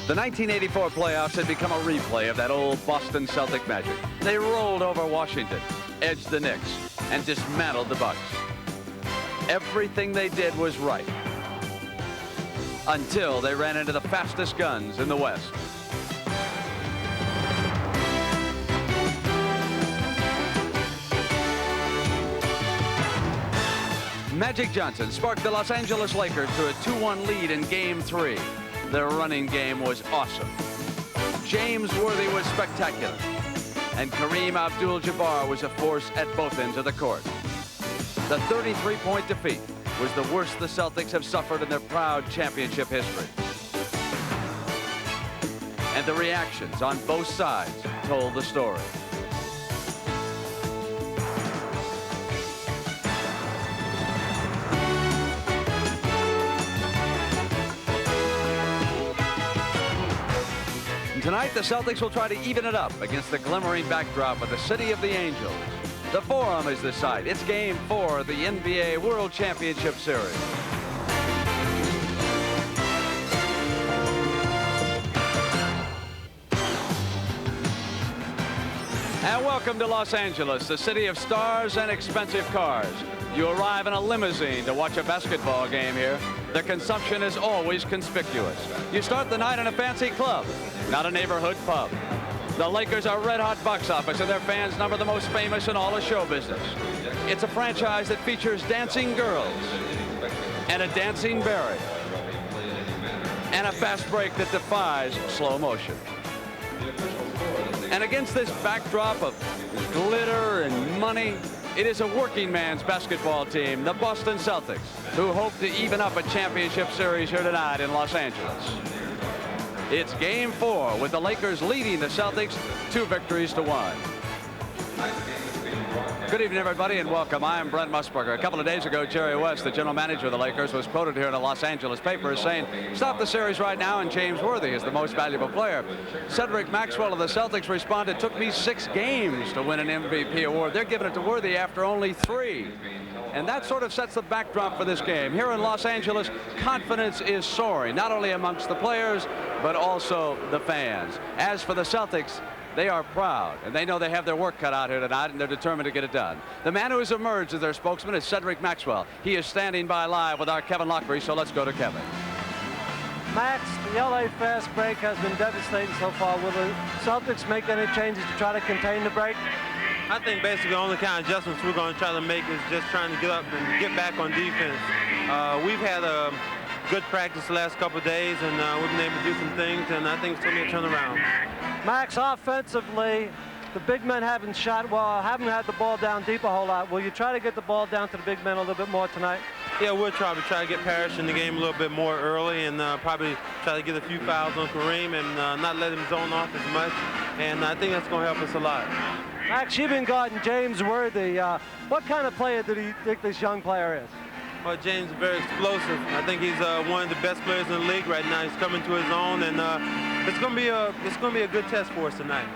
The 1984 playoffs had become a replay of that old Boston Celtic magic. They rolled over Washington, edged the Knicks, and dismantled the Bucks. Everything they did was right. Until they ran into the fastest guns in the West. Magic Johnson sparked the Los Angeles Lakers to a 2-1 lead in Game 3. Their running game was awesome. James Worthy was spectacular. And Kareem Abdul Jabbar was a force at both ends of the court. The 33-point defeat was the worst the Celtics have suffered in their proud championship history. And the reactions on both sides told the story. Tonight, the Celtics will try to even it up against the glimmering backdrop of the city of the Angels. The Forum is the site. It's Game 4 of the NBA World Championship Series. And welcome to Los Angeles, the city of stars and expensive cars. You arrive in a limousine to watch a basketball game here. The consumption is always conspicuous. You start the night in a fancy club, not a neighborhood pub. The Lakers are red-hot box office, and their fans number the most famous in all of show business. It's a franchise that features dancing girls, and a dancing Barry, and a fast break that defies slow motion. And against this backdrop of glitter and money, it is a working man's basketball team, the Boston Celtics, who hope to even up a championship series here tonight in Los Angeles. It's Game 4 with the Lakers leading the Celtics 2-1. Good evening, everybody, and welcome. I am Brent Musburger. A couple of days ago, Jerry West, the general manager of the Lakers, was quoted here in a Los Angeles paper as saying, stop the series right now, and James Worthy is the most valuable player. Cedric Maxwell of the Celtics responded, took me 6 games to win an MVP award. They're giving it to Worthy after only 3. And that sort of sets the backdrop for this game. Here in Los Angeles, confidence is soaring, not only amongst the players, but also the fans. As for the Celtics, they are proud, and they know they have their work cut out here tonight, and they're determined to get it done. The man who has emerged as their spokesman is Cedric Maxwell. He is standing by live with our Kevin Lockery, so let's go to Kevin. Max, the LA fast break has been devastating so far. Will the Celtics make any changes to try to contain the break? I think basically the only kind of adjustments we're going to try to make is just trying to get up and get back on defense. We've had a good practice the last couple of days, and we've been able to do some things, and I think it's going to be a turnaround. Max, offensively, the big men haven't shot well, haven't had the ball down deep a whole lot. Will you try to get the ball down to the big men a little bit more tonight? Yeah, we'll try to get Parish in the game a little bit more early, and probably try to get a few fouls on Kareem and not let him zone off as much. And I think that's going to help us a lot. Max, you've been guarding James Worthy. What kind of player do you think this young player is? Well, James is very explosive. I think he's one of the best players in the league right now. He's coming to his own, and it's going to be a good test for us tonight.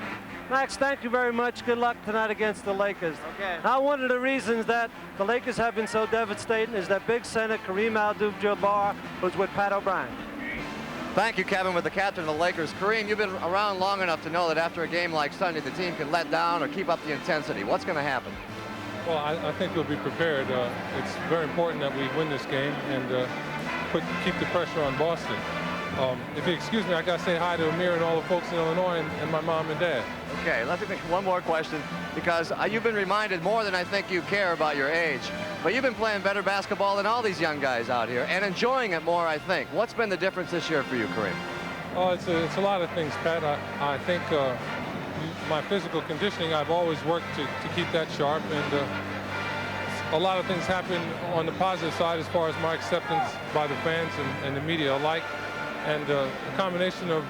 Max, thank you very much. Good luck tonight against the Lakers. Okay. Now, one of the reasons that the Lakers have been so devastating is that big center Kareem Abdul-Jabbar was with Pat O'Brien. Thank you, Kevin, with the captain of the Lakers. Kareem, you've been around long enough to know that after a game like Sunday, the team can let down or keep up the intensity. What's going to happen? Well, I think we'll be prepared. It's very important that we win this game and keep the pressure on Boston. If you excuse me, I got to say hi to Amir and all the folks in Illinois and my mom and dad. Okay, let me make one more question, because you've been reminded more than I think you care about your age. But you've been playing better basketball than all these young guys out here and enjoying it more, I think. What's been the difference this year for you, Kareem? Oh, it's a lot of things, Pat. I think my physical conditioning, I've always worked to keep that sharp, and a lot of things happen on the positive side as far as my acceptance by the fans and the media alike. And a combination of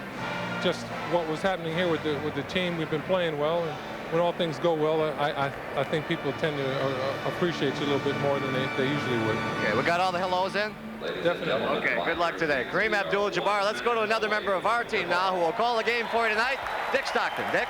just what was happening here with the team. We've been playing well, and when all things go well, I think people tend to appreciate you a little bit more than they usually would. Okay, we got all the hellos in? Definitely. Okay, good luck today. Kareem Abdul-Jabbar. Let's go to another member of our team now who will call the game for you tonight, Dick Stockton. Dick?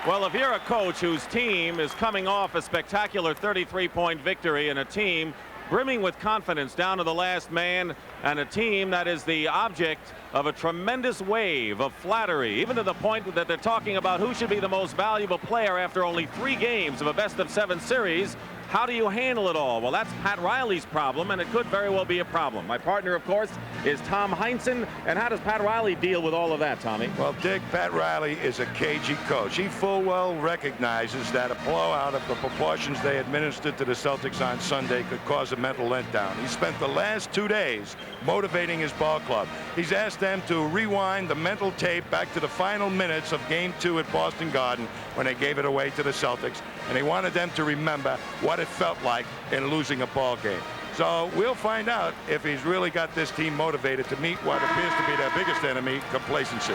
Well, if you're a coach whose team is coming off a spectacular 33-point victory and a team brimming with confidence down to the last man, and a team that is the object of a tremendous wave of flattery, even to the point that they're talking about who should be the most valuable player after only 3 games of a best-of-7 series. How do you handle it all? Well, that's Pat Riley's problem, and it could very well be a problem. My partner, of course, is Tom Heinsohn. And how does Pat Riley deal with all of that, Tommy? Well, Dick, Pat Riley is a cagey coach. He full well recognizes that a blowout of the proportions they administered to the Celtics on Sunday could cause a mental letdown. He spent the last 2 days motivating his ball club. He's asked them to rewind the mental tape back to the final minutes of Game 2 at Boston Garden when they gave it away to the Celtics, and he wanted them to remember what it felt like in losing a ball game. So we'll find out if he's really got this team motivated to meet what appears to be their biggest enemy, complacency.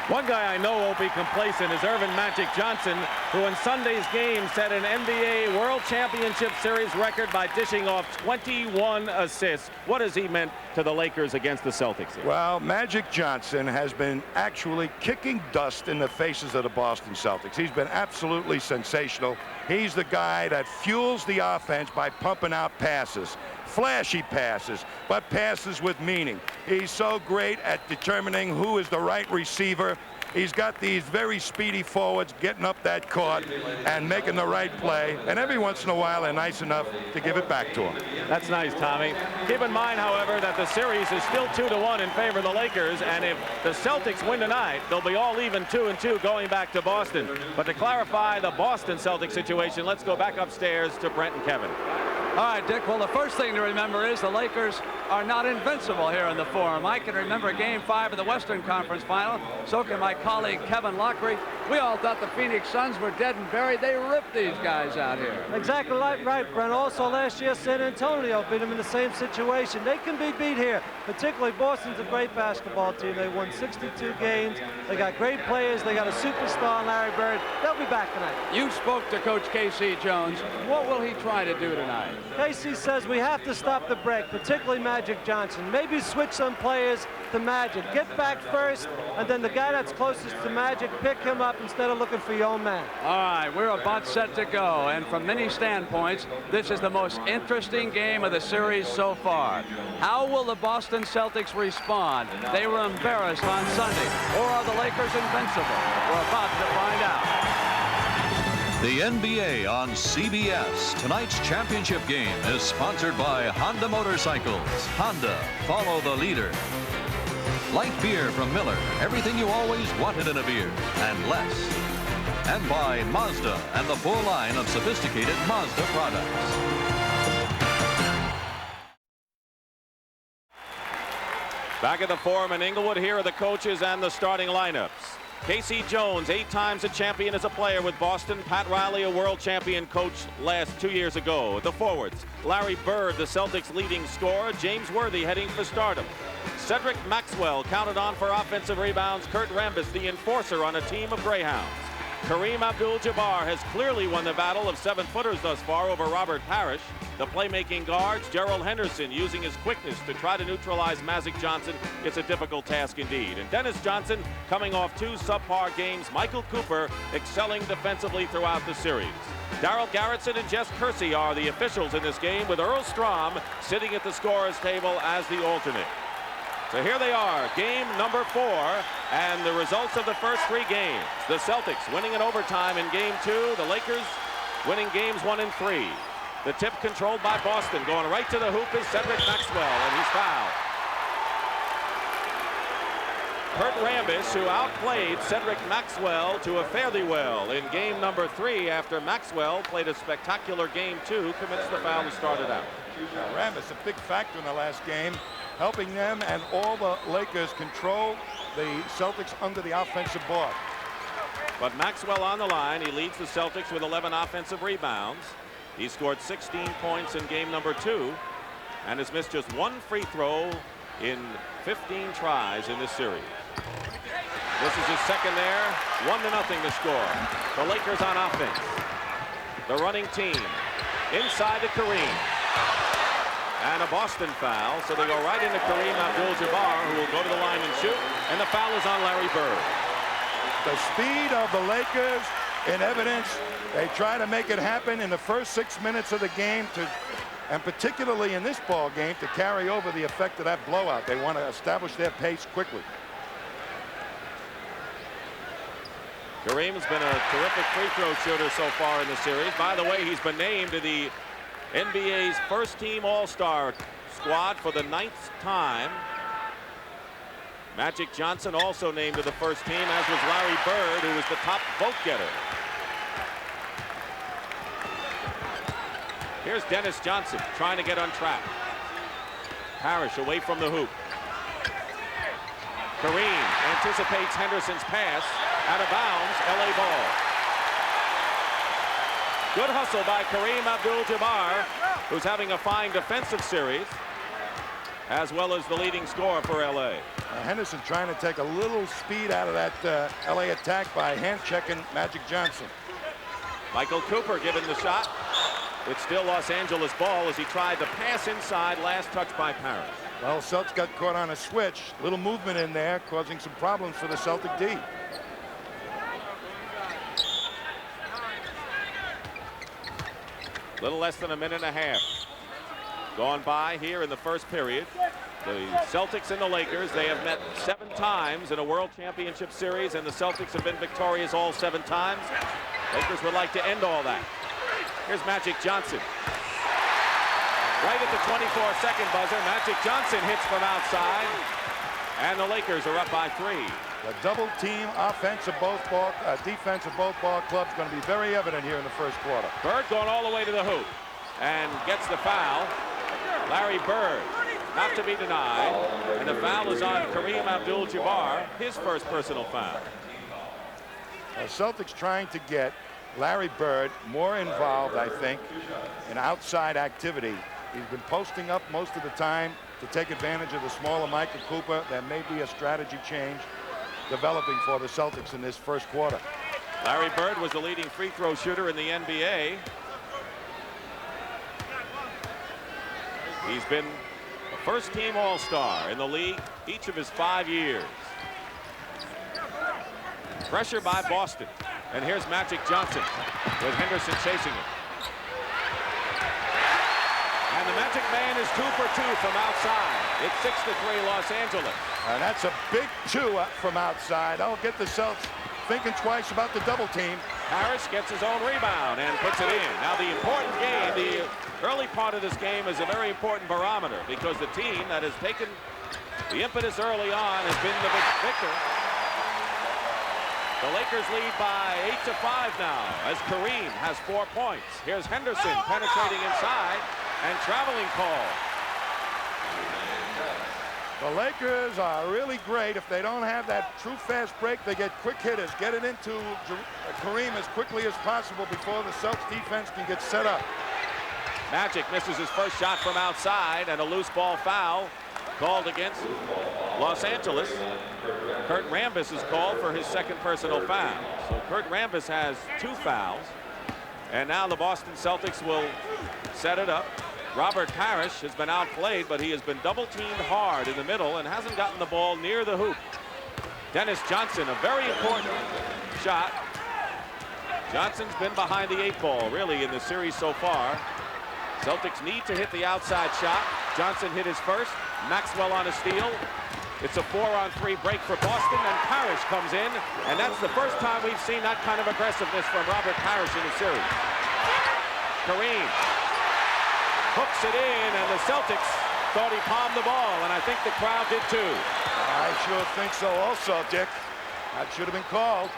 One guy I know won't be complacent is Earvin Magic Johnson, who in Sunday's game set an NBA World Championship Series record by dishing off 21 assists. What has he meant to the Lakers against the Celtics here? Well, Magic Johnson has been actually kicking dust in the faces of the Boston Celtics. He's been absolutely sensational. He's the guy that fuels the offense by pumping out passes. Flashy passes, but passes with meaning. He's so great at determining who is the right receiver. He's got these very speedy forwards getting up that court and making the right play, and every once in a while they're nice enough to give it back to him. That's nice, Tommy. Keep in mind, however, that the series is still 2-1 in favor of the Lakers, and if the Celtics win tonight, they'll be all even 2-2 going back to Boston. But to clarify the Boston Celtics situation, let's go back upstairs to Brent and Kevin. All right, Dick. Well, the first thing to remember is the Lakers are not invincible here in the Forum. I can remember Game 5 of the Western Conference Final. So can my colleague Kevin Lockery. We all thought the Phoenix Suns were dead and buried. They ripped these guys out here. Exactly right, Brent. Also, last year, San Antonio beat them in the same situation. They can be beat here. Particularly, Boston's a great basketball team. They won 62 games. They got great players. They got a superstar in Larry Bird. They'll be back tonight. You spoke to Coach K.C. Jones. What will he try to do tonight? Casey says we have to stop the break, particularly Magic Johnson. Maybe switch some players to Magic. Get back first, and then the guy that's closest to Magic, pick him up instead of looking for your own man. All right, we're about set to go, and from many standpoints, this is the most interesting game of the series so far. How will the Boston Celtics respond? They were embarrassed on Sunday, or are the Lakers invincible? We're about to find out. The NBA on CBS. Tonight's championship game is sponsored by Honda Motorcycles. Honda, follow the leader. Light beer from Miller. Everything you always wanted in a beer, and less. And by Mazda and the full line of sophisticated Mazda products. Back at the Forum in Inglewood, here are the coaches and the starting lineups. K.C. Jones, 8 times a champion as a player with Boston. Pat Riley, a world champion coach last 2 years ago. The forwards, Larry Bird, the Celtics' leading scorer. James Worthy heading for stardom. Cedric Maxwell counted on for offensive rebounds. Kurt Rambis, the enforcer on a team of Greyhounds. Kareem Abdul-Jabbar has clearly won the battle of 7-footers thus far over Robert Parish. The playmaking guards, Gerald Henderson, using his quickness to try to neutralize Magic Johnson. It's a difficult task indeed. And Dennis Johnson coming off 2 subpar games. Michael Cooper excelling defensively throughout the series. Darrell Garretson and Jess Kersey are the officials in this game, with Earl Strom sitting at the scorer's table as the alternate. So here they are, game number 4, and the results of the first 3 games. The Celtics winning in overtime in game 2. The Lakers winning games 1 and 3. The tip controlled by Boston. Going right to the hoop is Cedric Maxwell, and he's fouled. Kurt Rambis, who outplayed Cedric Maxwell to a fairly well in game number 3 after Maxwell played a spectacular game 2, commits the foul to start it out. Rambis, a big factor in the last game, helping them and all the Lakers control the Celtics under the offensive board. But Maxwell on the line. He leads the Celtics with 11 offensive rebounds. He scored 16 points in game number 2 and has missed just 1 free throw in 15 tries in this series. This is his second there. 1-0 to score. The Lakers on offense. The running team inside to Kareem. And a Boston foul, so they go right into Kareem Abdul-Jabbar, who will go to the line and shoot, and the foul is on Larry Bird. The speed of the Lakers in evidence. They try to make it happen in the first 6 minutes of the game to and particularly in this ball game to carry over the effect of that blowout. They want to establish their pace quickly. Kareem's been a terrific free throw shooter so far in the series. By the way, he's been named to the NBA's first-team All-Star squad for the 9th time. Magic Johnson also named to the first team, as was Larry Bird, who was the top vote getter. Here's Dennis Johnson trying to get on track. Parish away from the hoop. Kareem anticipates Henderson's pass. Out of bounds, LA ball. Good hustle by Kareem Abdul-Jabbar, who's having a fine defensive series, as well as the leading scorer for LA. Henderson trying to take a little speed out of that LA attack by hand checking Magic Johnson. Michael Cooper given the shot. It's still Los Angeles ball as he tried to pass inside, last touch by Parish. Well, Celtics got caught on a switch. Little movement in there, causing some problems for the Celtic D. Little less than a minute and a half gone by here in the first period. The Celtics and the Lakers, they have met 7 times in a World Championship Series, and the Celtics have been victorious all 7 times. Lakers would like to end all that. Here's Magic Johnson. Right at the 24-second buzzer, Magic Johnson hits from outside, and the Lakers are up by 3. The double team offense of both ball, defense of both ball clubs going to be very evident here in the first quarter. Bird going all the way to the hoop and gets the foul. Larry Bird, not to be denied, and the foul is on Kareem Abdul-Jabbar, his first personal foul. Celtics trying to get Larry Bird more involved, I think, in outside activity. He's been posting up most of the time to take advantage of the smaller Michael Cooper. There may be a strategy change developing for the Celtics in this first quarter. Larry Bird was the leading free throw shooter in the NBA. He's been a first-team All-Star in the league each of his 5 years. Pressure by Boston. And here's Magic Johnson with Henderson chasing it. And the Magic Man is 2 for 2 from outside. It's 6-3 Los Angeles. And that's a big 2 from outside. I'll get the Celtics thinking twice about the double team. Parish gets his own rebound and puts it in. Now the important game, the early part of this game is a very important barometer because the team that has taken the impetus early on has been the victor. The Lakers lead by 8-5 now as Kareem has 4 points. Here's Henderson penetrating inside and traveling call. The Lakers are really great. If they don't have that true fast break, they get quick hitters. Get it into Kareem as quickly as possible before the Celtics defense can get set up. Magic misses his first shot from outside, and a loose ball foul called against Los Angeles. Kurt Rambis is called for his second personal foul. So Kurt Rambis has 2 fouls. And now the Boston Celtics will set it up. Robert Parish has been outplayed, but he has been double-teamed hard in the middle and hasn't gotten the ball near the hoop. Dennis Johnson, a very important shot. Johnson's been behind the 8 ball, really, in the series so far. Celtics need to hit the outside shot. Johnson hit his first. Maxwell on a steal. It's a 4-on-3 break for Boston, and Parish comes in, and that's the first time we've seen that kind of aggressiveness from Robert Parish in the series. Kareem hooks it in, and the Celtics thought he palmed the ball, and I think the crowd did too. I sure think so also, Dick. That should have been called.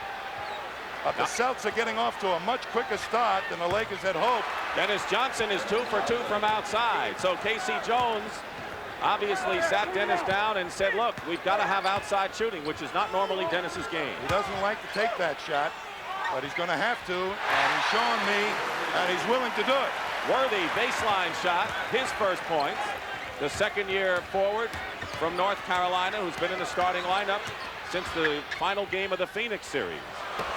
But the Celtics are getting off to a much quicker start than the Lakers had hoped. Dennis Johnson is 2 for 2 from outside. So Casey Jones obviously sat Dennis down and said, look, we've got to have outside shooting, which is not normally Dennis's game. He doesn't like to take that shot, but he's going to have to, and he's showing me that he's willing to do it. Worthy baseline shot, his first points. The second-year forward from North Carolina, who's been in the starting lineup since the final game of the Phoenix series.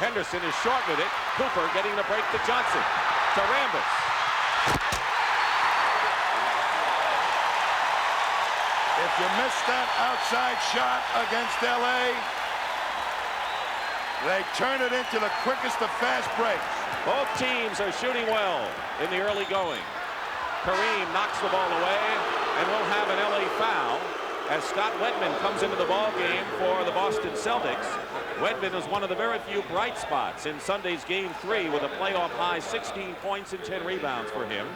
Henderson is short with it. Cooper getting the break to Johnson. To Rambis. If you miss that outside shot against LA, they turn it into the quickest of fast breaks. Both teams are shooting well in the early going. Kareem knocks the ball away, and we'll have an LA foul as Scott Wedman comes into the ball game for the Boston Celtics. Wedman was one of the very few bright spots in Sunday's Game 3 with a playoff high 16 points and 10 rebounds for him.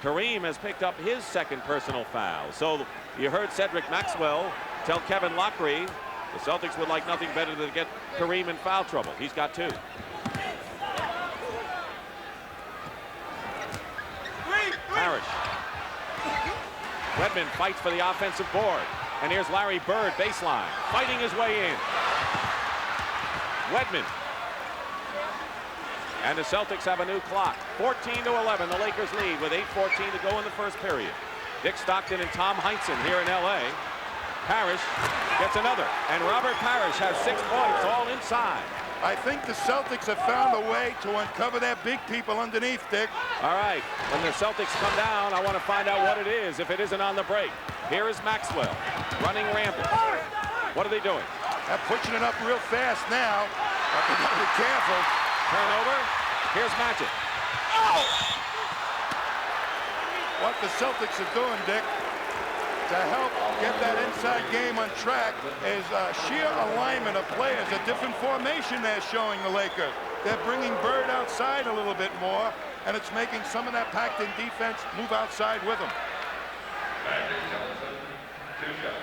Kareem has picked up his second personal foul. So you heard Cedric Maxwell tell Kevin Lockery the Celtics would like nothing better than to get Kareem in foul trouble. He's got 2. Parish. Wedman fights for the offensive board. And here's Larry Bird, baseline, fighting his way in. Wedman. And the Celtics have a new clock. 14-11, the Lakers lead with 8:14 to go in the first period. Dick Stockton and Tom Heinsohn here in LA. Parish gets another, and Robert Parish has 6 points, all inside. I think the Celtics have found a way to uncover their big people underneath, Dick. All right, when the Celtics come down, I want to find out what it is if it isn't on the break. Here is Maxwell running rampant. What are they doing? They're pushing it up real fast now, but they got to be careful. Turnover. Here's Magic. Oh! What the Celtics are doing, Dick, to help get that inside game on track is sheer alignment of players, a different formation they're showing the Lakers. They're bringing Bird outside a little bit more, and it's making some of that packed-in defense move outside with them.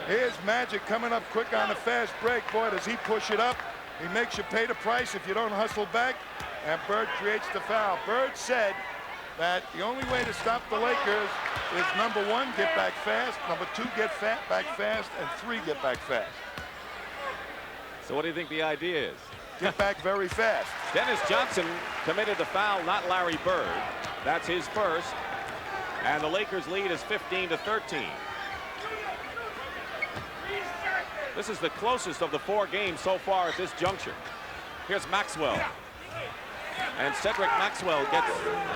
Here's Magic coming up quick on the fast break. Boy, does he push it up. He makes you pay the price if you don't hustle back, and Bird creates the foul. Bird said that the only way to stop the Lakers is number 1, get back fast, number 2, get back fast, and 3, get back fast. So what do you think the idea is? Get back very fast. Dennis Johnson committed the foul, not Larry Bird. That's his first. And the Lakers lead is 15-13. This is the closest of the 4 games so far at this juncture. Here's Maxwell. And Cedric Maxwell gets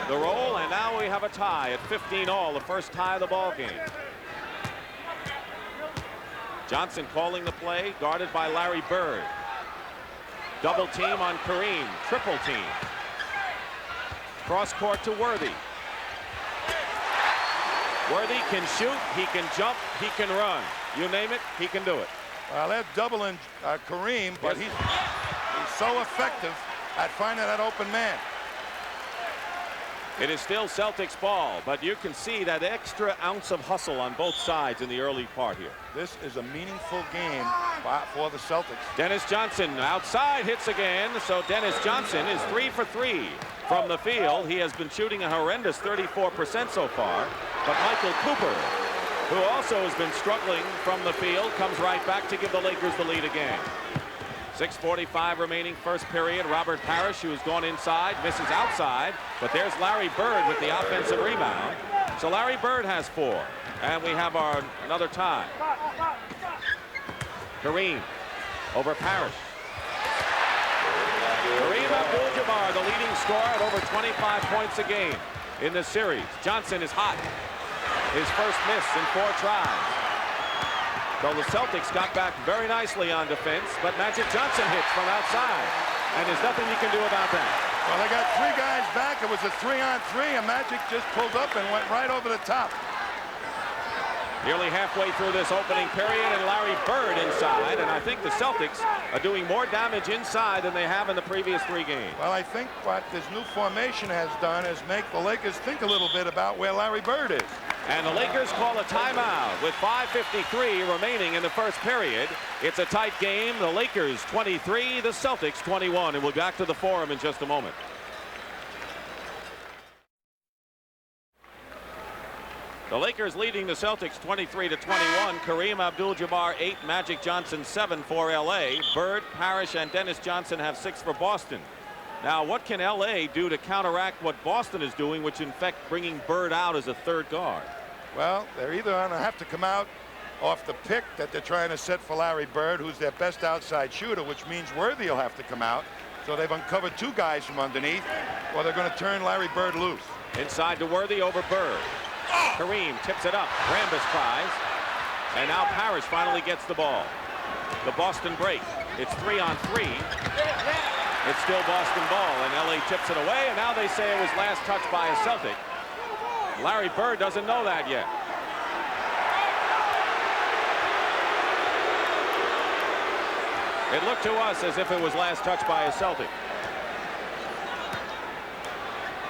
the roll, and now we have a tie at 15-all, the first tie of the ball game. Johnson calling the play, guarded by Larry Bird. Double team on Kareem, triple team. Cross court to Worthy. Worthy can shoot, he can jump, he can run. You name it, he can do it. Well, they're doubling Kareem, but he's so effective at finding that open man. It is still Celtics ball, but you can see that extra ounce of hustle on both sides in the early part here. This is a meaningful game for the Celtics. Dennis Johnson outside hits again, so Dennis Johnson is 3 for 3 from the field. He has been shooting a horrendous 34% so far, but Michael Cooper, who also has been struggling from the field, comes right back to give the Lakers the lead again. 6:45 remaining first period. Robert Parish, who has gone inside, misses outside, but there's Larry Bird with the offensive rebound. So Larry Bird has 4, and we have our another tie. Kareem over Parish. Kareem Abdul-Jabbar, the leading scorer at over 25 points a game in this series. Johnson is hot. His first miss in 4 tries. So the Celtics got back very nicely on defense, but Magic Johnson hits from outside, and there's nothing you can do about that. Well, they got 3 guys back. It was a 3-on-3, and Magic just pulled up and went right over the top. Nearly halfway through this opening period, and Larry Bird inside, and I think the Celtics are doing more damage inside than they have in the previous 3 games. Well, I think what this new formation has done is make the Lakers think a little bit about where Larry Bird is. And the Lakers call a timeout with 5:53 remaining in the first period. It's a tight game. The Lakers 23, the Celtics 21, and we'll go back to the Forum in just a moment. The Lakers leading the Celtics 23-21. Kareem Abdul-Jabbar 8, Magic Johnson 7 for LA. Bird, Parish, and Dennis Johnson have 6 for Boston. Now, what can LA do to counteract what Boston is doing, which in fact bringing Bird out as a 3rd guard? Well, they're either going to have to come out off the pick that they're trying to set for Larry Bird, who's their best outside shooter, which means Worthy will have to come out. So they've uncovered 2 guys from underneath, or they're going to turn Larry Bird loose. Inside to Worthy over Bird. Kareem tips it up. Rambis tries. And now Parish finally gets the ball. The Boston break. It's 3-on-3. It's still Boston ball, and LA tips it away, and now they say it was last touched by a Celtic. Larry Bird doesn't know that yet. It looked to us as if it was last touched by a Celtic.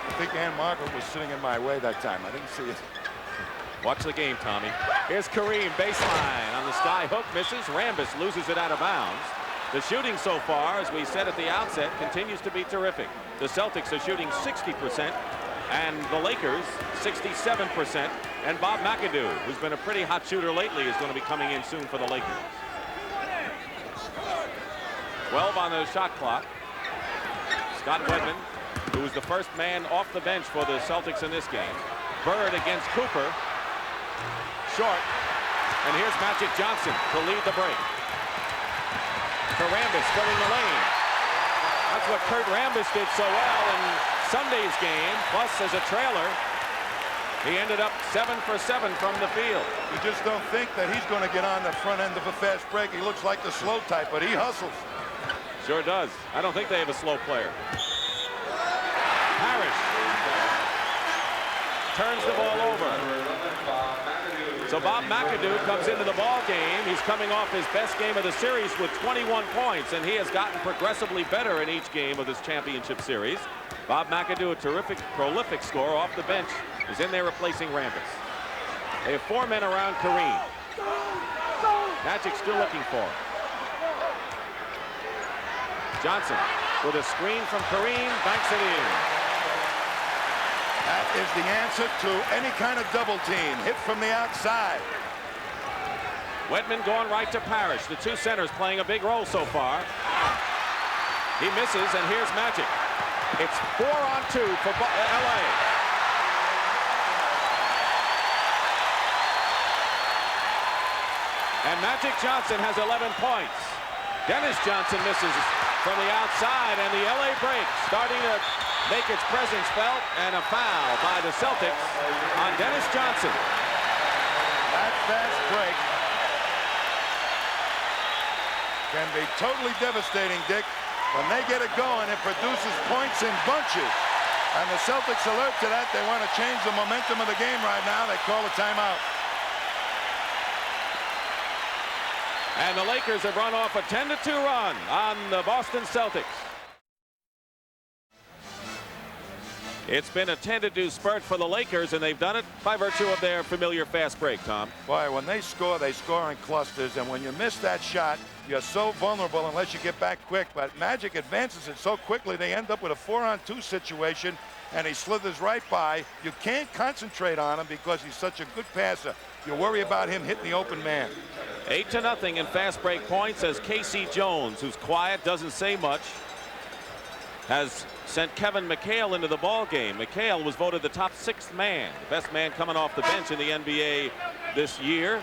I think Ann Margaret was sitting in my way that time. I didn't see it. Watch the game, Tommy. Here's Kareem, baseline on the sky hook, misses. Rambis loses it out of bounds. The shooting so far, as we said at the outset, continues to be terrific. The Celtics are shooting 60%, and the Lakers 67%. And Bob McAdoo, who's been a pretty hot shooter lately, is going to be coming in soon for the Lakers. 12 on the shot clock. Scott Wedman, who was the first man off the bench for the Celtics in this game. Bird against Cooper. Short. And here's Magic Johnson to lead the break. For Rambis filling the lane. That's what Kurt Rambis did so well in Sunday's game. Plus, as a trailer, he ended up 7 for 7 from the field. You just don't think that he's going to get on the front end of a fast break. He looks like the slow type, but he hustles. Sure does. I don't think they have a slow player. Parish turns the ball over. So Bob McAdoo comes into the ball game. He's coming off his best game of the series with 21 points, and he has gotten progressively better in each game of this championship series. Bob McAdoo, a terrific, prolific scorer off the bench, is in there replacing Rambis. They have 4 men around Kareem. Magic still looking for him. Johnson with a screen from Kareem, banks it in. That is the answer to any kind of double team. Hit from the outside. Wedman going right to Parish. The two centers playing a big role so far. He misses, and here's Magic. It's 4-on-2 for LA. And Magic Johnson has 11 points. Dennis Johnson misses from the outside, and the LA break starting to make its presence felt, and a foul by the Celtics on Dennis Johnson. That fast break can be totally devastating, Dick. When they get it going, it produces points in bunches. And the Celtics alert to that. They want to change the momentum of the game right now. They call a timeout. And the Lakers have run off a 10-2 run on the Boston Celtics. It's been a 10-2 spurt for the Lakers, and they've done it by virtue of their familiar fast break, Tom. Boy, when they score in clusters, and when you miss that shot, you're so vulnerable unless you get back quick. But Magic advances it so quickly, they end up with a 4-on-2 situation, and he slithers right by. You can't concentrate on him because he's such a good passer. You worry about him hitting the open man. 8-0 in fast break points as Casey Jones, who's quiet, doesn't say much, has sent Kevin McHale into the ball game. McHale was voted the top 6th man, the best man coming off the bench in the NBA this year.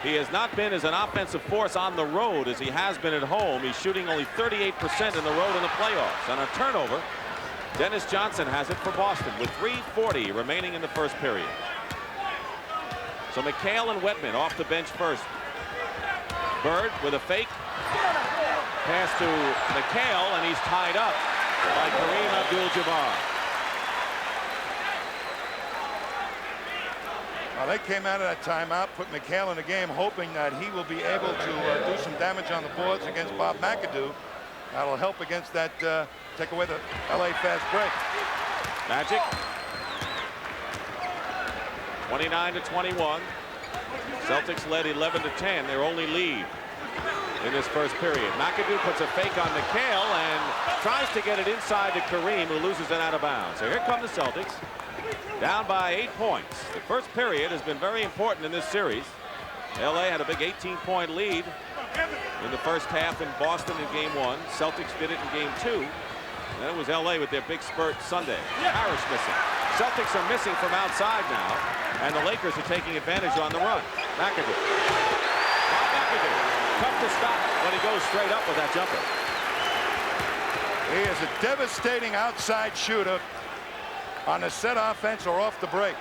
He has not been as an offensive force on the road as he has been at home. He's shooting only 38% in the road in the playoffs. On a turnover, Dennis Johnson has it for Boston with 3:40 remaining in the first period. So McHale and Wedman off the bench first. Bird with a fake pass to McHale, and he's tied up by Kareem Abdul-Jabbar. Well, they came out of that timeout, put McHale in the game, hoping that he will be able to do some damage on the boards against Bob McAdoo. That'll help against that, take away the LA fast break. Magic. 29-21. Celtics led 11-10, their only lead in this first period. McAdoo puts a fake on McHale and tries to get it inside to Kareem, who loses it out of bounds. So here come the Celtics, down by 8 points. The first period has been very important in this series. LA had a big 18-point lead in the first half in Boston in game 1. Celtics did it in game 2. And then it was LA with their big spurt Sunday. Parish missing. Celtics are missing from outside now, and the Lakers are taking advantage on the run. McAdoo. McAdoo. Tough to stop when he goes straight up with that jumper. He is a devastating outside shooter on the set offense or off the break.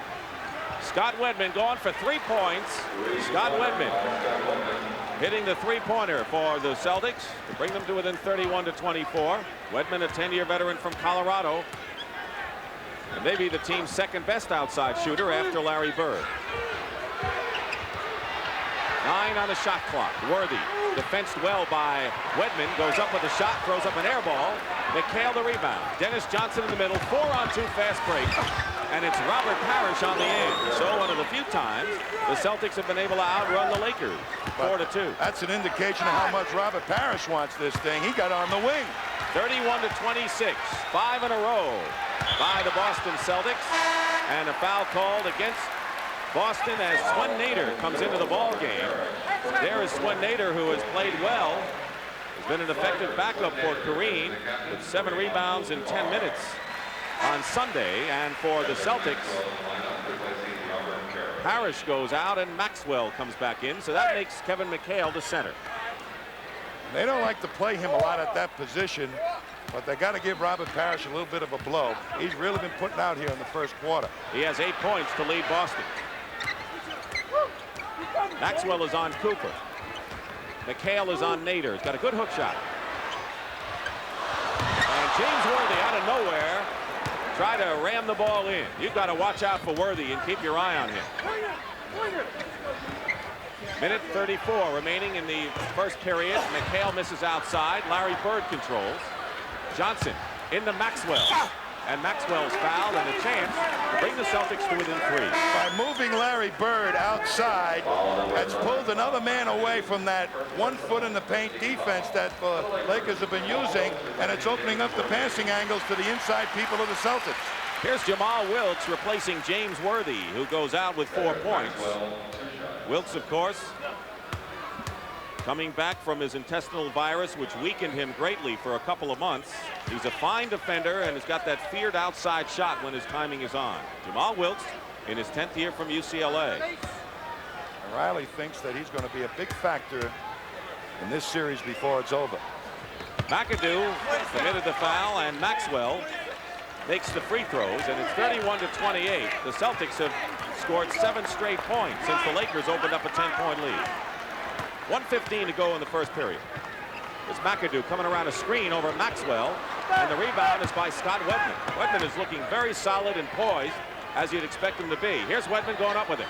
Scott Wedman going for 3 points. Scott Wedman hitting the three-pointer for the Celtics to bring them to within 31-24. Wedman, a 10-year veteran from Colorado. And maybe the team's second best outside shooter after Larry Bird. 9 on the shot clock. Worthy, defensed well by Wedman, goes up with a shot, throws up an air ball. McHale the rebound. Dennis Johnson in the middle, 4-on-2 fast break. And it's Robert Parish on the end. So one of the few times the Celtics have been able to outrun the Lakers, 4-2. That's an indication of how much Robert Parish wants this thing. He got on the wing. 31-26, 5 in a row by the Boston Celtics. And a foul called against Boston as Swen Nader comes into the ball game. There is Swen Nader, who has played well. Has been an effective backup for Kareem with 7 rebounds in 10 minutes on Sunday. And for the Celtics, Parish goes out and Maxwell comes back in. So that makes Kevin McHale the center. They don't like to play him a lot at that position, but they got to give Robert Parish a little bit of a blow. He's really been putting out here in the first quarter. He has 8 points to lead Boston. Maxwell is on Cooper. McHale is on Nader. He's got a good hook shot. And James Worthy out of nowhere try to ram the ball in. You've got to watch out for Worthy and keep your eye on him. Minute 34 remaining in the first period. McHale misses outside. Larry Bird controls. Johnson into Maxwell. And Maxwell's fouled, and a chance to bring the Celtics to within 3. By moving Larry Bird outside, that's pulled another man away from that 1 foot in the paint defense that the Lakers have been using, and it's opening up the passing angles to the inside people of the Celtics. Here's Jamaal Wilkes replacing James Worthy, who goes out with 4 points. Wilkes, of course, coming back from his intestinal virus, which weakened him greatly for a couple of months. He's a fine defender and has got that feared outside shot when his timing is on. Jamaal Wilkes in his 10th year from UCLA. Riley thinks that he's going to be a big factor in this series before it's over. McAdoo committed the foul, and Maxwell makes the free throws, and it's 31-28. The Celtics have scored 7 straight points since the Lakers opened up a 10-point lead. 1:15 to go in the first period. It's McAdoo coming around a screen over Maxwell, and the rebound is by Scott Wedman. Wedman is looking very solid and poised, as you'd expect him to be. Here's Wedman going up with it.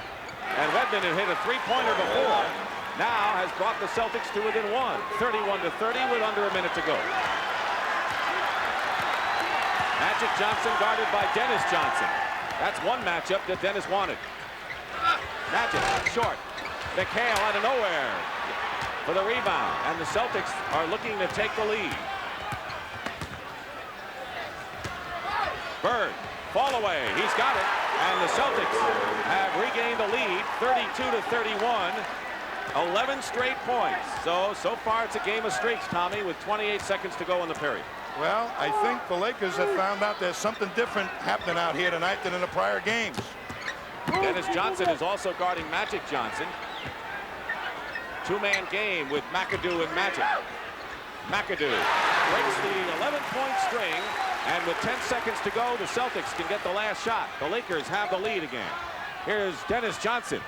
And Wedman had hit a 3-pointer before, now has brought the Celtics to within 1, 31-30 with under a minute to go. Magic Johnson guarded by Dennis Johnson. That's one matchup that Dennis wanted. Magic, short. McHale out of nowhere for the rebound, and the Celtics are looking to take the lead. Bird, fall away, he's got it, and the Celtics have regained the lead, 32-31, 11 straight points. So far it's a game of streaks, Tommy, with 28 seconds to go in the period. Well, I think the Lakers have found out there's something different happening out here tonight than in the prior games. Dennis Johnson is also guarding Magic Johnson. 2-man game with McAdoo and Magic. McAdoo breaks the 11-point string, and with 10 seconds to go, the Celtics can get the last shot. The Lakers have the lead again. Here's Dennis Johnson.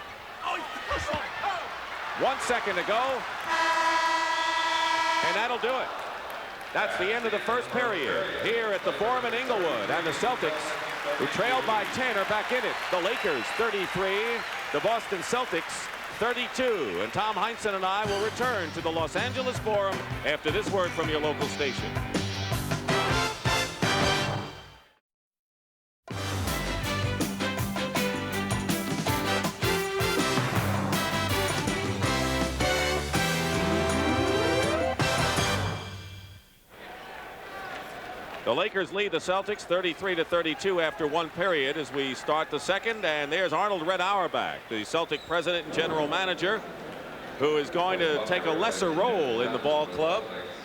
1 second to go, and that'll do it. That's the end of the first period here at the Forum in Inglewood, and the Celtics, who trailed by 10, are back in it. The Lakers 33, the Boston Celtics 32. And Tom Heinsohn and I will return to the Los Angeles Forum after this word from your local station. The Lakers lead the Celtics 33-32 after 1 period as we start the second, and there's Arnold Red Auerbach, the Celtic president and general manager, who is going to take a lesser role in the ball club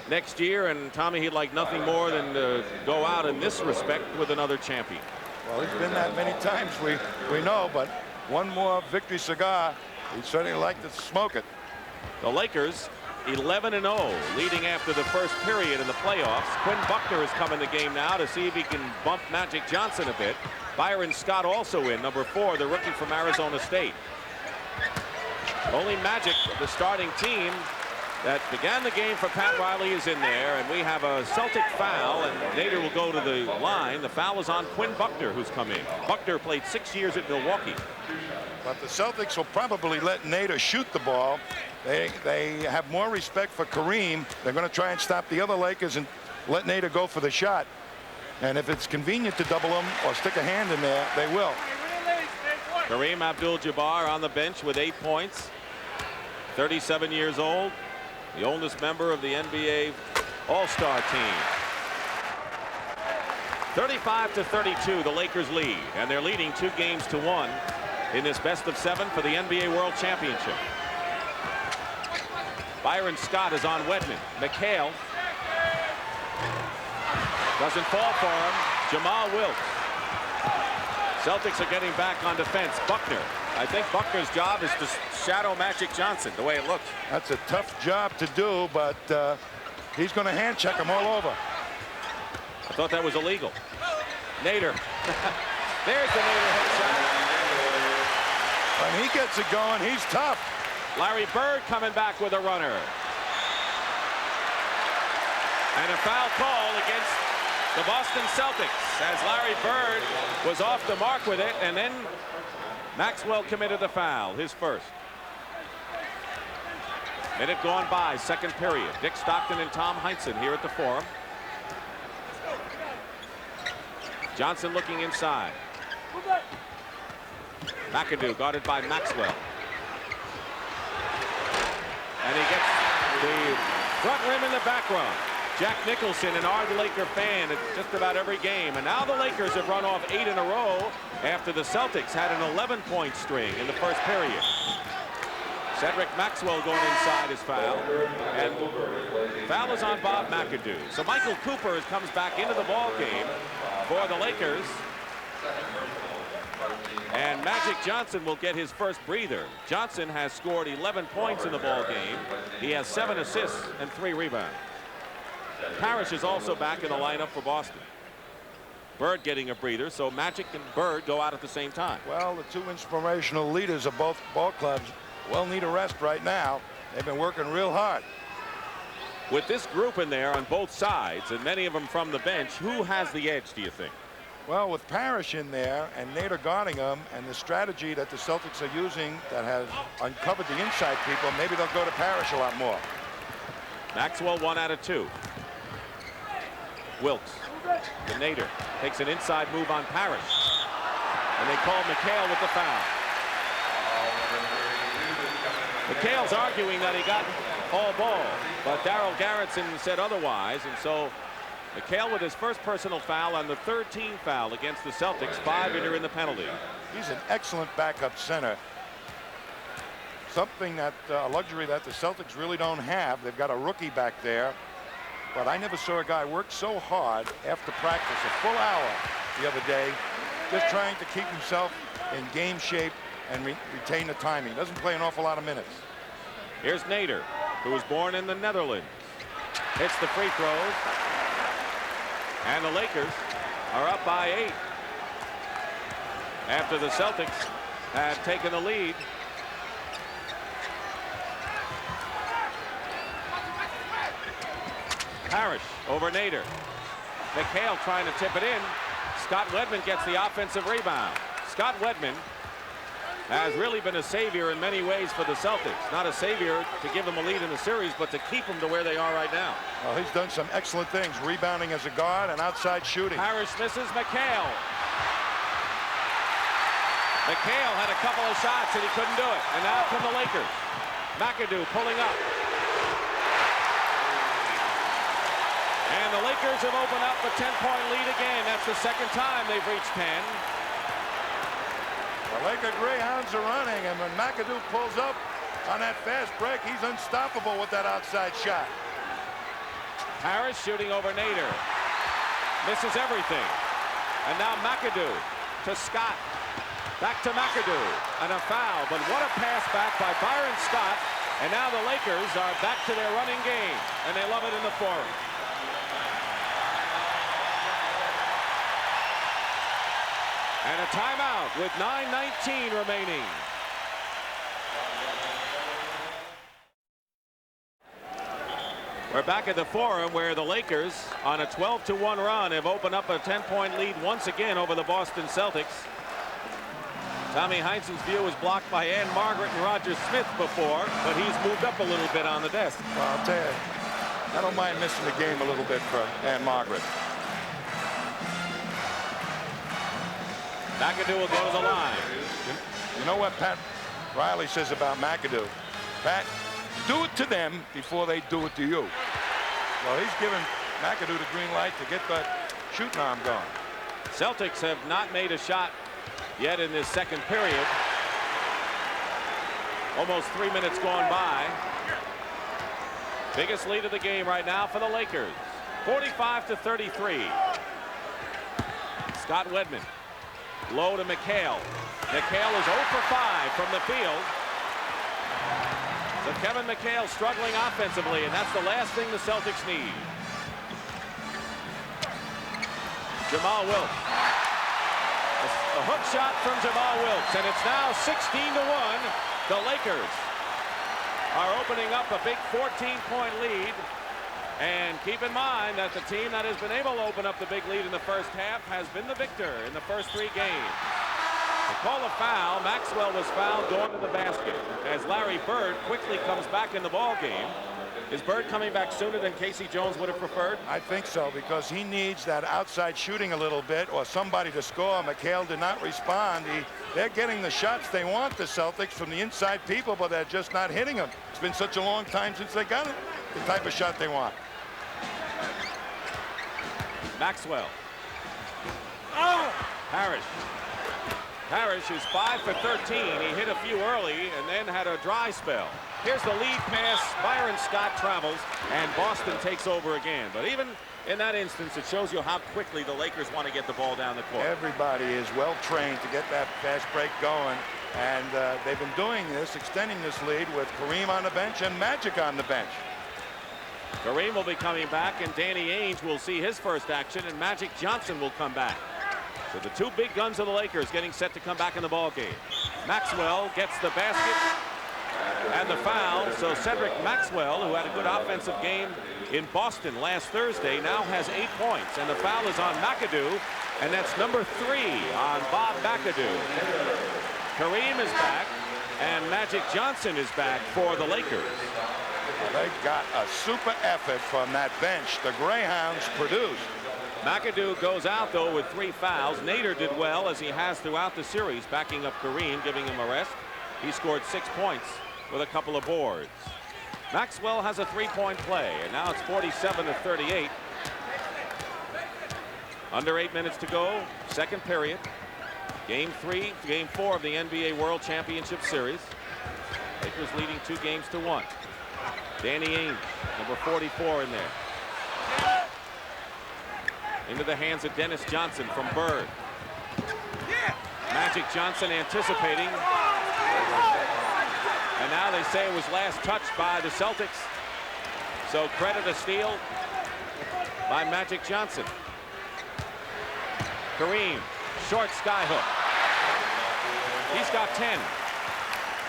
next year. And Tommy, he'd like nothing more than to go out in this respect with another champion. Well, he's been that many times, we know, but one more victory cigar, he'd certainly like to smoke it. The Lakers 11-0, leading after the first period in the playoffs. Quinn Buckner has come in the game now to see if he can bump Magic Johnson a bit. Byron Scott also in, number 4, the rookie from Arizona State. Only Magic, the starting team, that began the game for Pat Riley is in there, and we have a Celtic foul, and Nader will go to the line. The foul is on Quinn Buckner, who's come in. Buckner played 6 years at Milwaukee. But the Celtics will probably let Nader shoot the ball. They have more respect for Kareem. They're going to try and stop the other Lakers and let Nader go for the shot. And if it's convenient to double him or stick a hand in there, they will. Kareem Abdul-Jabbar on the bench with 8 points. 37 years old. The oldest member of the NBA All-Star team. 35-32, the Lakers lead, and they're leading 2 games to 1 in this best-of-7 for the NBA World Championship. Byron Scott is on Wedman. McHale doesn't fall for him. Jamaal Wilkes. Celtics are getting back on defense. Buckner. I think Buckner's job is to shadow Magic Johnson, the way it looks. That's a tough job to do, but he's going to hand check him all over. I thought that was illegal. Nader. There's the Nader headshot. When he gets it going, he's tough. Larry Bird coming back with a runner. And a foul call against the Boston Celtics as Larry Bird was off the mark with it, and then Maxwell committed the foul, his first. Minute gone by, second period. Dick Stockton and Tom Heinsohn here at the Forum. Johnson looking inside. McAdoo guarded by Maxwell. And he gets the front rim in the back row. Jack Nicholson, an ardent Laker fan at just about every game. And now the Lakers have run off 8 in a row after the Celtics had an 11-point string in the first period. Cedric Maxwell going inside his foul. And foul is on Bob McAdoo. So Michael Cooper comes back into the ball game for the Lakers. And Magic Johnson will get his first breather. Johnson has scored 11 points in the ball game. He has 7 assists and 3 rebounds. Parish is also back in the lineup for Boston. Bird getting a breather, so Magic and Bird go out at the same time. Well, the 2 inspirational leaders of both ball clubs will need a rest right now. They've been working real hard. With this group in there on both sides, and many of them from the bench, who has the edge, do you think? Well, with Parish in there and Nader guarding him, and the strategy that the Celtics are using that has uncovered the inside people, maybe they'll go to Parish a lot more. Maxwell 1 out of 2. Wilkes to Nader, takes an inside move on Parish, and they call McHale with the foul. McHale's arguing that he got all ball, but Darryl Garretson said otherwise, and so McHale with his first personal foul on the 3rd team foul against the Celtics. 5 in the penalty. He's an excellent backup center. Something that a luxury that the Celtics really don't have. They've got a rookie back there, but I never saw a guy work so hard after practice, a full hour the other day, just trying to keep himself in game shape and retain the timing. Doesn't play an awful lot of minutes. Here's Nader, who was born in the Netherlands. Hits the free throws. And the Lakers are up by 8 after the Celtics had taken the lead. Parish over Nader. McHale trying to tip it in. Scott Wedman gets the offensive rebound. Scott Wedman has really been a savior in many ways for the Celtics. Not a savior to give them a lead in the series, but to keep them to where they are right now. Well, he's done some excellent things, rebounding as a guard and outside shooting. Parish misses McHale. McHale had a couple of shots and he couldn't do it. And now from the Lakers. McAdoo pulling up. And the Lakers have opened up a 10-point lead again. That's the second time they've reached 10. The Laker Greyhounds are running, and when McAdoo pulls up on that fast break, he's unstoppable with that outside shot. Parish shooting over Nader. Misses everything. And now McAdoo to Scott. Back to McAdoo. And a foul, but what a pass back by Byron Scott. And now the Lakers are back to their running game, and they love it in the Forum. And a timeout with 9:19 remaining. We're back at the Forum where the Lakers on a 12-1 run have opened up a 10-point lead once again over the Boston Celtics. Tommy Heinsohn's view was blocked by Ann Margaret and Roger Smith before, but he's moved up a little bit on the desk. Well, I'll tell you, I don't mind missing the game a little bit for Ann Margaret. McAdoo will go to the line. You know what Pat Riley says about McAdoo? Pat, do it to them before they do it to you. Well, he's giving McAdoo the green light to get that shooting arm going. Celtics have not made a shot yet in this second period. Almost 3 minutes gone by. Biggest lead of the game right now for the Lakers. 45-33. Scott Wedman. Low to McHale. McHale is 0 for 5 from the field. So Kevin McHale struggling offensively, and that's the last thing the Celtics need. Jamaal Wilkes. A hook shot from Jamaal Wilkes, and it's now 16-1. The Lakers are opening up a big 14-point lead. And keep in mind that the team that has been able to open up the big lead in the first half has been the victor in the first 3 games. They call a foul. Maxwell was fouled going to the basket as Larry Bird quickly comes back in the ball game. Is Bird coming back sooner than Casey Jones would have preferred? I think so, because he needs that outside shooting a little bit or somebody to score. McHale did not respond. They're getting the shots they want, the Celtics, from the inside people, but they're just not hitting them. It's been such a long time since they got it, the type of shot they want. Maxwell. Parish. Parish is 5 for 13. He hit a few early and then had a dry spell. Here's the lead pass. Byron Scott travels, and Boston takes over again. But even in that instance, it shows you how quickly the Lakers want to get the ball down the court. Everybody is well trained to get that fast break going, and they've been doing this, extending this lead with Kareem on the bench and Magic on the bench. Kareem will be coming back, and Danny Ainge will see his first action, and Magic Johnson will come back. So the 2 big guns of the Lakers getting set to come back in the ball game. Maxwell gets the basket and the foul. So Cedric Maxwell, who had a good offensive game in Boston last Thursday, now has 8 points, and the foul is on McAdoo, and that's number 3 on Bob McAdoo. Kareem is back, and Magic Johnson is back for the Lakers. They got a super effort from that bench. The Greyhounds produced. McAdoo goes out, though, with 3 fouls. Nader did well, as he has throughout the series, backing up Kareem, giving him a rest. He scored 6 points with a couple of boards. Maxwell has a 3-point play, and now it's 47-38. Under 8 minutes to go, second period. Game 4 of the NBA World Championship Series. Lakers leading 2-1. Danny Ainge, number 44 in there. Into the hands of Dennis Johnson from Bird. Magic Johnson anticipating. And now they say it was last touched by the Celtics. So credit a steal by Magic Johnson. Kareem, short skyhook. He's got 10.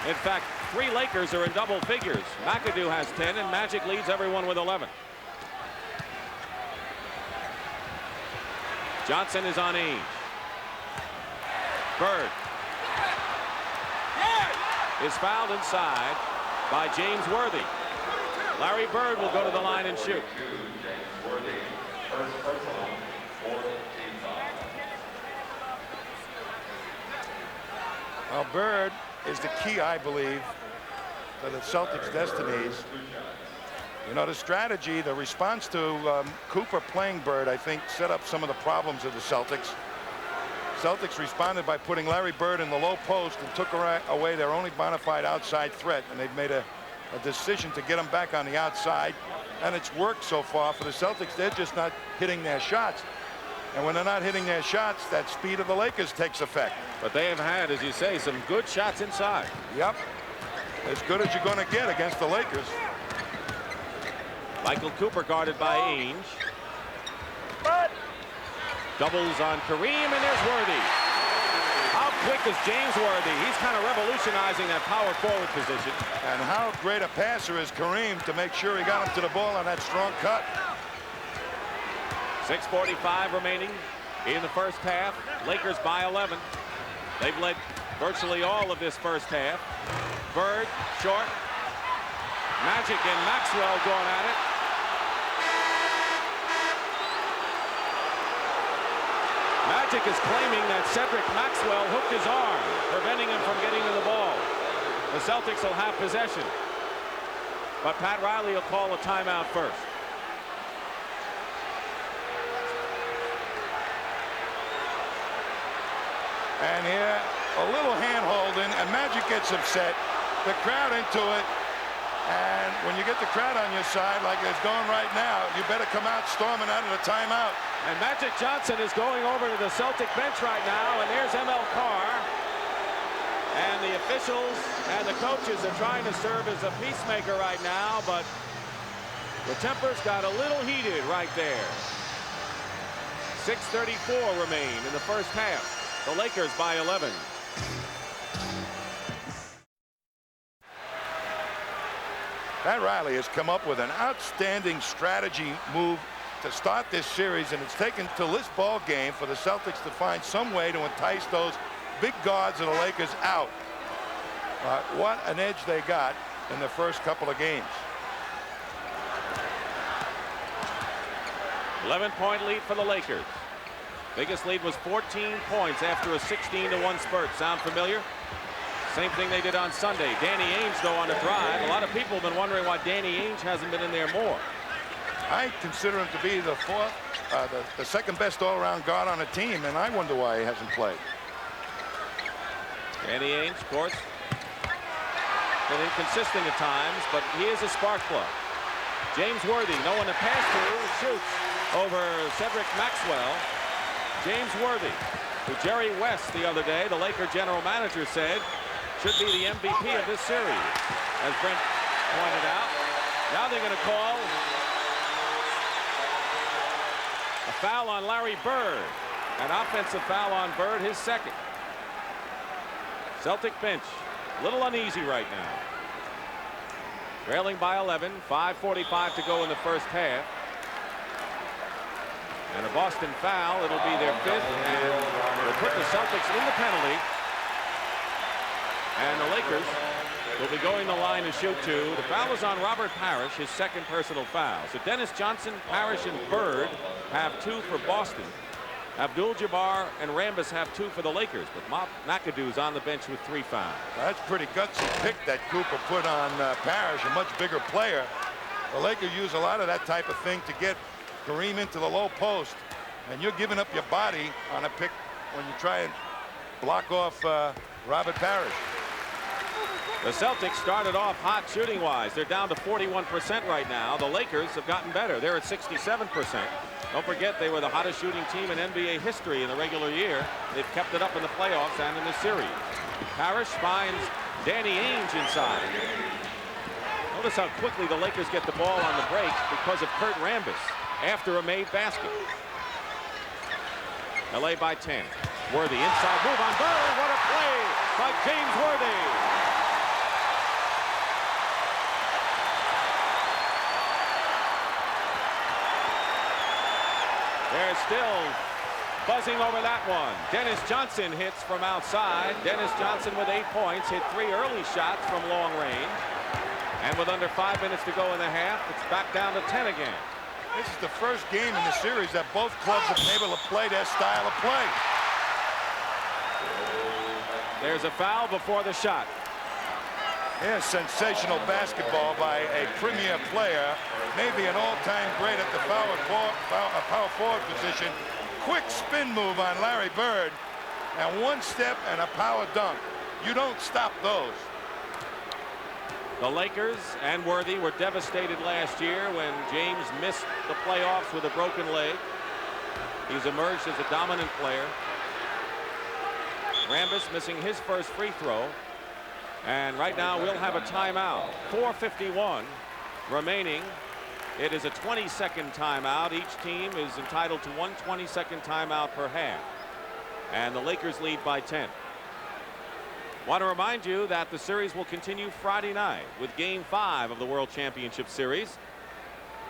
In fact, 3 Lakers are in double figures. McAdoo has 10, and Magic leads everyone with 11. Johnson is on Ainge. Bird is fouled inside by James Worthy. Larry Bird will go to the line and shoot. Well, Bird is the key, I believe, to the Celtics' destinies. You know, the strategy, the response to Cooper playing Bird, I think, set up some of the problems of the Celtics. Celtics responded by putting Larry Bird in the low post and took away their only bona fide outside threat, and they've made a decision to get him back on the outside, and it's worked so far for the Celtics. They're just not hitting their shots, and when they're not hitting their shots, that speed of the Lakers takes effect. But they have had, as you say, some good shots inside. Yep, as good as you're going to get against the Lakers. Michael Cooper guarded by Ainge. Doubles on Kareem, and there's Worthy. How quick as James Worthy. He's kind of revolutionizing that power forward position. And how great a passer is Kareem to make sure he got him to the ball on that strong cut. 6:45 remaining in the first half. Lakers by 11. They've led virtually all of this first half. Bird, short. Magic and Maxwell going at it. Magic is claiming that Cedric Maxwell hooked his arm, preventing him from getting to the ball. The Celtics will have possession, but Pat Riley will call a timeout first. And here, a little hand holding, and Magic gets upset. The crowd into it. And when you get the crowd on your side like it's going right now, you better come out storming out of the timeout. And Magic Johnson is going over to the Celtic bench right now, and there's ML Carr. And the officials and the coaches are trying to serve as a peacemaker right now, but the tempers got a little heated right there. 6:34 remain in the first half. The Lakers by 11. Pat Riley has come up with an outstanding strategy move to start this series, and it's taken till this ball game for the Celtics to find some way to entice those big guards of the Lakers out. What an edge they got in the first couple of games. 11-point lead for the Lakers. Biggest lead was 14 points after a 16-1 spurt. Sound familiar? Same thing they did on Sunday. Danny Ainge, though, on a drive. A lot of people have been wondering why Danny Ainge hasn't been in there more. I consider him to be the the second best all-around guard on the team, and I wonder why he hasn't played. Danny Ainge, of course, been inconsistent at times, but he is a spark plug. James Worthy, no one to pass to, shoots over Cedric Maxwell. James Worthy, who Jerry West the other day, the Laker general manager, said should be the MVP of this series, as Brent pointed out. Now they're going to call a foul on Larry Bird, an offensive foul on Bird, his second. Celtic bench a little uneasy right now. Trailing by 11, 5:45 to go in the first half. And a Boston foul. It'll be their fifth, and will put the Celtics in the penalty. And the Lakers will be going the line to shoot two. The foul is on Robert Parish, his second personal foul. So Dennis Johnson, Parish, and Bird have two for Boston. Abdul, Jabbar, and Rambis have two for the Lakers, but McAdoo's on the bench with 3 fouls. That's pretty gutsy pick that Cooper put on Parish, a much bigger player. The Lakers use a lot of that type of thing to get Kareem into the low post, and you're giving up your body on a pick when you try and block off Robert Parish. The Celtics started off hot shooting-wise. They're down to 41% right now. The Lakers have gotten better. They're at 67%. Don't forget, they were the hottest shooting team in NBA history in the regular year. They've kept it up in the playoffs and in the series. Parish finds Danny Ainge inside. Notice how quickly the Lakers get the ball on the break because of Kurt Rambis after a made basket. LA by 10. Worthy inside move on Bird. What a play by James Worthy. They're still buzzing over that one. Dennis Johnson hits from outside. Dennis Johnson with 8 points, hit 3 early shots from long range. And with under 5 minutes to go in the half, it's back down to 10 again. This is the first game in the series that both clubs have been able to play their style of play. There's a foul before the shot. Yeah, sensational basketball by a premier player, maybe an all-time great at the power forward position. Quick spin move on Larry Bird, and 1 step and a power dunk. You don't stop those. The Lakers and Worthy were devastated last year when James missed the playoffs with a broken leg. He's emerged as a dominant player. Rambis missing his first free throw. And right now we'll have a timeout. 4:51 remaining. It is a 20-second timeout. Each team is entitled to 1 20-second timeout per half. And the Lakers lead by 10. Want to remind you that the series will continue Friday night with Game 5 of the World Championship Series.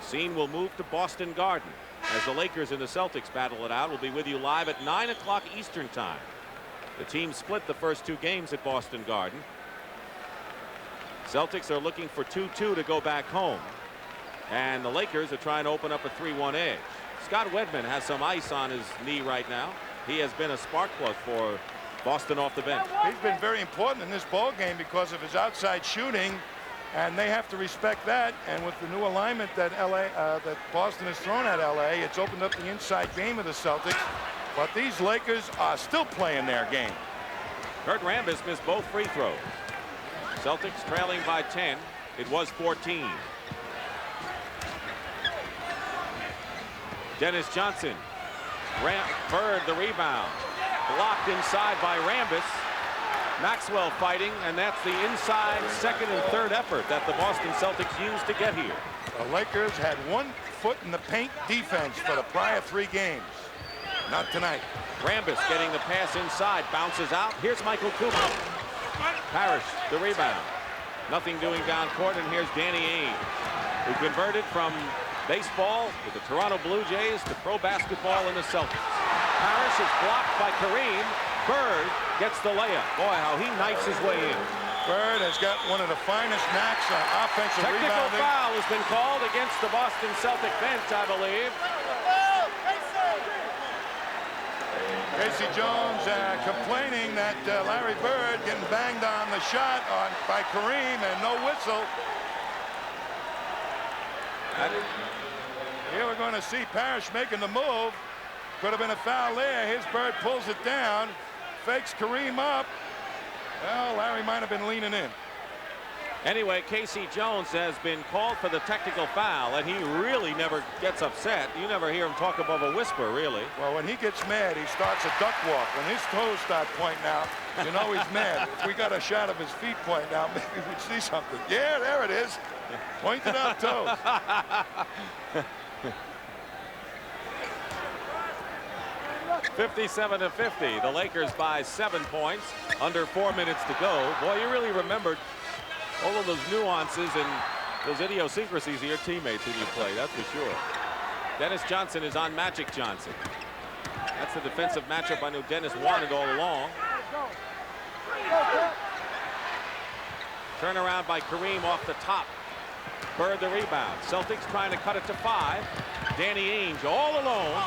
Scene will move to Boston Garden as the Lakers and the Celtics battle it out. We'll be with you live at 9 o'clock Eastern Time. The team split the first 2 games at Boston Garden. Celtics are looking for 2-2 to go back home. And the Lakers are trying to open up a 3-1 edge. Scott Wedman has some ice on his knee right now. He has been a spark plug for Boston off the bench. He's been very important in this ball game because of his outside shooting, and they have to respect that. And with the new alignment that that Boston has thrown at LA, it's opened up the inside game of the Celtics. But these Lakers are still playing their game. Kurt Rambis missed both free throws. Celtics trailing by 10. It was 14. Dennis Johnson. Bird the rebound. Blocked inside by Rambis. Maxwell fighting, and that's the inside second and third effort that the Boston Celtics used to get here. The Lakers had 1 foot in the paint defense for the prior 3 games. Not tonight. Rambis getting the pass inside, bounces out. Here's Michael Cooper. Parish the rebound. Nothing doing down court, and here's Danny Ainge, who converted from baseball with the Toronto Blue Jays to pro basketball in the Celtics. Parish is blocked by Kareem. Bird gets the layup. Boy, how he knifes his way in. Bird has got one of the finest knacks on offensive Technical rebounding. foul has been called against the Boston Celtic bench, I believe. Casey Jones complaining that Larry Bird getting banged on the shot by Kareem and no whistle. Here we're going to see Parish making the move. Could have been a foul there. His Bird pulls it down, fakes Kareem up. Well, Larry might have been leaning in. Anyway, Casey Jones has been called for the technical foul, and he really never gets upset. You never hear him talk above a whisper, really. Well, when he gets mad, he starts a duck walk. When his toes start pointing out, you know he's mad. If we got a shot of his feet pointing out, maybe we'd see something. Yeah, there it is. Pointed out toes. 57-50. The Lakers by 7 points. Under 4 minutes to go. Boy, you really remembered all of those nuances and those idiosyncrasies of your teammates when you play, that's for sure. Dennis Johnson is on Magic Johnson. That's the defensive matchup I knew Dennis wanted all along. Turnaround by Kareem off the top. Bird the rebound. Celtics trying to cut it to 5. Danny Ainge all alone.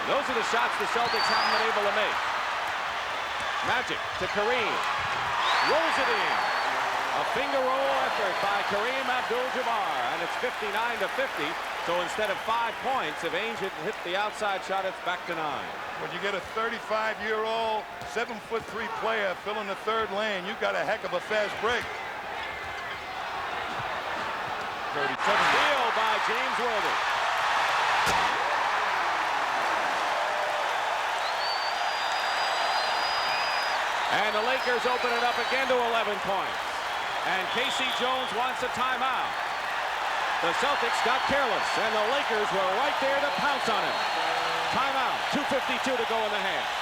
Those are the shots the Celtics haven't been able to make. Magic to Kareem. Rolls it in. A finger roll effort by Kareem Abdul-Jabbar, and it's 59-50. So instead of 5 points, if Ainge had hit the outside shot, it's back to 9. When you get a 35-year-old, 7'3" player filling the 3rd lane, you got a heck of a fast break. 37. Steal by James Worthy. And the Lakers open it up again to 11 points. And Casey Jones wants a timeout. The Celtics got careless, and the Lakers were right there to pounce on him. Timeout, 2:52 to go in the half.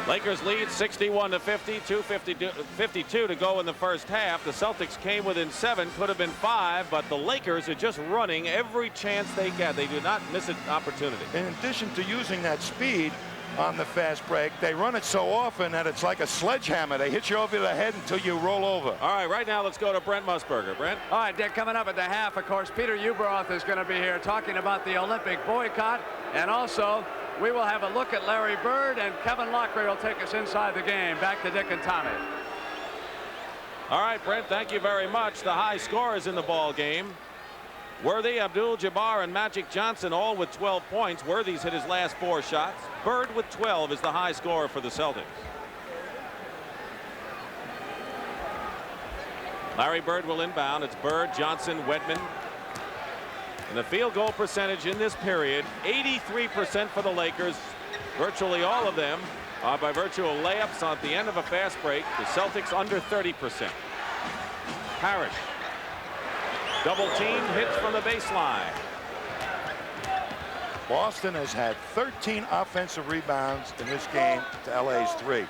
Lakers lead 61-50, 2:52 to go in the first half. The Celtics came within 7, could have been 5, but the Lakers are just running every chance they get. They do not miss an opportunity. In addition to using that speed on the fast break, they run it so often that it's like a sledgehammer. They hit you over the head until you roll over. All right, right now let's go to Brent Musburger. Brent? All right, Dick, coming up at the half, of course, Peter Ueberroth is going to be here talking about the Olympic boycott, and also we will have a look at Larry Bird, and Kevin Locklear will take us inside the game. Back to Dick and Tommy. All right, Brent, thank you very much. The high scorers in the ball game. Worthy, Abdul-Jabbar, and Magic Johnson all with 12 points. Worthy's hit his last 4 shots. Bird with 12 is the high scorer for the Celtics. Larry Bird will inbound. It's Bird, Johnson, Wedman. And the field goal percentage in this period, 83% for the Lakers. Virtually all of them are by virtue of layups at the end of a fast break. The Celtics under 30%. Parish. Double team, hits from the baseline. Boston has had 13 offensive rebounds in this game to LA's 3.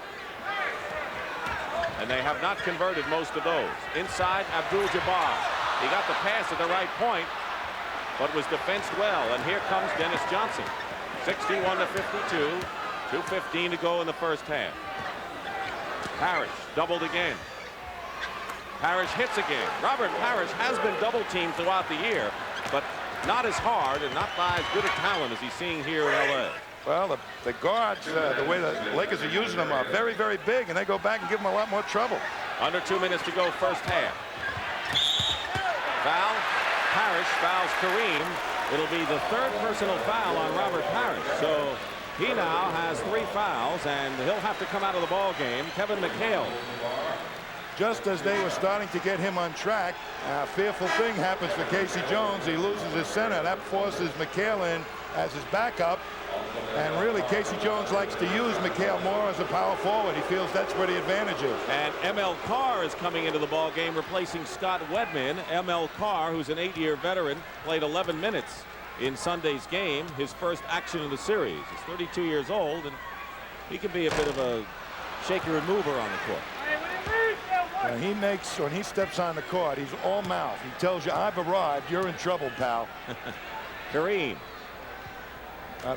And they have not converted most of those. Inside, Abdul Jabbar. He got the pass at the right point, but was defensed well. And here comes Dennis Johnson. 61-52. 2:15 to go in the first half. Parish doubled again. Parish hits again. Robert Parish has been double teamed throughout the year, but not as hard and not by as good a talent as he's seeing here in LA. Well, the guards, the way the Lakers are using them, are very, very big, and they go back and give them a lot more trouble. Under 2 minutes to go, first half. Foul. Parish fouls Kareem. It'll be the third personal foul on Robert Parish. So he now has 3 fouls, and he'll have to come out of the ball game. Kevin McHale. Just as they were starting to get him on track, a fearful thing happens for Casey Jones. He loses his center. That forces McHale in as his backup. And really, Casey Jones likes to use McHale more as a power forward. He feels that's where the advantage is. And ML Carr is coming into the ball game, replacing Scott Wedman. ML Carr, who's an 8-year veteran, played 11 minutes in Sunday's game, his first action in the series. He's 32 years old, and he can be a bit of a shaker and mover on the court. When he steps on the court, he's all mouth. He tells you, I've arrived. You're in trouble, pal. Kareem.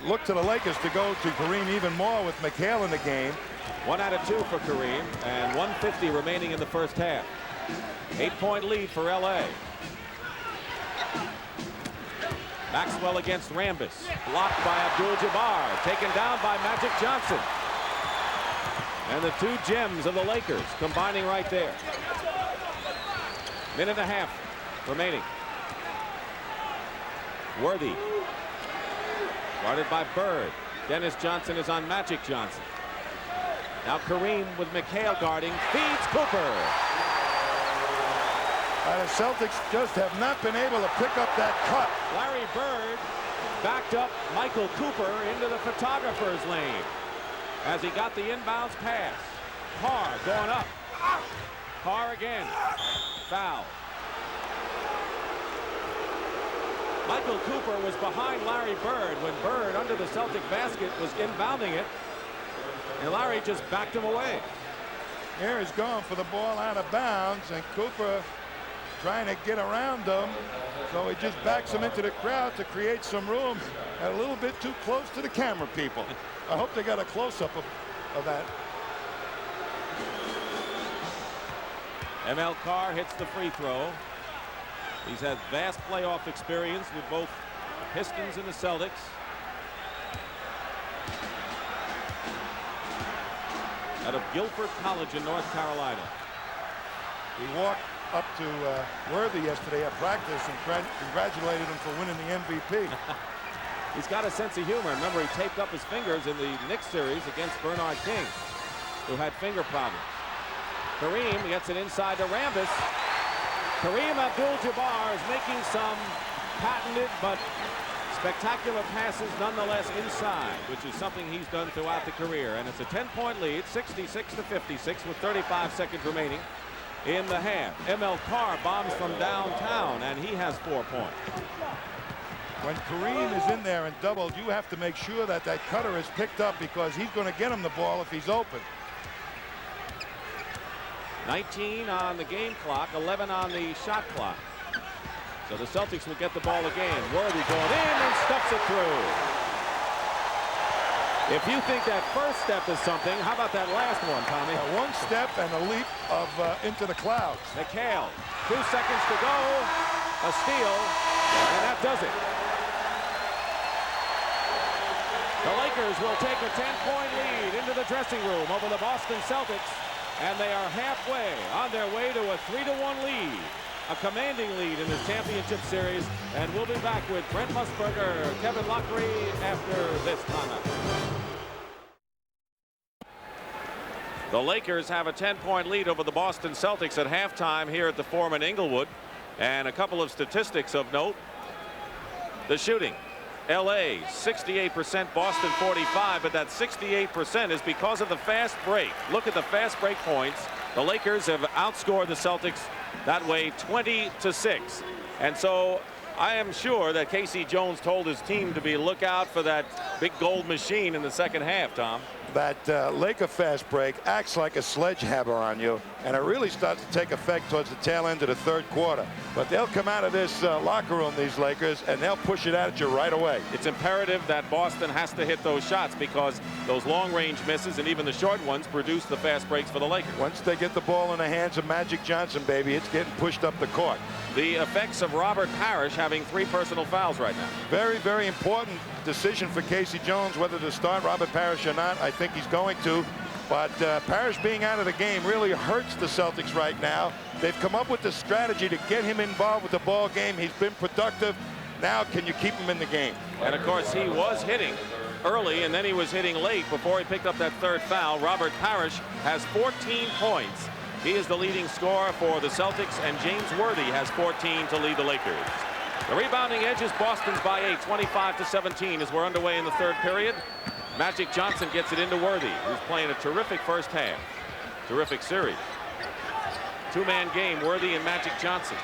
Look to the Lakers to go to Kareem even more with McHale in the game. 1 out of 2 for Kareem, and 1:50 remaining in the first half. 8-point lead for LA. Maxwell against Rambis. Blocked by Abdul Jabbar. Taken down by Magic Johnson. And the 2 gems of the Lakers combining right there. Minute and a half remaining. Worthy. Guarded by Bird. Dennis Johnson is on Magic Johnson. Now Kareem with McHale guarding. Feeds Cooper. The Celtics just have not been able to pick up that cut. Larry Bird backed up Michael Cooper into the photographer's lane as he got the inbounds pass. Carr going up. Carr again. Foul. Michael Cooper was behind Larry Bird when Bird, under the Celtic basket, was inbounding it, and Larry just backed him away. Here he's going for the ball out of bounds, and Cooper trying to get around him, so he just backs him into the crowd to create some room, and a little bit too close to the camera people. I hope they got a close-up of that. ML Carr hits the free throw. He's had vast playoff experience with both Pistons and the Celtics. Out of Guilford College in North Carolina. He walked up to Worthy yesterday at practice and congratulated him for winning the MVP. He's got a sense of humor. Remember, he taped up his fingers in the Knicks series against Bernard King, who had finger problems. Kareem gets it inside to Rambis. Kareem Abdul-Jabbar is making some patented but spectacular passes nonetheless inside, which is something he's done throughout the career. And it's a 10-point lead, 66-56, with 35 seconds remaining in the half. ML Carr bombs from downtown, and he has 4 points. When Kareem is in there and doubled, you have to make sure that that cutter is picked up, because he's going to get him the ball if he's open. 19 on the game clock, 11 on the shot clock. So the Celtics will get the ball again. Worthy going in and stuffs it through. If you think that first step is something, how about that last one, Tommy? One step and a leap of into the clouds. McHale, 2 seconds to go. A steal, and that does it. The Lakers will take a 10-point lead into the dressing room over the Boston Celtics. And they are halfway on their way to a 3-1 lead, a commanding lead in this championship series. And we'll be back with Brent Musburger, Kevin Lockery after this timeout. The Lakers have a 10-point lead over the Boston Celtics at halftime here at the Forum in Inglewood. And a couple of statistics of note. The shooting. LA 68%, Boston 45%, but that 68% is because of the fast break. Look at the fast break points. The Lakers have outscored the Celtics that way 20-6. And so I am sure that Casey Jones told his team to be look out for that big gold machine in the second half, Tom. That Laker fast break acts like a sledgehammer on you, and it really starts to take effect towards the tail end of the third quarter. But they'll come out of this locker room, these Lakers, and they'll push it at you right away. It's imperative that Boston has to hit those shots because those long-range misses and even the short ones produce the fast breaks for the Lakers. Once they get the ball in the hands of Magic Johnson, baby, it's getting pushed up the court. The effects of Robert Parish having 3 personal fouls right now. Very, very important decision for Casey Jones whether to start Robert Parish or not. I think he's going to. But Parish being out of the game really hurts the Celtics right now. They've come up with the strategy to get him involved with the ball game. He's been productive. Now can you keep him in the game? And of course he was hitting early and then he was hitting late before he picked up that 3rd foul. Robert Parish has 14 points. He is the leading scorer for the Celtics, and James Worthy has 14 to lead the Lakers. The rebounding edge is Boston's by 8, 25-17 as we're underway in the 3rd period. Magic Johnson gets it into Worthy, who's playing a terrific first half. Terrific series. 2-man game, Worthy and Magic Johnson.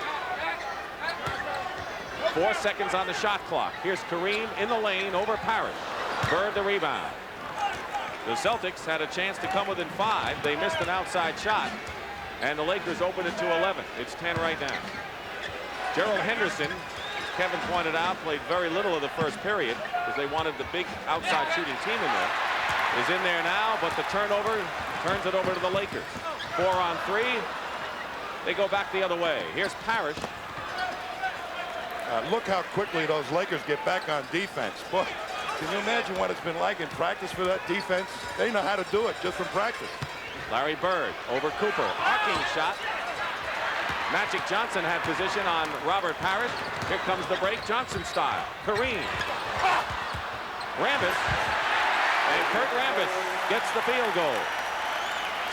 4 seconds on the shot clock. Here's Kareem in the lane over Parish. Bird the rebound. The Celtics had a chance to come within 5. They missed an outside shot. And the Lakers open it to 11. It's 10 right now. Gerald Henderson, Kevin pointed out, played very little of the first period because they wanted the big outside shooting team in there. Is in there now, but the turnover turns it over to the Lakers. 4 on 3. They go back the other way. Here's Parish. Look how quickly those Lakers get back on defense. Boy, can you imagine what it's been like in practice for that defense? They know how to do it just from practice. Larry Bird over Cooper. Arcing shot. Magic Johnson had position on Robert Parish. Here comes the break, Johnson style. Kareem. Rambis. And Kurt Rambis gets the field goal.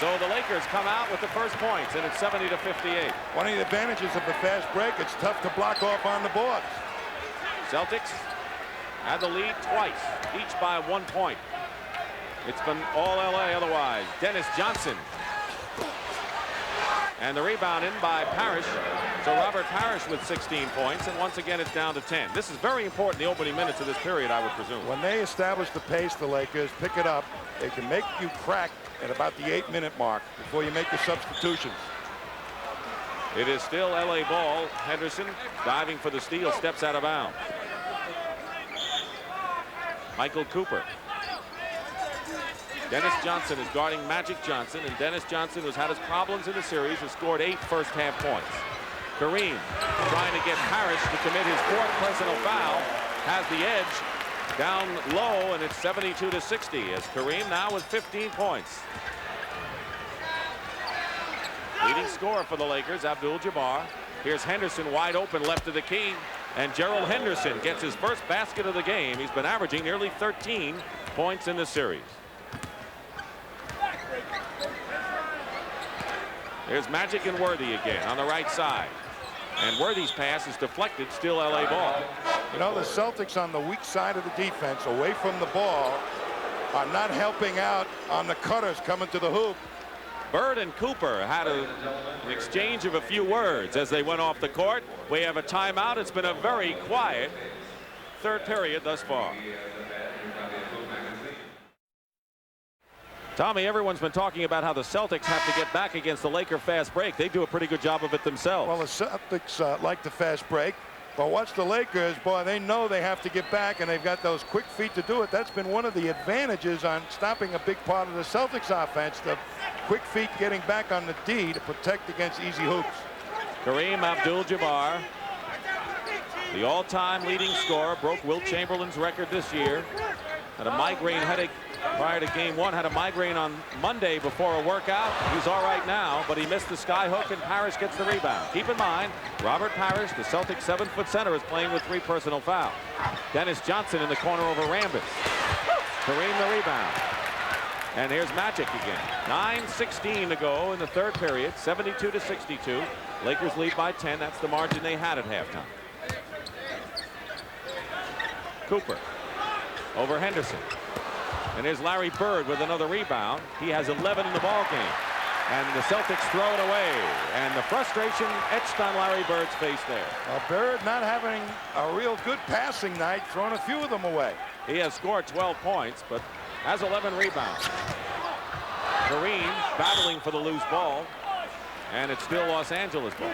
So the Lakers come out with the first points, and it's 70-58. One of the advantages of the fast break, it's tough to block off on the boards. Celtics had the lead twice, each by 1 point. It's been all LA otherwise. Dennis Johnson. And the rebound in by Parish. So Robert Parish with 16 points, and once again it's down to 10. This is very important in the opening minutes of this period, I would presume. When they establish the pace, the Lakers pick it up, they can make you crack at about the 8-minute mark before you make your substitutions. It is still LA ball. Henderson diving for the steal, steps out of bounds. Michael Cooper. Dennis Johnson is guarding Magic Johnson, and Dennis Johnson, who's had his problems in the series, has scored 8 first-half points. Kareem trying to get Parish to commit his 4th personal foul, has the edge down low, and it's 72-60 as Kareem now with 15 points. Leading scorer for the Lakers, Abdul Jabbar. Here's Henderson wide open left of the key, and Gerald Henderson gets his first basket of the game. He's been averaging nearly 13 points in the series. There's Magic and Worthy again on the right side. And Worthy's pass is deflected, still LA ball. You know, the Celtics on the weak side of the defense, away from the ball, are not helping out on the cutters coming to the hoop. Bird and Cooper had an exchange of a few words as they went off the court. We have a timeout. It's been a very quiet 3rd period thus far. Tommy, everyone's been talking about how the Celtics have to get back against the Laker fast break. They do a pretty good job of it themselves. Well, the Celtics like the fast break, but watch the Lakers. Boy, they know they have to get back, and they've got those quick feet to do it. That's been one of the advantages on stopping a big part of the Celtics offense, the quick feet getting back on the D to protect against easy hoops. Kareem Abdul-Jabbar, the all-time leading scorer, broke Wilt Chamberlain's record this year. Had a migraine headache prior to game 1, had a migraine on Monday before a workout. He's all right now, but he missed the sky hook, and Parish gets the rebound. Keep in mind, Robert Parish, the Celtics 7-foot center, is playing with 3 personal fouls. Dennis Johnson in the corner over Rambis. Kareem the rebound. And here's Magic again. 9:16 to go in the 3rd period, 72-62. Lakers lead by 10. That's the margin they had at halftime. Cooper over Henderson. And here's Larry Bird with another rebound. He has 11 in the ball game. And the Celtics throw it away. And the frustration etched on Larry Bird's face there. Bird not having a real good passing night, throwing a few of them away. He has scored 12 points, but has 11 rebounds. Kareem battling for the loose ball. And it's still Los Angeles ball.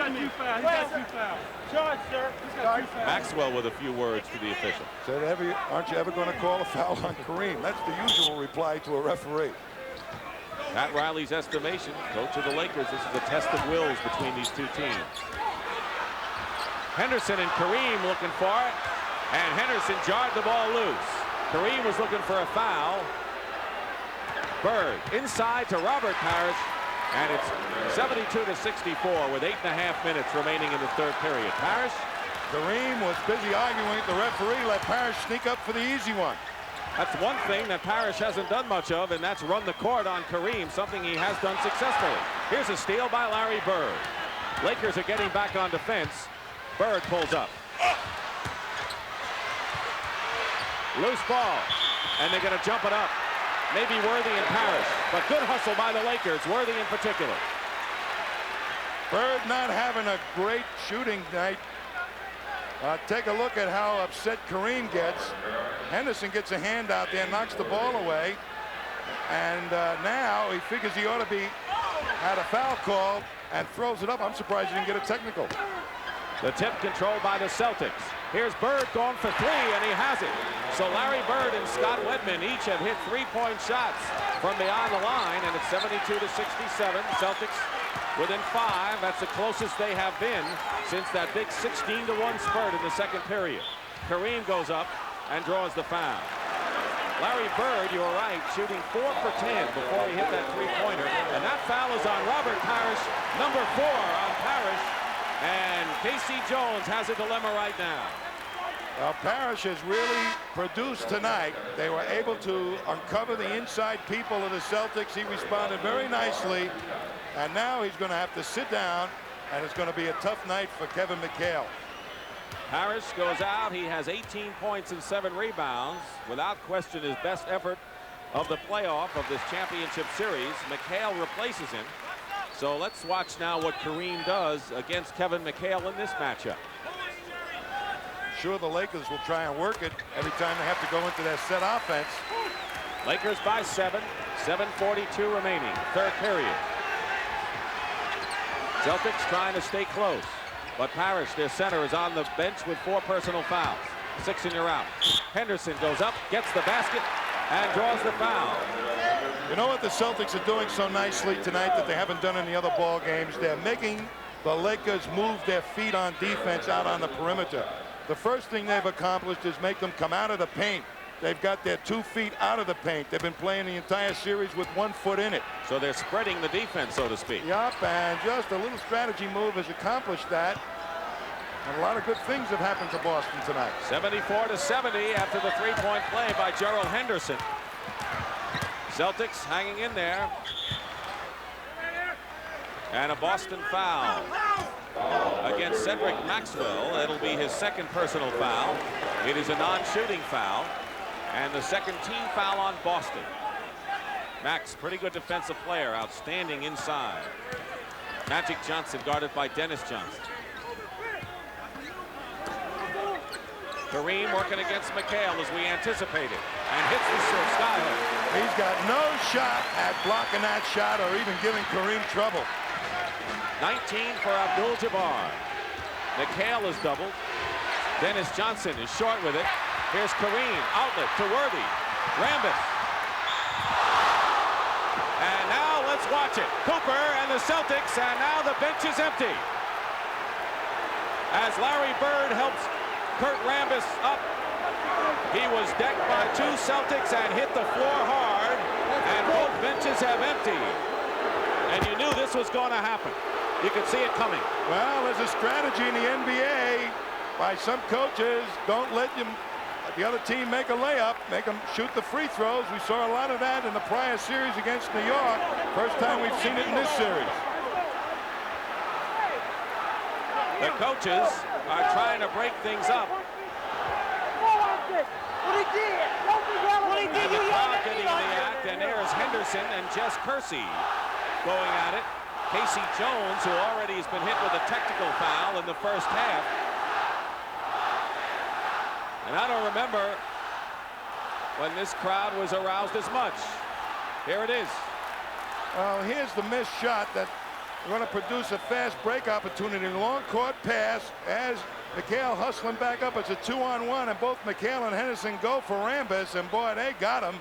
Maxwell with a few words to the official. Said, aren't you ever going to call a foul on Kareem? That's the usual reply to a referee. Pat Riley's estimation, coach of the Lakers, this is a test of wills between these two teams. Henderson and Kareem looking for it, and Henderson jarred the ball loose. Kareem was looking for a foul. Bird inside to Robert Parish, and it's 72-64 with 8.5 minutes remaining in the third period. Parish? Kareem was busy arguing with the referee, let Parish sneak up for the easy one. That's one thing that Parish hasn't done much of, and that's run the court on Kareem, something he has done successfully. Here's a steal by Larry Bird. Lakers are getting back on defense. Bird pulls up. Loose ball, and they're going to jump it up. Maybe Worthy and Parish, but good hustle by the Lakers, Worthy in particular. Bird not having a great shooting night. Take a look at how upset Kareem gets. Henderson gets a hand out there, knocks the ball away, and now he figures he ought to be had a foul call and throws it up. I'm surprised he didn't get a technical. The tip controlled by the Celtics. Here's Bird going for three, and he has it. So Larry Bird and Scott Wedman each have hit three-point shots from beyond the line, and it's 72-67. Celtics within 5. That's the closest they have been since that big 16-1 spurt in the second period. Kareem goes up and draws the foul. Larry Bird, you're right, shooting 4 for 10 before he hit that three-pointer, and that foul is on Robert Parish, number 4 on Parish, and K.C. Jones has a dilemma right now. Parish has really produced tonight. They were able to uncover the inside people of the Celtics. He responded very nicely, and now he's going to have to sit down, and it's going to be a tough night for Kevin McHale. Parish goes out. He has 18 points and 7 rebounds. Without question, his best effort of the playoff of this championship series. McHale replaces him. So let's watch now what Kareem does against Kevin McHale in this matchup. Sure, the Lakers will try and work it every time they have to go into their set offense. Lakers by 7. 7:42 remaining. Third period. Celtics trying to stay close. But Parish, their center, is on the bench with 4 personal fouls. 6 and you're out. Henderson goes up, gets the basket, and draws the foul. You know what the Celtics are doing so nicely tonight that they haven't done in the other ball games? They're making the Lakers move their feet on defense out on the perimeter. The first thing they've accomplished is make them come out of the paint. They've got their 2 feet out of the paint. They've been playing the entire series with 1 foot in it. So they're spreading the defense, so to speak. Yup, and just a little strategy move has accomplished that. And a lot of good things have happened to Boston tonight. 74-70 after the three-point play by Gerald Henderson. Celtics hanging in there. And a Boston foul against Cedric Maxwell. It'll be his second personal foul. It is a non-shooting foul. And the second team foul on Boston. Max, pretty good defensive player, outstanding inside. Magic Johnson guarded by Dennis Johnson. Kareem working against McHale as we anticipated, and hits the skyhook. He's got no shot at blocking that shot or even giving Kareem trouble. 19 for Abdul Jabbar. McHale is doubled. Dennis Johnson is short with it. Here's Kareem, outlet to Worthy. Rambis. And now let's watch it. Cooper and the Celtics, and now the bench is empty. As Larry Bird helps Kurt Rambis up. He was decked by 2 Celtics and hit the floor hard, and both benches have emptied. And you knew this was going to happen. You could see it coming. Well, there's a strategy in the NBA by some coaches. Don't let the other team make a layup, make them shoot the free throws. We saw a lot of that in the prior series against New York. First time we've seen it in this series. The coaches are trying to break things up. What he did? And the crowd getting in the act, and there's Henderson and Jess Kersey going at it. Casey Jones, who already has been hit with a technical foul in the first half. And I don't remember when this crowd was aroused as much. Here it is. Well, here's the missed shot that going to produce a fast break opportunity. Long court pass as McHale hustling back up. It's a 2-on-1, and both McHale and Henderson go for Rambis, and boy, they got him.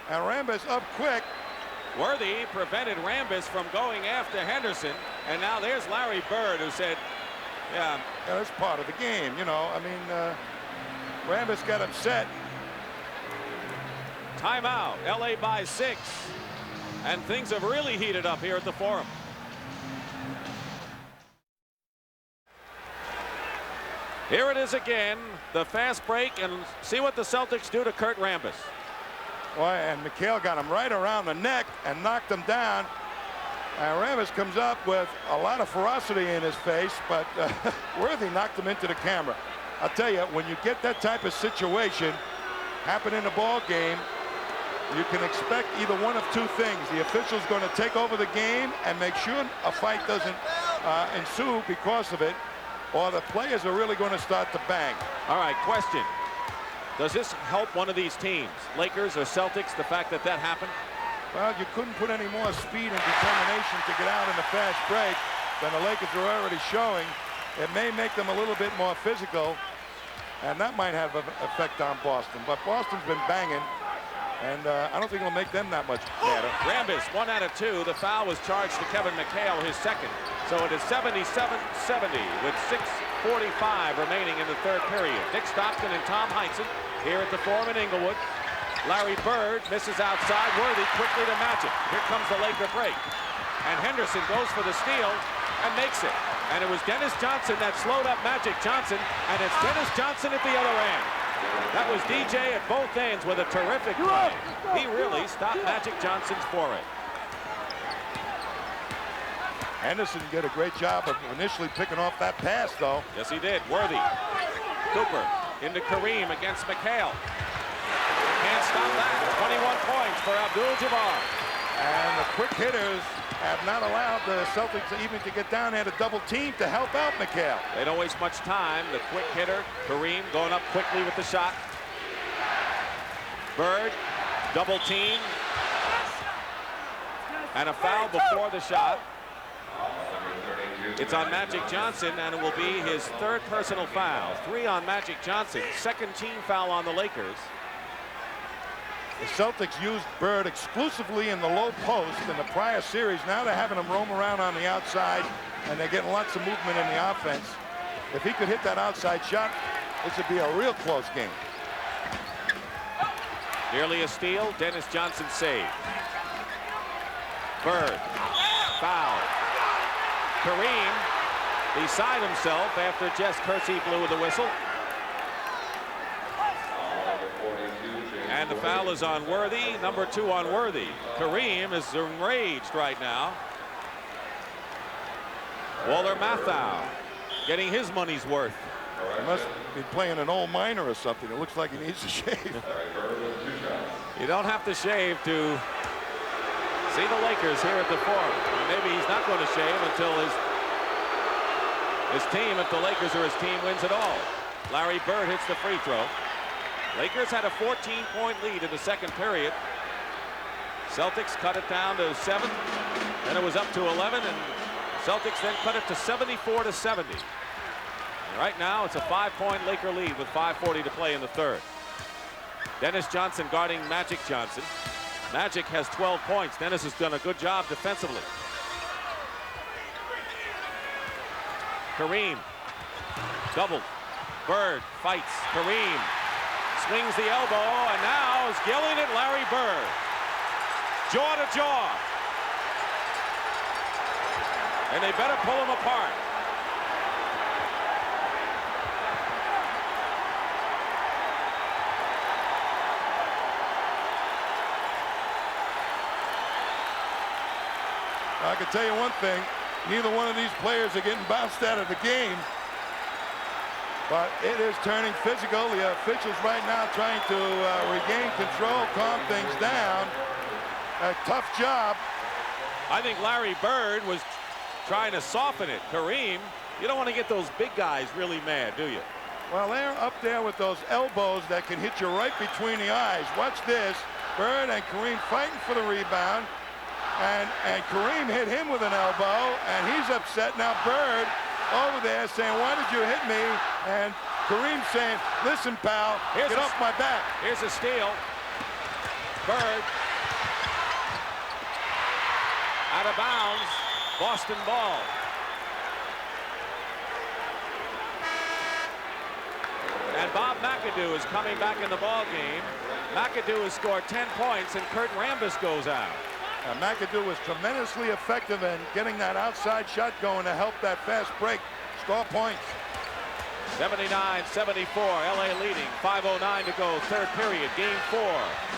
And Rambis up quick. Worthy prevented Rambis from going after Henderson, and now there's Larry Bird, who said, yeah, that's part of the game, you know. I mean, Rambis got upset. Timeout. LA by 6, and things have really heated up here at the Forum. Here it is again, the fast break, and see what the Celtics do to Kurt Rambis. Boy, and McHale got him right around the neck and knocked him down. And Rambis comes up with a lot of ferocity in his face, but Worthy knocked him into the camera. I'll tell you, when you get that type of situation happen in a ball game, you can expect either one of two things. The official's going to take over the game and make sure a fight doesn't ensue because of it, or the players are really going to start to bang. All right, question. Does this help one of these teams, Lakers or Celtics, the fact that that happened? Well, you couldn't put any more speed and determination to get out in a fast break than the Lakers are already showing. It may make them a little bit more physical, and that might have an effect on Boston. But Boston's been banging, and I don't think it'll make them that much better. Rambis, 1 out of 2. The foul was charged to Kevin McHale, his second. So it is 77-70 with 6:45 remaining in the third period. Dick Stockton and Tom Heinsohn here at the Forum in Inglewood. Larry Bird misses outside. Worthy quickly to match it. Here comes the Laker break. And Henderson goes for the steal and makes it. And it was Dennis Johnson that slowed up Magic Johnson. And it's Dennis Johnson at the other end. That was DJ at both ends with a terrific play. He really stopped Magic Johnson's foray. Henderson did a great job of initially picking off that pass, though. Yes, he did. Worthy. Cooper into Kareem against McHale. Can't stop that. 21 points for Abdul Jabbar. And the quick hitters have not allowed the Celtics even to get down there to double team to help out McHale. They don't waste much time. The quick hitter, Kareem, going up quickly with the shot. Bird, double team. And a foul before the shot. It's on Magic Johnson, and it will be his third personal foul. 3 on Magic Johnson, second team foul on the Lakers. The Celtics used Bird exclusively in the low post in the prior series. Now they're having him roam around on the outside, and they're getting lots of movement in the offense. If he could hit that outside shot, this would be a real close game. Nearly a steal. Dennis Johnson saved. Bird, foul. Kareem beside himself after Jess Kersey blew the whistle. And the foul is on Worthy, number 2 on Worthy. Kareem is enraged right now. Waller Mathau getting his money's worth. He must be playing an old miner or something. It looks like he needs to shave. You don't have to shave to see the Lakers here at the Forum. Maybe he's not going to shave until his team, if the Lakers or his team, wins it all. Larry Bird hits the free throw. Lakers had a 14-point lead in the second period. Celtics cut it down to 7. Then it was up to 11, and Celtics then cut it to 74-70. And right now, it's a 5-point Laker lead with 5:40 to play in the third. Dennis Johnson guarding Magic Johnson. Magic has 12 points. Dennis has done a good job defensively. Kareem, double. Bird fights. Kareem swings the elbow, and now is yelling at Larry Bird. Jaw to jaw. And they better pull him apart. I can tell you one thing, neither one of these players are getting bounced out of the game, but it is turning physical. The officials right now trying to regain control, calm things down. A tough job. I think Larry Bird was trying to soften it. Kareem, you don't want to get those big guys really mad, do you? Well, they're up there with those elbows that can hit you right between the eyes. Watch this. Bird and Kareem fighting for the rebound. And Kareem hit him with an elbow, and he's upset. Now Bird over there saying, why did you hit me? And Kareem saying, listen, pal, get off my back. Here's a steal. Bird. Out of bounds. Boston ball. And Bob McAdoo is coming back in the ball game. McAdoo has scored 10 points, and Kurt Rambis goes out. McAdoo was tremendously effective in getting that outside shot going to help that fast break score points. 79-74, LA leading, 5:09 to go, third period, game 4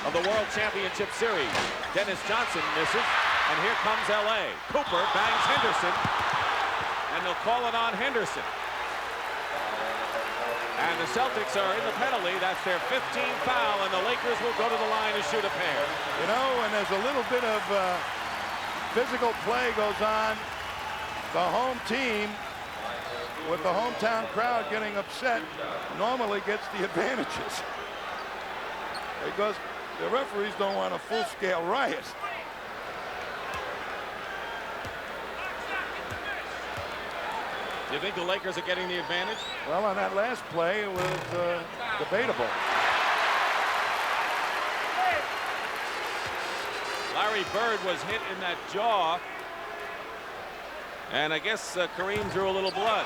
of the World Championship Series. Dennis Johnson misses, and here comes LA. Cooper bangs Henderson, and they'll call it on Henderson. And the Celtics are in the penalty. That's their 15th foul, and the Lakers will go to the line to shoot a pair. You know, and there's a little bit of physical play goes on. The home team, with the hometown crowd getting upset, normally gets the advantages. Because the referees don't want a full-scale riot. Do you think the Lakers are getting the advantage? Well, on that last play, it was debatable. Larry Bird was hit in that jaw. And I guess Kareem drew a little blood.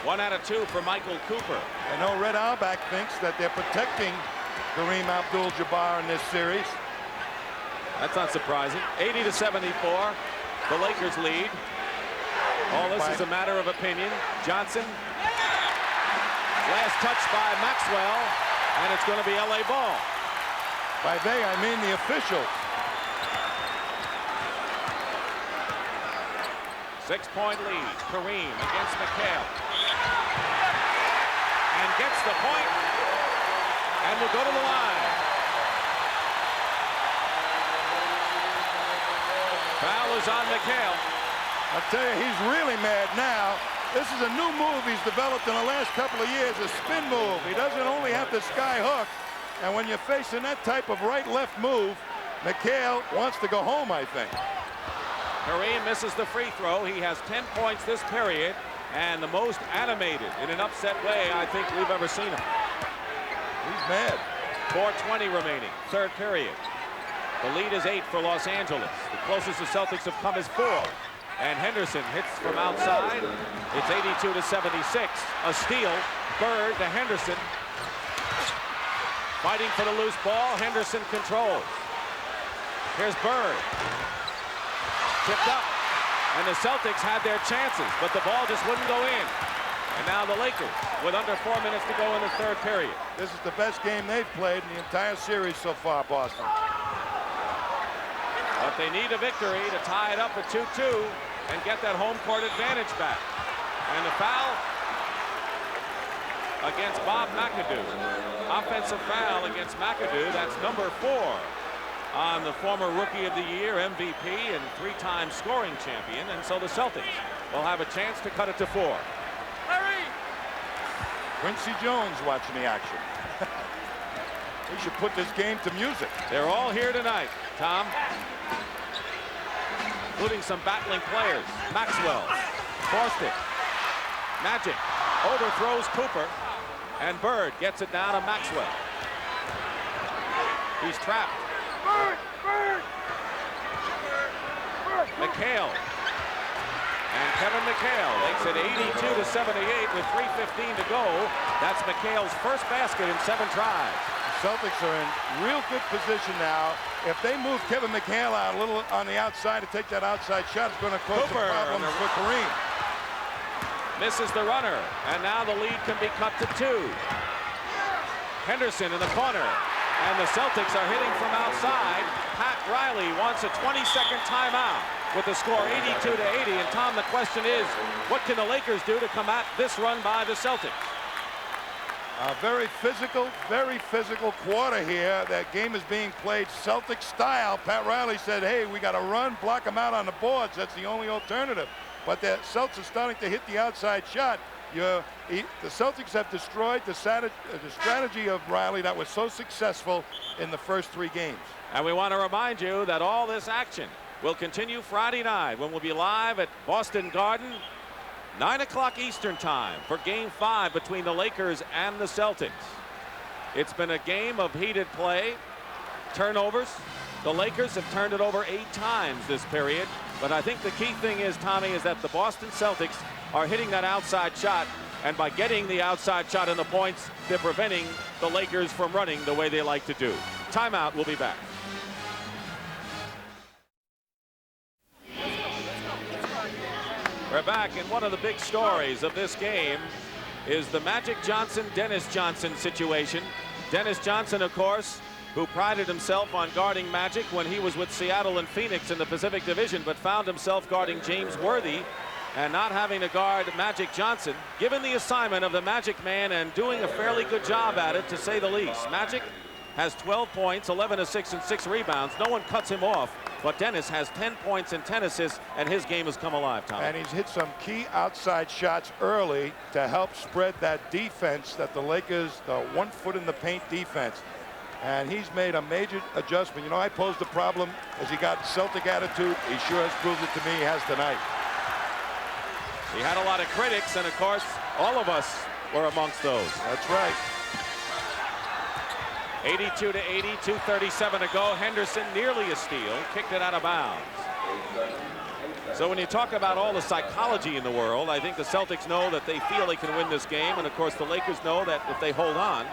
1 out of 2 for Michael Cooper. I know Red Auerbach thinks that they're protecting Kareem Abdul-Jabbar in this series. That's not surprising. 80-74. The Lakers lead. All this is a matter of opinion. Johnson. Last touch by Maxwell. And it's going to be LA ball. By they, I mean the officials. 6-point lead. Kareem against McHale. And gets the point. And will go to the line. Foul is on McHale. I'll tell you, he's really mad now. This is a new move he's developed in the last couple of years, a spin move. He doesn't only have the sky hook. And when you're facing that type of right-left move, McHale wants to go home, I think. Kareem misses the free throw. He has 10 points this period, and the most animated in an upset way I think we've ever seen him. He's mad. 4:20 remaining, third period. The lead is 8 for Los Angeles. The closest the Celtics have come is 4. And Henderson hits from outside. It's 82-76. A steal. Bird to Henderson. Fighting for the loose ball. Henderson controls. Here's Bird. Tipped up. And the Celtics had their chances, but the ball just wouldn't go in. And now the Lakers with under 4 minutes to go in the third period. This is the best game they've played in the entire series so far, Boston. But they need a victory to tie it up at 2-2 and get that home court advantage back. And the foul against Bob McAdoo. Offensive foul against McAdoo. That's number 4 on the former Rookie of the Year, MVP, and 3-time scoring champion. And so the Celtics will have a chance to cut it to 4. Quincy Jones watching the action. He should put this game to music. They're all here tonight, Tom. Including some battling players. Maxwell forced it. Magic overthrows Cooper. And Bird gets it down to Maxwell. He's trapped. McHale. And Kevin McHale makes it 82-78 with 3:15 to go. That's McHale's first basket in 7 tries. The Celtics are in real good position now. If they move Kevin McHale out a little on the outside to take that outside shot, it's going to cause some problems for Kareem. Misses the runner, and now the lead can be cut to 2. Henderson in the corner, and the Celtics are hitting from outside. Pat Riley wants a 20-second timeout with the score 82-80. And Tom, the question is, what can the Lakers do to come at this run by the Celtics? A very physical quarter here. That game is being played Celtic style. Pat Riley said, hey, we got to run, block them out on the boards. That's the only alternative. But the Celtics are starting to hit the outside shot. The Celtics have destroyed the strategy of Riley that was so successful in the first 3 games. And we want to remind you that all this action will continue Friday night when we'll be live at Boston Garden, 9 o'clock Eastern time for Game 5 between the Lakers and the Celtics. It's been a game of heated play, turnovers. The Lakers have turned it over 8 times this period. But I think the key thing is, Tommy, is that the Boston Celtics are hitting that outside shot. And by getting the outside shot in the points, they're preventing the Lakers from running the way they like to do. Timeout. We'll be back. We're back, and one of the big stories of this game is the Magic Johnson-Dennis Johnson situation. Dennis Johnson, of course, who prided himself on guarding Magic when he was with Seattle and Phoenix in the Pacific Division, but found himself guarding James Worthy and not having to guard Magic Johnson. Given the assignment of the Magic man and doing a fairly good job at it, to say the least. Magic has 12 points, 11 assists, and 6 rebounds. No one cuts him off. But Dennis has 10 points and 10 assists, and his game has come alive, Tom. And he's hit some key outside shots early to help spread that defense that the Lakers, the 1 foot in the paint defense. And he's made a major adjustment. You know, I posed the problem as he got Celtic attitude. He sure has proved it to me. He has tonight. He had a lot of critics, and of course, all of us were amongst those. That's right. 82 to 80, 2:37 to go. Henderson, nearly a steal, kicked it out of bounds. So when you talk about all the psychology in the world, I think the Celtics know that they feel they can win this game, and of course the Lakers know that if they hold on,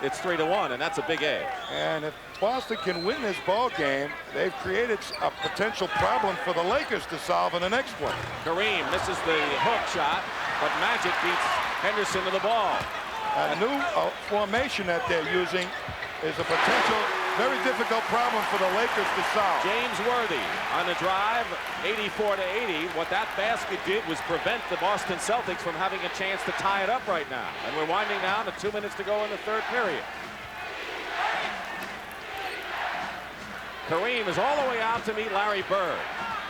it's 3-1, and that's a big edge. And if Boston can win this ball game, they've created a potential problem for the Lakers to solve in the next one. Kareem misses the hook shot, but Magic beats Henderson to the ball. A new formation that they're using is a potential very difficult problem for the Lakers to solve. James Worthy on the drive, 84 to 80. What that basket did was prevent the Boston Celtics from having a chance to tie it up right now. And we're winding down to 2 minutes to go in the 3rd period. Kareem is all the way out to meet Larry Bird.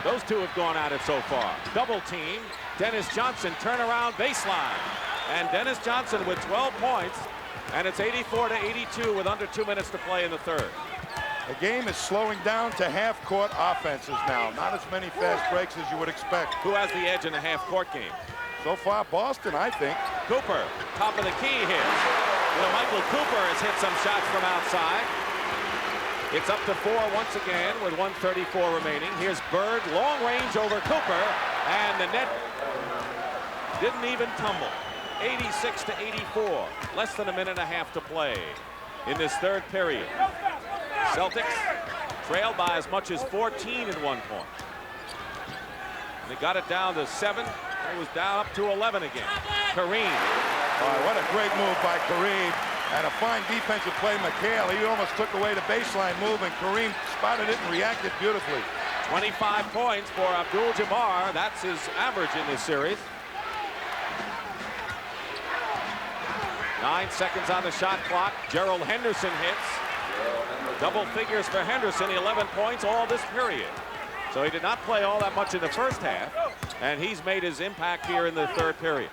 Those two have gone at it so far. Double team. Dennis Johnson turnaround baseline. And Dennis Johnson with 12 points. And it's 84 to 82 with under 2 minutes to play in the 3rd. The game is slowing down to half-court offenses now. Not as many fast breaks as you would expect. Who has the edge in a half-court game? So far, Boston, I think. Cooper, top of the key here. You know, Michael Cooper has hit some shots from outside. It's up to 4 once again with 1:34 remaining. Here's Bird, long range over Cooper, and the net didn't even tumble. 86 to 84, less than a minute and a half to play in this 3rd period. Celtics trailed by as much as 14 at one point. They got it down to 7. It was down up to 11 again. Kareem. What a great move by Kareem. And a fine defensive play, McHale. He almost took away the baseline move, and Kareem spotted it and reacted beautifully. 25 points for Abdul Jabbar. That's his average in this series. 9 seconds on the shot clock. Gerald Henderson hits. Double figures for Henderson, 11 points all this period. So he did not play all that much in the first half, and he's made his impact here in the 3rd period.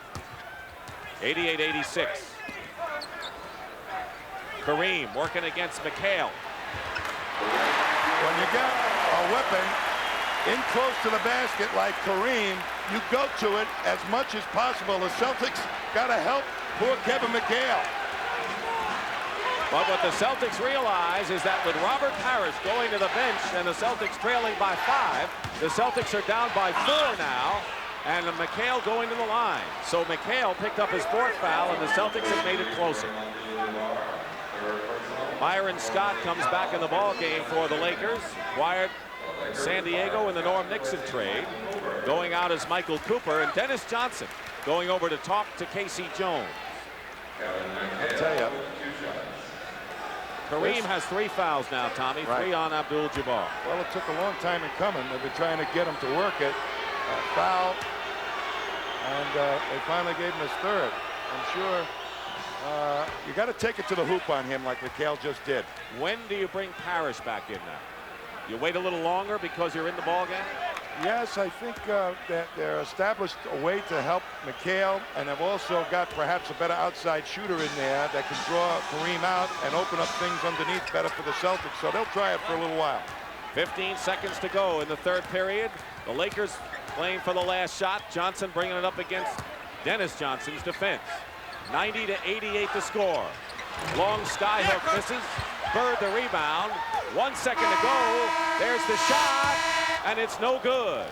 88-86. Kareem working against McHale. When you got a weapon in close to the basket like Kareem, you go to it as much as possible. The Celtics got to help poor Kevin McHale. But what the Celtics realize is that with Robert Parish going to the bench and the Celtics trailing by 5, the Celtics are down by 4 now, and McHale going to the line. So McHale picked up his 4th foul, and the Celtics have made it closer. Byron Scott comes back in the ball game for the Lakers. Acquired San Diego in the Norm Nixon trade. Going out is Michael Cooper, and Dennis Johnson going over to talk to Casey Jones. I'll tell you. Kareem has 3 fouls now, Tommy. Right. 3 on Abdul Jabbar. Well, it took a long time in coming. They've been trying to get him to work it. Foul. And they finally gave him his 3rd. I'm sure You got to take it to the hoop on him like McHale just did. When do you bring Parish back in now? You wait a little longer because you're in the ball game? Yes, I think that they're established a way to help McHale, and they've also got perhaps a better outside shooter in there that can draw Kareem out and open up things underneath better for the Celtics. So they'll try it for a little while. 15 seconds to go in the third period. The Lakers playing for the last shot. Johnson bringing it up against Dennis Johnson's defense. 90-88 to score. Long skyhook misses. Bird the rebound. 1 second to go. There's the shot, and it's no good.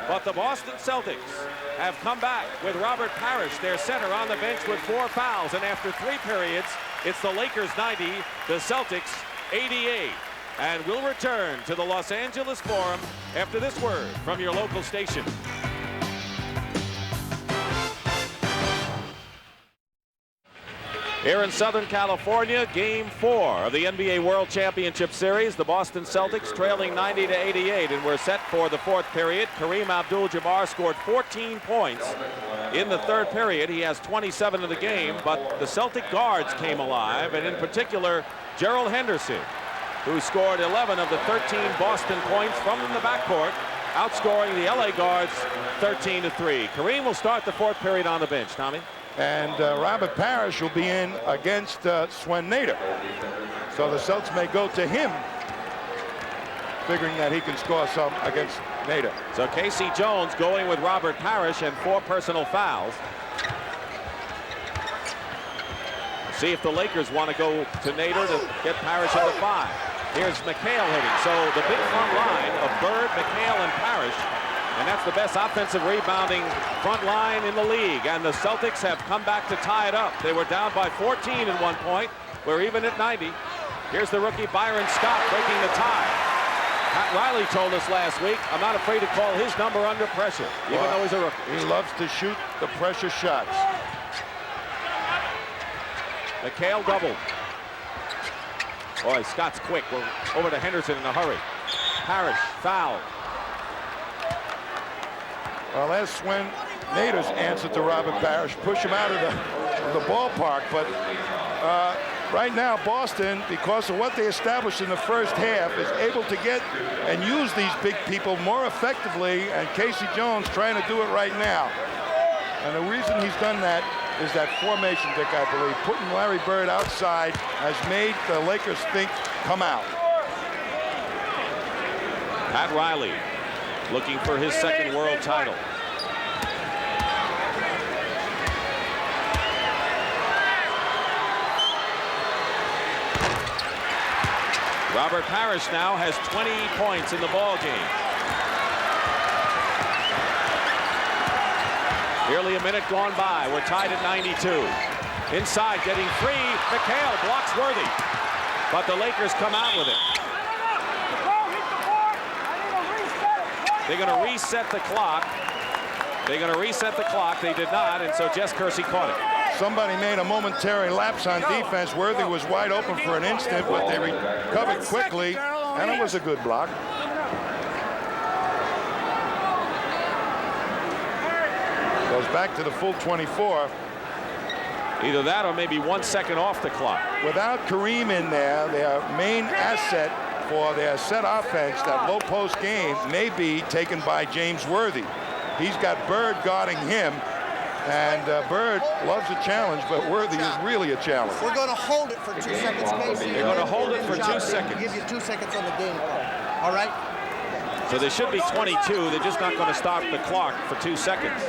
But the Boston Celtics have come back with Robert Parish, their center, on the bench with 4 fouls. And after 3 periods, it's the Lakers 90, the Celtics 88. And we'll return to the Los Angeles Forum after this word from your local station. Here in Southern California, Game 4 of the NBA World Championship Series. The Boston Celtics trailing 90-88, and we're set for the 4th period. Kareem Abdul-Jabbar scored 14 points in the 3rd period. He has 27 in the game, but the Celtic guards came alive, and in particular, Gerald Henderson, who scored 11 of the 13 Boston points from the backcourt, outscoring the LA guards 13-3. Kareem will start the 4th period on the bench. Tommy? And Robert Parish will be in against Swen Nader. So the Celtics may go to him, figuring that he can score some against Nader. So Casey Jones going with Robert Parish and 4 personal fouls. See if the Lakers want to go to Nader to get Parish into 5. Here's McHale hitting. So the big front line of Bird, McHale, and Parish. And that's the best offensive rebounding front line in the league. And the Celtics have come back to tie it up. They were down by 14 at one point. We're even at 90. Here's the rookie Byron Scott breaking the tie. Pat Riley told us last week, I'm not afraid to call his number under pressure, even though he's a rookie. He loves to shoot the pressure shots. McHale doubled. Boy, Scott's quick. We're over to Henderson in a hurry. Parish foul. Well, that's Swen Nader's answer to Robert Parish. Push him out of the ballpark. But right now, Boston, because of what they established in the first half, is able to get and use these big people more effectively. And Casey Jones trying to do it right now. And the reason he's done that is that formation, Dick, I believe. Putting Larry Bird outside has made the Lakers think, come out. Pat Riley looking for his 2nd world title. Robert Parish now has 20 points in the ball game. Nearly a minute gone by. We're tied at 92. Inside, getting free. McHale blocks Worthy. But the Lakers come out with it. They're going to reset the clock. They're going to reset the clock. They did not, and so Jess Kersey caught it. Somebody made a momentary lapse on defense. Worthy was wide open for an instant, but they recovered quickly, and it was a good block. Goes back to the full 24. Either that or maybe 1 second off the clock. Without Kareem in there, their main asset for their set offense, that low post game, may be taken by James Worthy. He's got Bird guarding him, and Bird loves a challenge, but Worthy is really a challenge. We're going to hold it for 2 seconds, Casey. They're going to hold it for 2 seconds. Give you 2 seconds on the game clock. All right? So there should be 22. They're just not going to stop the clock for 2 seconds.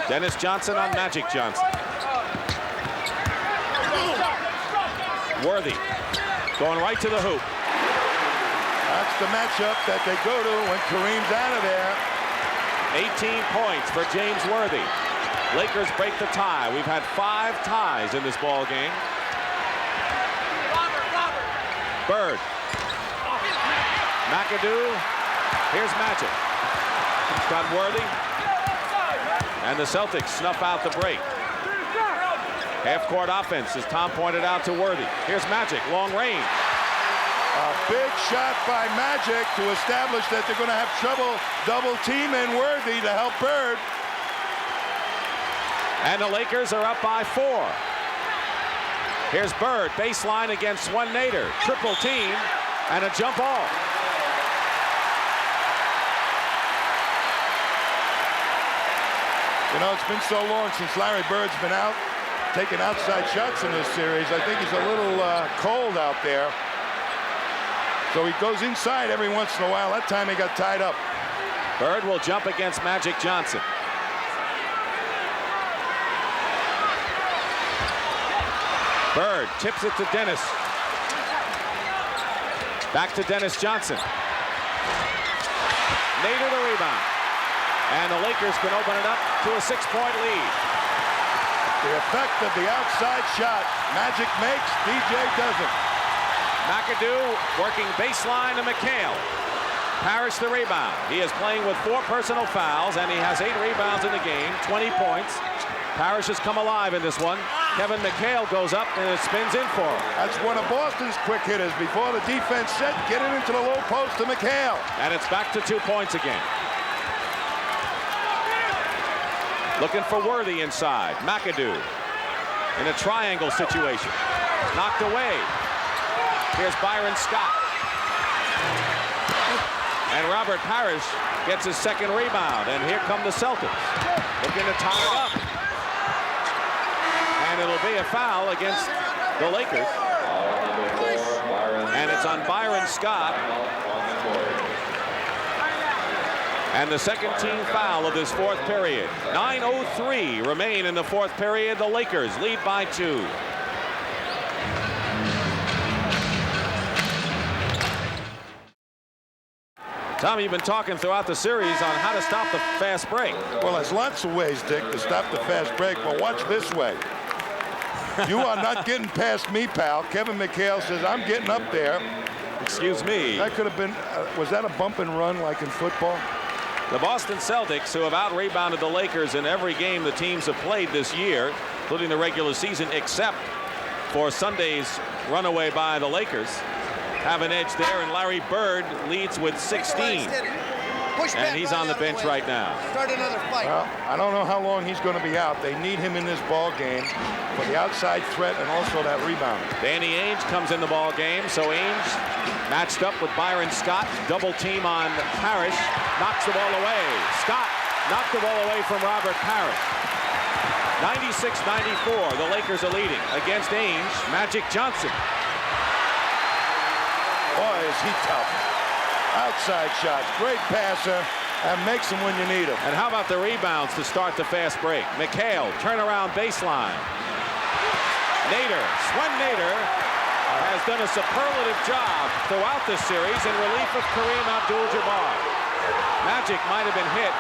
Dennis Johnson on Magic Johnson. Worthy going right to the hoop. That's the matchup that they go to when Kareem's out of there. 18 points for James Worthy. Lakers break the tie. We've had 5 ties in this ball game. Bird. McAdoo. Here's Magic. Got Worthy. And the Celtics snuff out the break. Half-court offense, as Tom pointed out, to Worthy. Here's Magic, long range. A big shot by Magic to establish that they're going to have trouble double teaming Worthy to help Bird. And the Lakers are up by 4. Here's Bird, baseline against Swen Nader. Triple team and a jump ball. You know, it's been so long since Larry Bird's been out, taking outside shots in this series. I think he's a little cold out there. So he goes inside every once in a while. That time he got tied up. Bird will jump against Magic Johnson. Bird tips it to Dennis. Back to Dennis Johnson. Nader the rebound. And the Lakers can open it up to a 6-point lead. The effect of the outside shot. Magic makes, DJ doesn't. McAdoo working baseline to McHale. Parish the rebound. He is playing with 4 personal fouls, and he has 8 rebounds in the game, 20 points. Parish has come alive in this one. Kevin McHale goes up and it spins in for him. That's one of Boston's quick hitters. Before the defense set, get it into the low post to McHale. And it's back to 2 points again. Looking for Worthy inside. McAdoo in a triangle situation. Knocked away. Here's Byron Scott. And Robert Parish gets his 2nd rebound. And here come the Celtics. Looking to tie it up. And it'll be a foul against the Lakers. And it's on Byron Scott. And the 2nd team foul of this 4th period. 9:03 remain in the 4th period. The Lakers lead by 2. Tom, you've been talking throughout the series on how to stop the fast break. Well, there's lots of ways, Dick, to stop the fast break, but watch this way. You are not getting past me, pal. Kevin McHale says, I'm getting up there. Excuse me. That could have been, was that a bump and run like in football? The Boston Celtics, who have out-rebounded the Lakers in every game the teams have played this year, including the regular season, except for Sunday's runaway by the Lakers, have an edge there, and Larry Bird leads with 16. And he's on the bench right now. Start another fight. Well, I don't know how long he's going to be out. They need him in this ball game for the outside threat and also that rebound. Danny Ainge comes in the ball game, so Ainge matched up with Byron Scott, double team on Parish, knocks the ball away. Scott knocked the ball away from Robert Parish. 96-94, the Lakers are leading against Ainge. Magic Johnson. Boy, is he tough. Outside shots, great passer, and makes them when you need them. And how about the rebounds to start the fast break? McHale, turnaround baseline. Nader, Swen Nader has done a superlative job throughout this series in relief of Kareem Abdul-Jabbar. Magic might have been hit.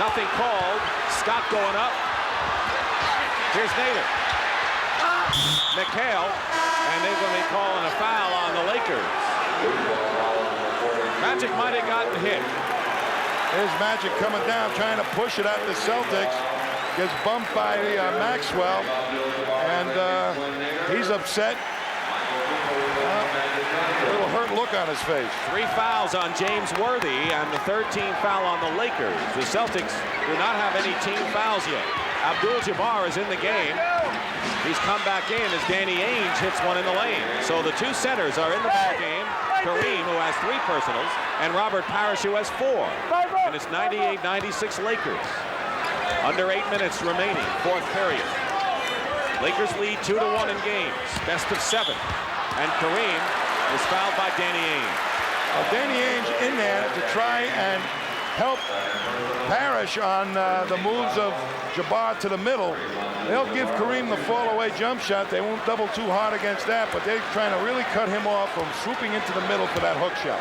Nothing called. Scott going up. Here's Nader. McHale, and they're going to be calling a foul on the Lakers. Magic might have gotten hit. There's Magic coming down, trying to push it at the Celtics. Gets bumped by Maxwell, and he's upset. A little hurt look on his face. 3 fouls on James Worthy, and the 13th foul on the Lakers. The Celtics do not have any team fouls yet. Abdul-Jabbar is in the game. He's come back in as Danny Ainge hits one in the lane. So the 2 centers are in the ball game. Kareem, who has 3 personals, and Robert Parish, who has 4. And it's 98-96 Lakers. Under 8 minutes remaining, 4th period. Lakers lead 2-1 in games. Best of 7. And Kareem is fouled by Danny Ainge. Danny Ainge in there to try and help Parish on the moves of Jabbar to the middle. They'll give Kareem the fall-away jump shot. They won't double too hard against that, but they're trying to really cut him off from swooping into the middle for that hook shot.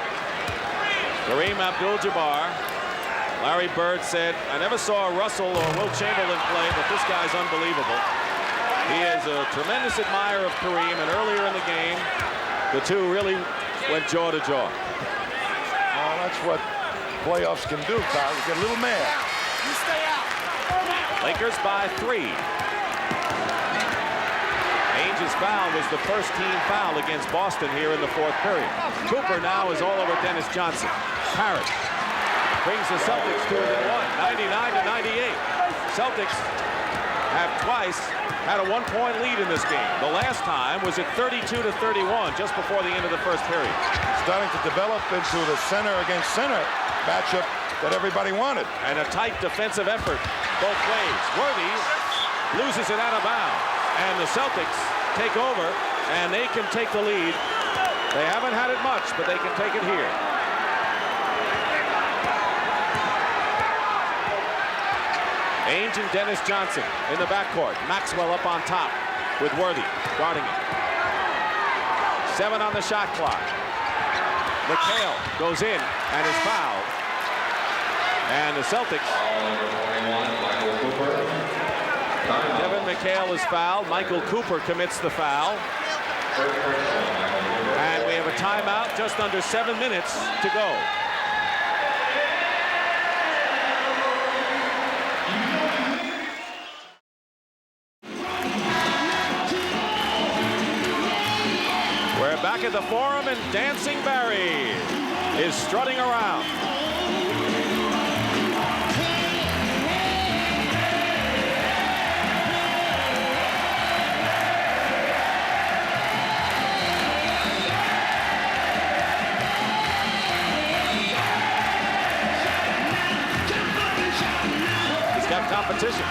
Kareem Abdul-Jabbar. Larry Bird said, I never saw Russell or Wilt Chamberlain play, but this guy's unbelievable. He is a tremendous admirer of Kareem, and earlier in the game, the 2 really went jaw to jaw. Well, that's what playoffs can do, Kyle. You get a little mad. You stay out. Lakers by 3. Ainge Ainge's foul was the first team foul against Boston here in the fourth period. Cooper now is all over Dennis Johnson. Parish brings the Celtics to within one, 99-98. Celtics have twice had a one-point lead in this game. The last time was at 32-31, just before the end of the first period. Starting to develop into the center against center matchup that everybody wanted. And a tight defensive effort both ways. Worthy loses it out of bounds. And the Celtics take over, and they can take the lead. They haven't had it much, but they can take it here. Ainge and Dennis Johnson in the backcourt. Maxwell up on top with Worthy guarding it. 7 on the shot clock. McHale goes in and is fouled. And the Celtics. Devin McHale is fouled. Michael Cooper commits the foul. And we have a timeout, just under 7 minutes to go. We're back at the Forum, and Dancing Barry is strutting around. He's got competition.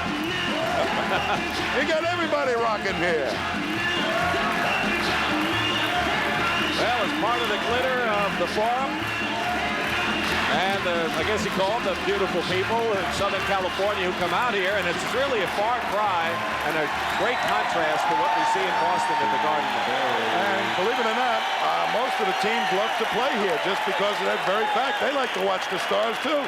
You got everybody rocking here. Well, it's part of the glitter of the Forum, and I guess you call them the beautiful people in Southern California who come out here, and it's really a far cry and a great contrast to what we see in Boston at the Garden. And believe it or not, most of the teams love to play here just because of that very fact. They like to watch the Stars, too.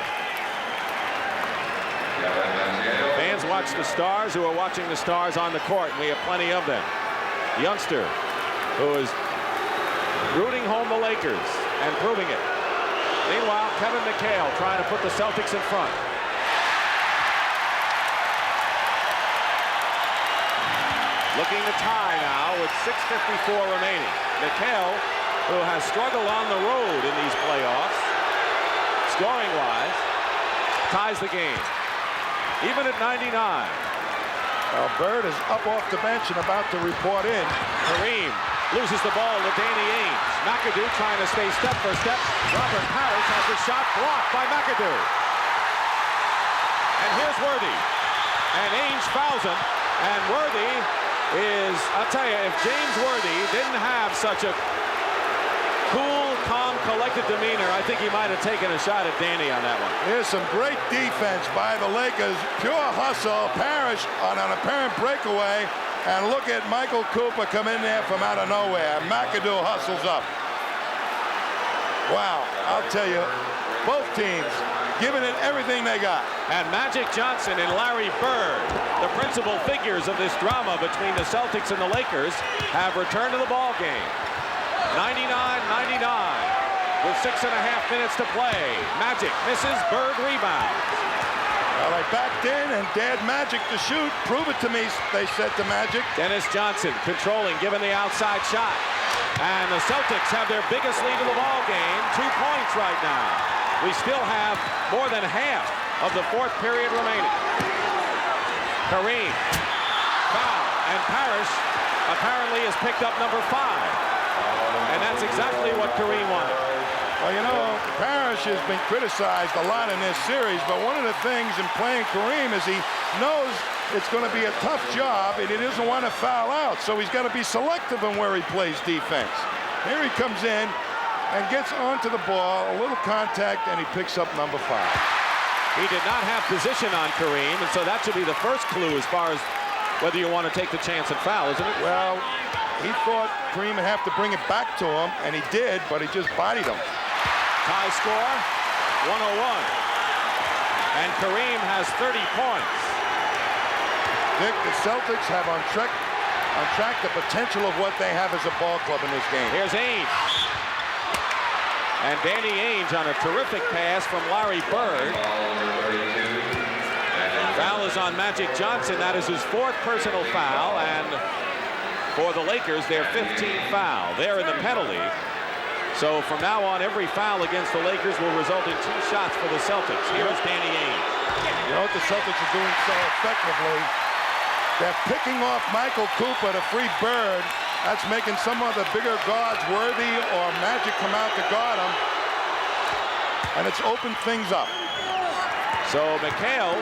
Fans watch the Stars who are watching the Stars on the court, and we have plenty of them. Youngster who is rooting home the Lakers and proving it. Meanwhile, Kevin McHale trying to put the Celtics in front. Looking to tie now with 6:54 remaining. McHale, who has struggled on the road in these playoffs, scoring-wise, ties the game. Even at 99. Bird is up off the bench and about to report in. Kareem loses the ball to Danny Ainge. McAdoo trying to stay step for step. Robert Parish has the shot blocked by McAdoo. And here's Worthy. And Ainge fouls him. And Worthy is, I'll tell you, if James Worthy didn't have such a cool, calm, collected demeanor, I think he might have taken a shot at Danny on that one. Here's some great defense by the Lakers. Pure hustle. Parish on an apparent breakaway. And look at Michael Cooper come in there from out of nowhere. McAdoo hustles up. Wow, I'll tell you, both teams giving it everything they got. And Magic Johnson and Larry Bird, the principal figures of this drama between the Celtics and the Lakers, have returned to the ball game. 99-99 with 6.5 minutes to play. Magic misses, Bird rebounds. Well, they backed in and dared Magic to shoot. Prove it to me, they said to Magic. Dennis Johnson controlling, giving the outside shot. And the Celtics have their biggest lead of the ball game, 2 points right now. We still have more than half of the fourth period remaining. Kareem, foul, and Parish apparently has picked up number 5. And that's exactly what Kareem wanted. Well, you know, Parish has been criticized a lot in this series, but one of the things in playing Kareem is he knows it's going to be a tough job, and he doesn't want to foul out, so he's got to be selective in where he plays defense. Here he comes in and gets onto the ball, a little contact, and he picks up number 5. He did not have position on Kareem, and so that should be the first clue as far as whether you want to take the chance and foul, isn't it? Well, he thought Kareem would have to bring it back to him, and he did, but he just bodied him. Tie score, 101. And Kareem has 30 points. Dick, the Celtics have on track the potential of what they have as a ball club in this game. Here's Ainge. And Danny Ainge on a terrific pass from Larry Bird. Foul is on Magic Johnson. That is his 4th personal foul. And for the Lakers, their 15th foul. They're in the penalty. So from now on, every foul against the Lakers will result in 2 shots for the Celtics. Here's Danny Ainge. You know what the Celtics are doing so effectively? They're picking off Michael Cooper to free Bird. That's making some of the bigger guards Worthy or Magic come out to guard him. And it's opened things up. So McHale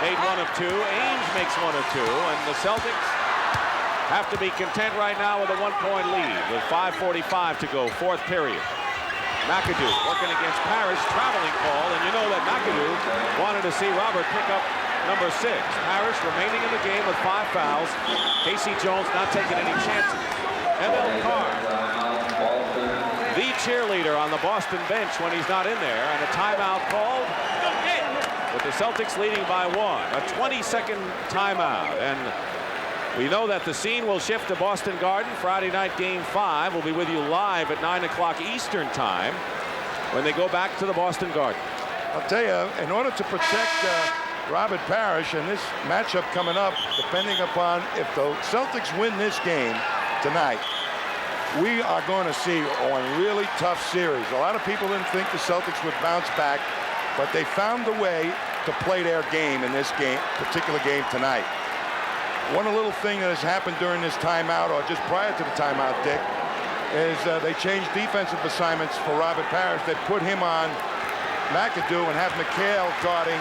made 1 of 2. Ainge makes 1 of 2. And the Celtics have to be content right now with a 1-point lead with 5:45 to go, 4th period. McAdoo working against Parish, traveling call, and you know that McAdoo wanted to see Robert pick up number 6. Parish remaining in the game with 5 fouls. K.C. Jones not taking any chances. LAKERS, the cheerleader on the Boston bench when he's not in there, and a timeout called with the Celtics leading by 1. A 20-second timeout, and we know that the scene will shift to Boston Garden. Friday night game 5. We'll be with you live at 9 o'clock Eastern time when they go back to the Boston Garden. I'll tell you, in order to protect Robert Parish and this matchup coming up, depending upon if the Celtics win this game tonight, we are going to see a really tough series. A lot of people didn't think the Celtics would bounce back, but they found a way to play their game in this particular game tonight. One little thing that has happened during this timeout, or just prior to the timeout, Dick, is they changed defensive assignments for Robert Parish. They put him on McAdoo and have McHale guarding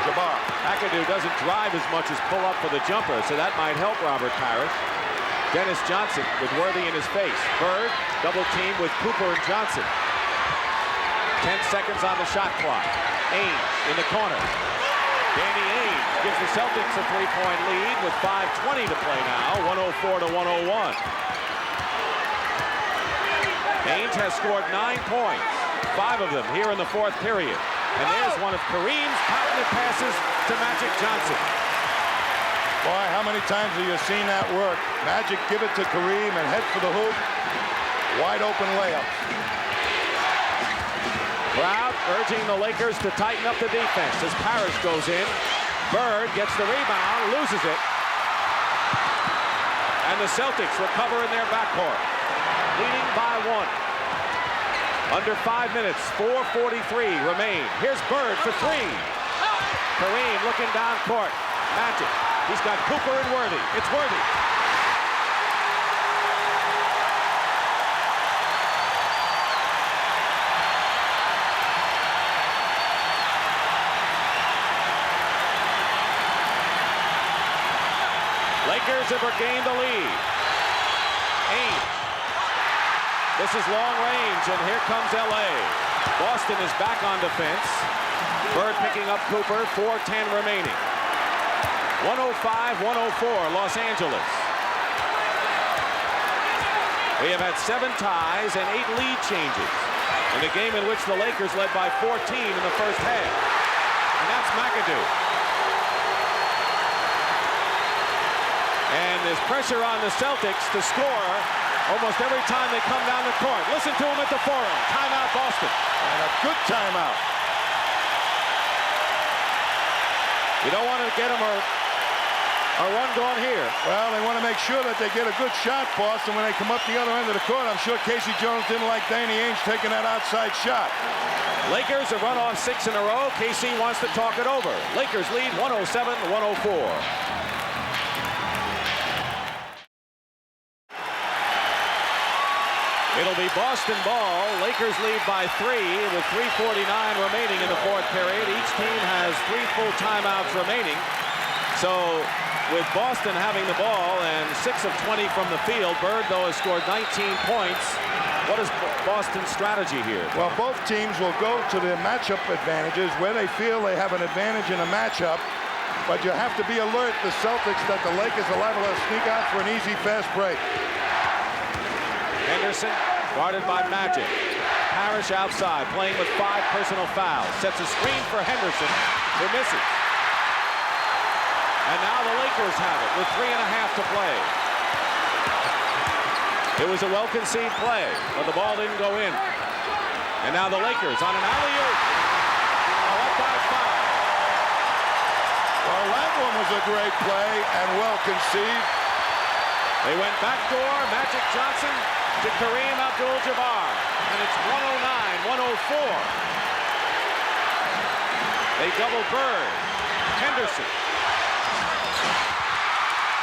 Jabbar. McAdoo doesn't drive as much as pull up for the jumper, so that might help Robert Parish. Dennis Johnson with Worthy in his face. Bird double team with Cooper and Johnson. 10 seconds on the shot clock. Ainge in the corner. Danny Ainge gives the Celtics a 3-point lead with 5:20 to play now, 104 to 101. Ainge has scored 9 points, 5 of them here in the 4th period. And there's one of Kareem's patented passes to Magic Johnson. Boy, how many times have you seen that work? Magic give it to Kareem and head for the hoop. Wide open layup. Crowd urging the Lakers to tighten up the defense as Parish goes in. Bird gets the rebound, loses it. And the Celtics recover in their backcourt, leading by 1. Under 5 minutes, 4:43 remain. Here's Bird for 3. Kareem looking down court. Magic. He's got Cooper and Worthy. It's Worthy. Lakers have regained the lead. Ainge. This is long range, and here comes LA. Boston is back on defense. Bird picking up Cooper, 4:10 remaining. 105-104, Los Angeles. We have had 7 ties and 8 lead changes in a game in which the Lakers led by 14 in the first half. And that's McAdoo. And there's pressure on the Celtics to score almost every time they come down the court. Listen to him at the forum. Timeout, Boston. And a good timeout. You don't want to get them a run going here. Well, they want to make sure that they get a good shot, Boston, when they come up the other end of the court. I'm sure K.C. Jones didn't like Danny Ainge taking that outside shot. Lakers have run off 6 in a row. KC wants to talk it over. Lakers lead 107-104. It'll be Boston ball. Lakers lead by 3 with 3:49 remaining in the 4th period. Each team has 3 full timeouts remaining. So with Boston having the ball and 6 of 20 from the field, Bird, though, has scored 19 points. What is Boston's strategy here? Well, both teams will go to their matchup advantages where they feel they have an advantage in a matchup. But you have to be alert, the Celtics, that the Lakers are liable to sneak out for an easy, fast break. Henderson guarded by Magic. Parish outside, playing with 5 personal fouls. Sets a screen for Henderson, who misses. And now the Lakers have it with 3.5 to play. It was a well-conceived play, but the ball didn't go in. And now the Lakers on an alley-oop. Up by 5. Well, that one was a great play and well conceived. They went backdoor, Magic Johnson to Kareem Abdul Jabbar, and it's 109-104. They double Bird. Henderson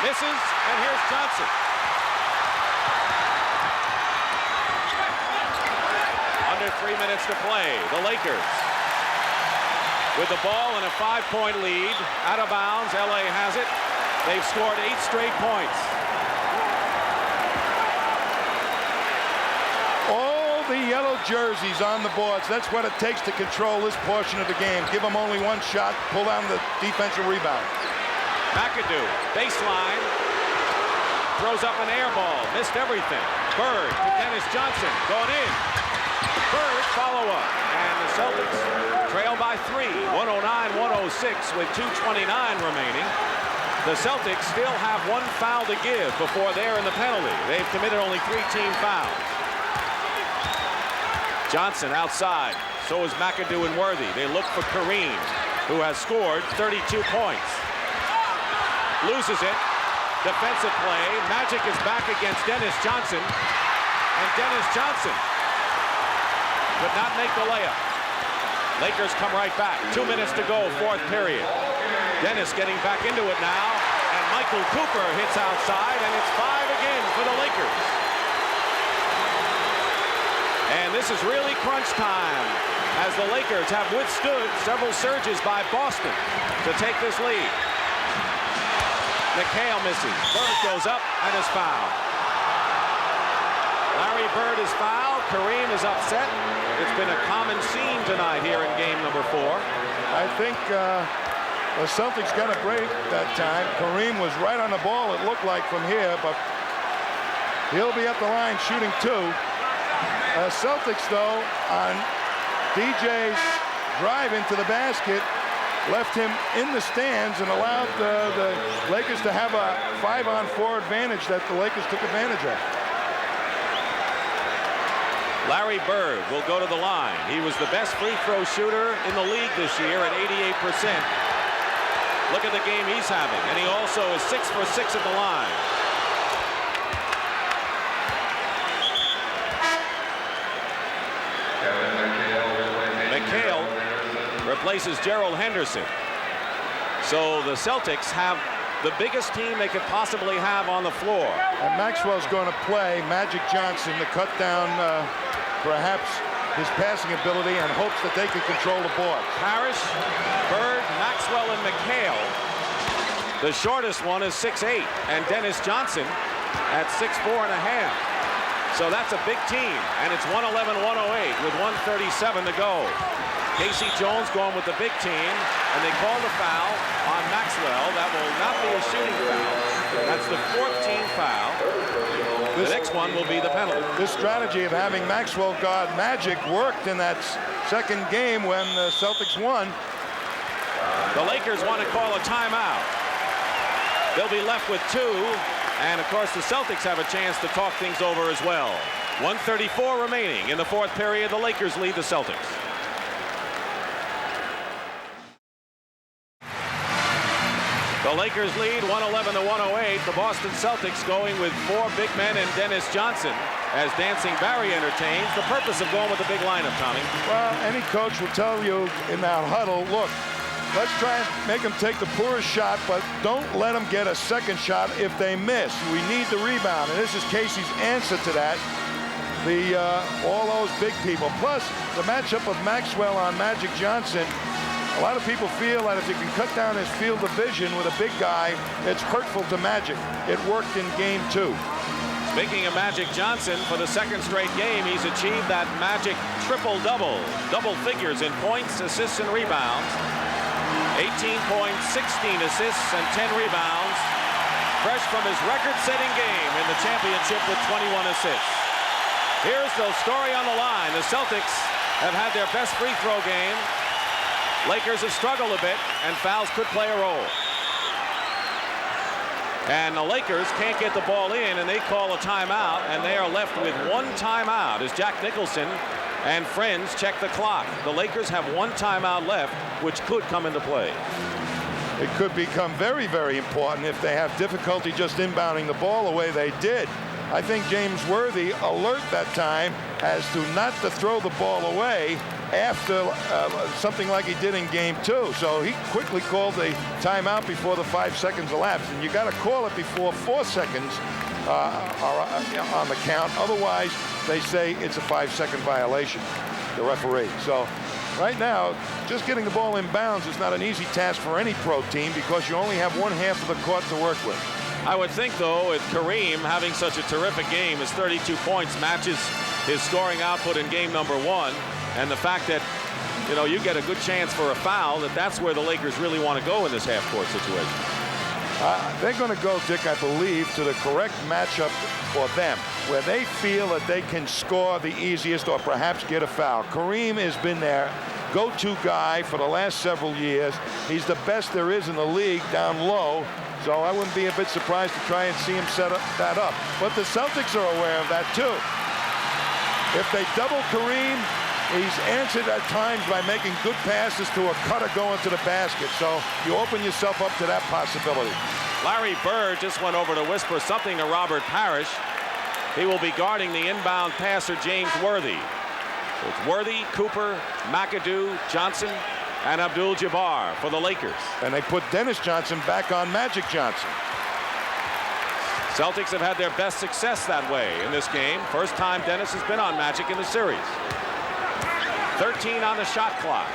misses, and here's Johnson. Under 3 minutes to play. The Lakers with the ball and a 5-point lead. Out of bounds. LA has it. They've scored 8 straight points. All the yellow jerseys on the boards. That's what it takes to control this portion of the game. Give them only one shot, pull down the defensive rebound. McAdoo, baseline, throws up an air ball, missed everything. Bird to Dennis Johnson, going in. Bird follow-up, and the Celtics trail by 3, 109-106 with 2:29 remaining. The Celtics still have 1 foul to give before they're in the penalty. They've committed only 3 team fouls. Johnson outside, so is McAdoo and Worthy. They look for Kareem, who has scored 32 points. Loses it. Defensive play. Magic is back against Dennis Johnson, and Dennis Johnson could not make the layup. Lakers come right back. 2 minutes to go, 4th period. Dennis getting back into it now, and Michael Cooper hits outside, and it's 5 again for the Lakers. And this is really crunch time, as the Lakers have withstood several surges by Boston to take this lead. McHale misses. Bird goes up and is fouled. Larry Bird is fouled. Kareem is upset. It's been a common scene tonight here in game number 4. I think the Celtics got a break that time. Kareem was right on the ball, it looked like, from here, but he'll be at the line shooting 2. Celtics, though, on DJ's drive into the basket, left him in the stands and allowed the Lakers to have a 5-on-4 advantage that the Lakers took advantage of. Larry Bird will go to the line. He was the best free throw shooter in the league this year at 88%. Look at the game he's having, and he also is 6 for 6 at the line. McHale replaces Gerald Henderson. So the Celtics have the biggest team they could possibly have on the floor. And Maxwell's going to play Magic Johnson to cut down perhaps his passing ability, and hopes that they can control the board. Parish, Bird, Maxwell, and McHale. The shortest one is 6'8", and Dennis Johnson at 6'4½". So that's a big team, and it's 111-108 with 1:37 to go. Casey Jones going with the big team, and they call the foul on Maxwell. That will not be a shooting foul. That's the 4th team foul. The next one will be the penalty. This strategy of having Maxwell guard Magic worked in that second game when the Celtics won. The Lakers want to call a timeout. They'll be left with 2, and of course the Celtics have a chance to talk things over as well. 1:34 remaining in the 4th period. The Lakers lead the Celtics. The Lakers lead 111-108. The Boston Celtics going with 4 big men and Dennis Johnson as Dancing Barry entertains. The purpose of going with the big lineup, Tommy? Well, any coach will tell you in that huddle, look, let's try and make them take the poorest shot, but don't let them get a second shot if they miss. We need the rebound, and this is Casey's answer to that. All those big people. Plus, the matchup of Maxwell on Magic Johnson. A lot of people feel that if you can cut down his field of vision with a big guy, it's hurtful to Magic. It worked in game 2. Speaking of Magic Johnson, for the 2nd straight game, he's achieved that Magic triple-double. Double figures in points, assists, and rebounds. 18 points, 16 assists, and 10 rebounds. Fresh from his record-setting game in the championship with 21 assists. Here's the story on the line. The Celtics have had their best free throw game. Lakers have struggled a bit, and fouls could play a role. And the Lakers can't get the ball in, and they call a timeout, and they are left with 1 timeout as Jack Nicholson and friends check the clock. The Lakers have 1 timeout left, which could come into play. it could become very, very important if they have difficulty just inbounding the ball the way they did. I think James Worthy alert that time as to not to throw the ball away after something like he did in game 2. So he quickly called a timeout before the 5 seconds elapsed. And you got to call it before 4 seconds are on the count. Otherwise, they say it's a 5-second violation, the referee. So right now, just getting the ball in bounds is not an easy task for any pro team because you only have one half of the court to work with. I would think, though, with Kareem having such a terrific game, his 32 points matches his scoring output in game number 1, and the fact that, you know, you get a good chance for a foul, that's where the Lakers really want to go in this half-court situation. They're going to go, Dick, I believe, to the correct matchup for them, where they feel that they can score the easiest or perhaps get a foul. Kareem has been their go-to guy for the last several years. He's the best there is in the league down low. So I wouldn't be a bit surprised to try and see him set that up. But the Celtics are aware of that, too. If they double Kareem, he's answered at times by making good passes to a cutter going to the basket. So you open yourself up to that possibility. Larry Bird just went over to whisper something to Robert Parish. He will be guarding the inbound passer, James Worthy. So it's Worthy, Cooper, McAdoo, Johnson, and Abdul Jabbar for the Lakers. And they put Dennis Johnson back on Magic Johnson. Celtics have had their best success that way in this game. First time Dennis has been on Magic in the series. 13 on the shot clock.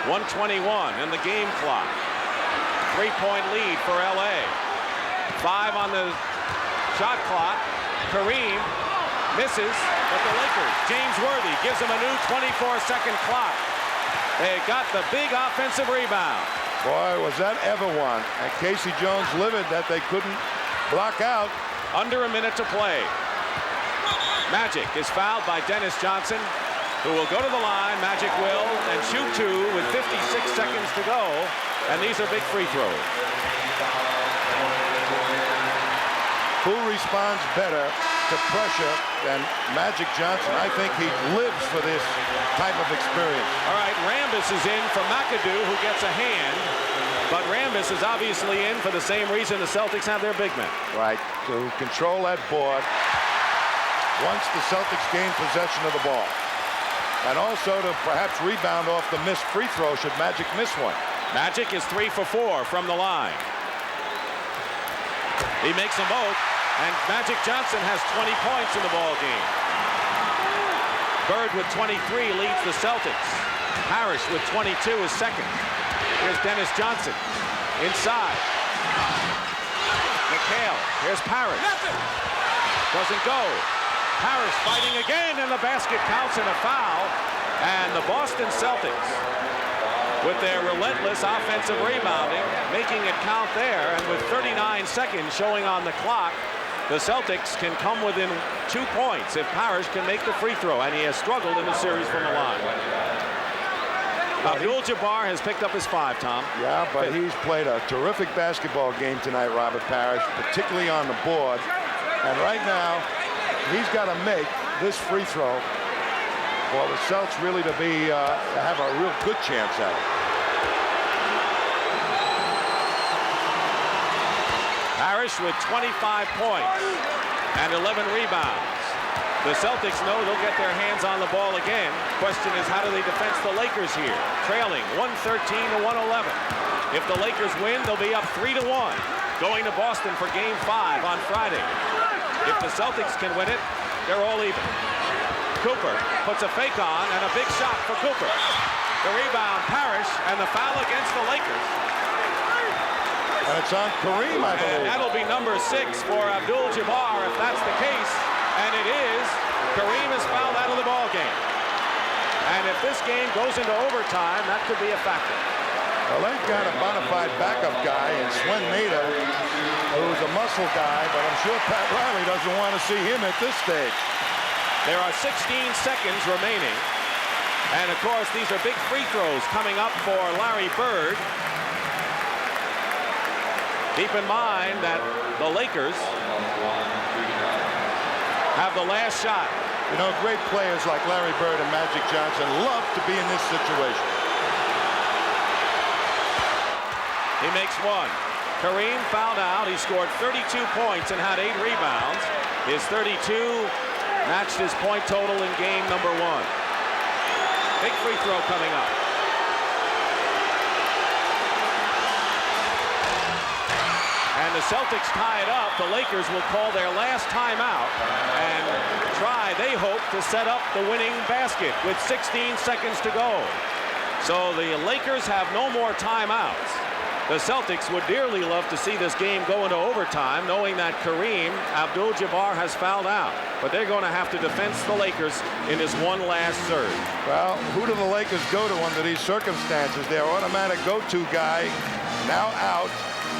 1:21 in the game clock. 3-point lead for LA. 5 on the shot clock. Kareem misses, but the Lakers, James Worthy gives him a new 24-second clock. They got the big offensive rebound. Boy, was that ever one. And Casey Jones livid that they couldn't block out. Under a minute to play. Magic is fouled by Dennis Johnson, who will go to the line. Magic will, and shoot 2 with 56 seconds to go. And these are big free throws. Who responds better to pressure than Magic Johnson? I think he lives for this type of experience. All right, Rambis is in for McAdoo, who gets a hand. But Rambis is obviously in for the same reason the Celtics have their big men. Right, to control that board once the Celtics gain possession of the ball. And also to perhaps rebound off the missed free throw should Magic miss one. Magic is 3 for 4 from the line. He makes them both, and Magic Johnson has 20 points in the ball game. Bird with 23 leads the Celtics. Parish with 22 is second. Here's Dennis Johnson inside. McHale. Here's Parish. Doesn't go. Parish fighting again, and the basket counts in a foul. And the Boston Celtics, with their relentless offensive rebounding, making it count there, and with 39 seconds showing on the clock, the Celtics can come within 2 points if Parish can make the free throw, and he has struggled in the series from the line. Abdul Jabbar has picked up his 5, Tom. Yeah, but he's played a terrific basketball game tonight, Robert Parish, particularly on the board. And right now, he's got to make this free throw for the Celtics really to have a real good chance at it. Parish with 25 points and 11 rebounds. The Celtics know they'll get their hands on the ball again. Question is, how do they defend the Lakers here? Trailing 113 to 111. If the Lakers win, they'll be up 3-1. Going to Boston for game 5 on Friday. If the Celtics can win it, they're all even. Cooper puts a fake on, and a big shot for Cooper. The rebound, Parish, and the foul against the Lakers. And it's on Kareem, I believe. And that'll be number 6 for Abdul Jabbar if that's the case. And it is. Kareem is fouled out of the ball game. And if this game goes into overtime, that could be a factor. Well, they've got a bona fide backup guy in Swen Nader, who's a muscle guy, but I'm sure Pat Riley doesn't want to see him at this stage. There are 16 seconds remaining. And, of course, these are big free throws coming up for Larry Bird. Keep in mind that the Lakers have the last shot. You know, great players like Larry Bird and Magic Johnson love to be in this situation. He makes one. Kareem fouled out. He scored 32 points and had 8 rebounds. His 32 matched his point total in game number 1. Big free throw coming up. And the Celtics tie it up. The Lakers will call their last timeout and try, they hope, to set up the winning basket with 16 seconds to go. So the Lakers have no more timeouts. The Celtics would dearly love to see this game go into overtime, knowing that Kareem Abdul Jabbar has fouled out. But they're going to have to defend the Lakers in this one last surge. Well, who do the Lakers go to under these circumstances? Their automatic go-to guy now out,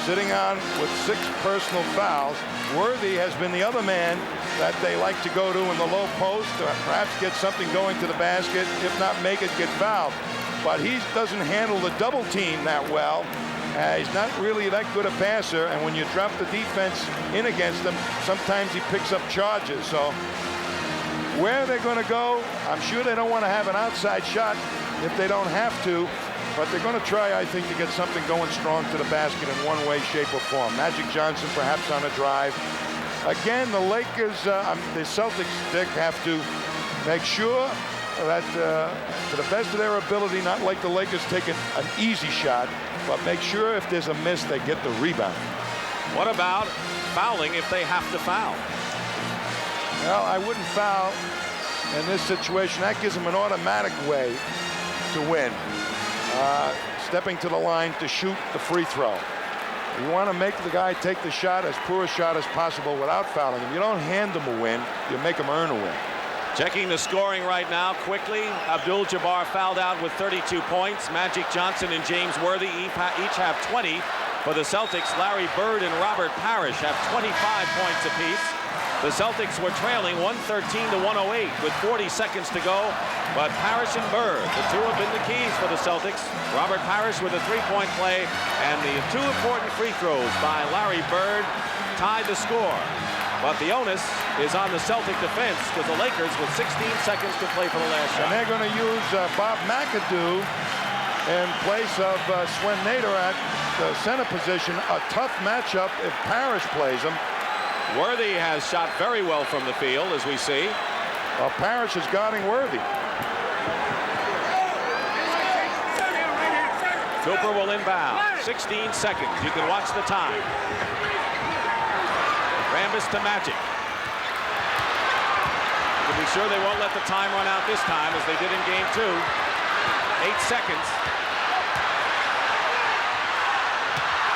sitting on with 6 personal fouls. Worthy has been the other man that they like to go to in the low post, or perhaps get something going to the basket, if not make it get fouled. But he doesn't handle the double team that well. He's not really that good a passer, and when you drop the defense in against him, sometimes he picks up charges. So where they're going to go, I'm sure they don't want to have an outside shot if they don't have to, but they're going to try, I think, to get something going strong to the basket in one way, shape, or form. Magic Johnson perhaps on a drive. Again, the Lakers, the Celtics, Dick, have to make sure that to the best of their ability, not like the Lakers take an easy shot, but make sure if there's a miss, they get the rebound. What about fouling if they have to foul? Well, I wouldn't foul in this situation. That gives them an automatic way to win. Stepping to the line to shoot the free throw. You want to make the guy take the shot, as poor a shot as possible, without fouling him. You don't hand them a win, you make them earn a win. Checking the scoring right now quickly. Abdul Jabbar fouled out with 32 points. Magic Johnson and James Worthy each have 20. For the Celtics, Larry Bird and Robert Parish have 25 points apiece. The Celtics were trailing 113 to 108 with 40 seconds to go. But Parish and Bird, the two have been the keys for the Celtics. Robert Parish with a 3-point play, and the 2 important free throws by Larry Bird tied the score. But the onus is on the Celtic defense, because the Lakers with 16 seconds to play for the last shot. And they're going to use Bob McAdoo in place of Swen Nader at the center position. A tough matchup if Parish plays him. Worthy has shot very well from the field, as we see. Well, Parish is guarding Worthy. Cooper will inbound. 16 seconds. You can watch the time. Rambis to Magic. To be sure they won't let the time run out this time, as they did in game 2. 8 seconds.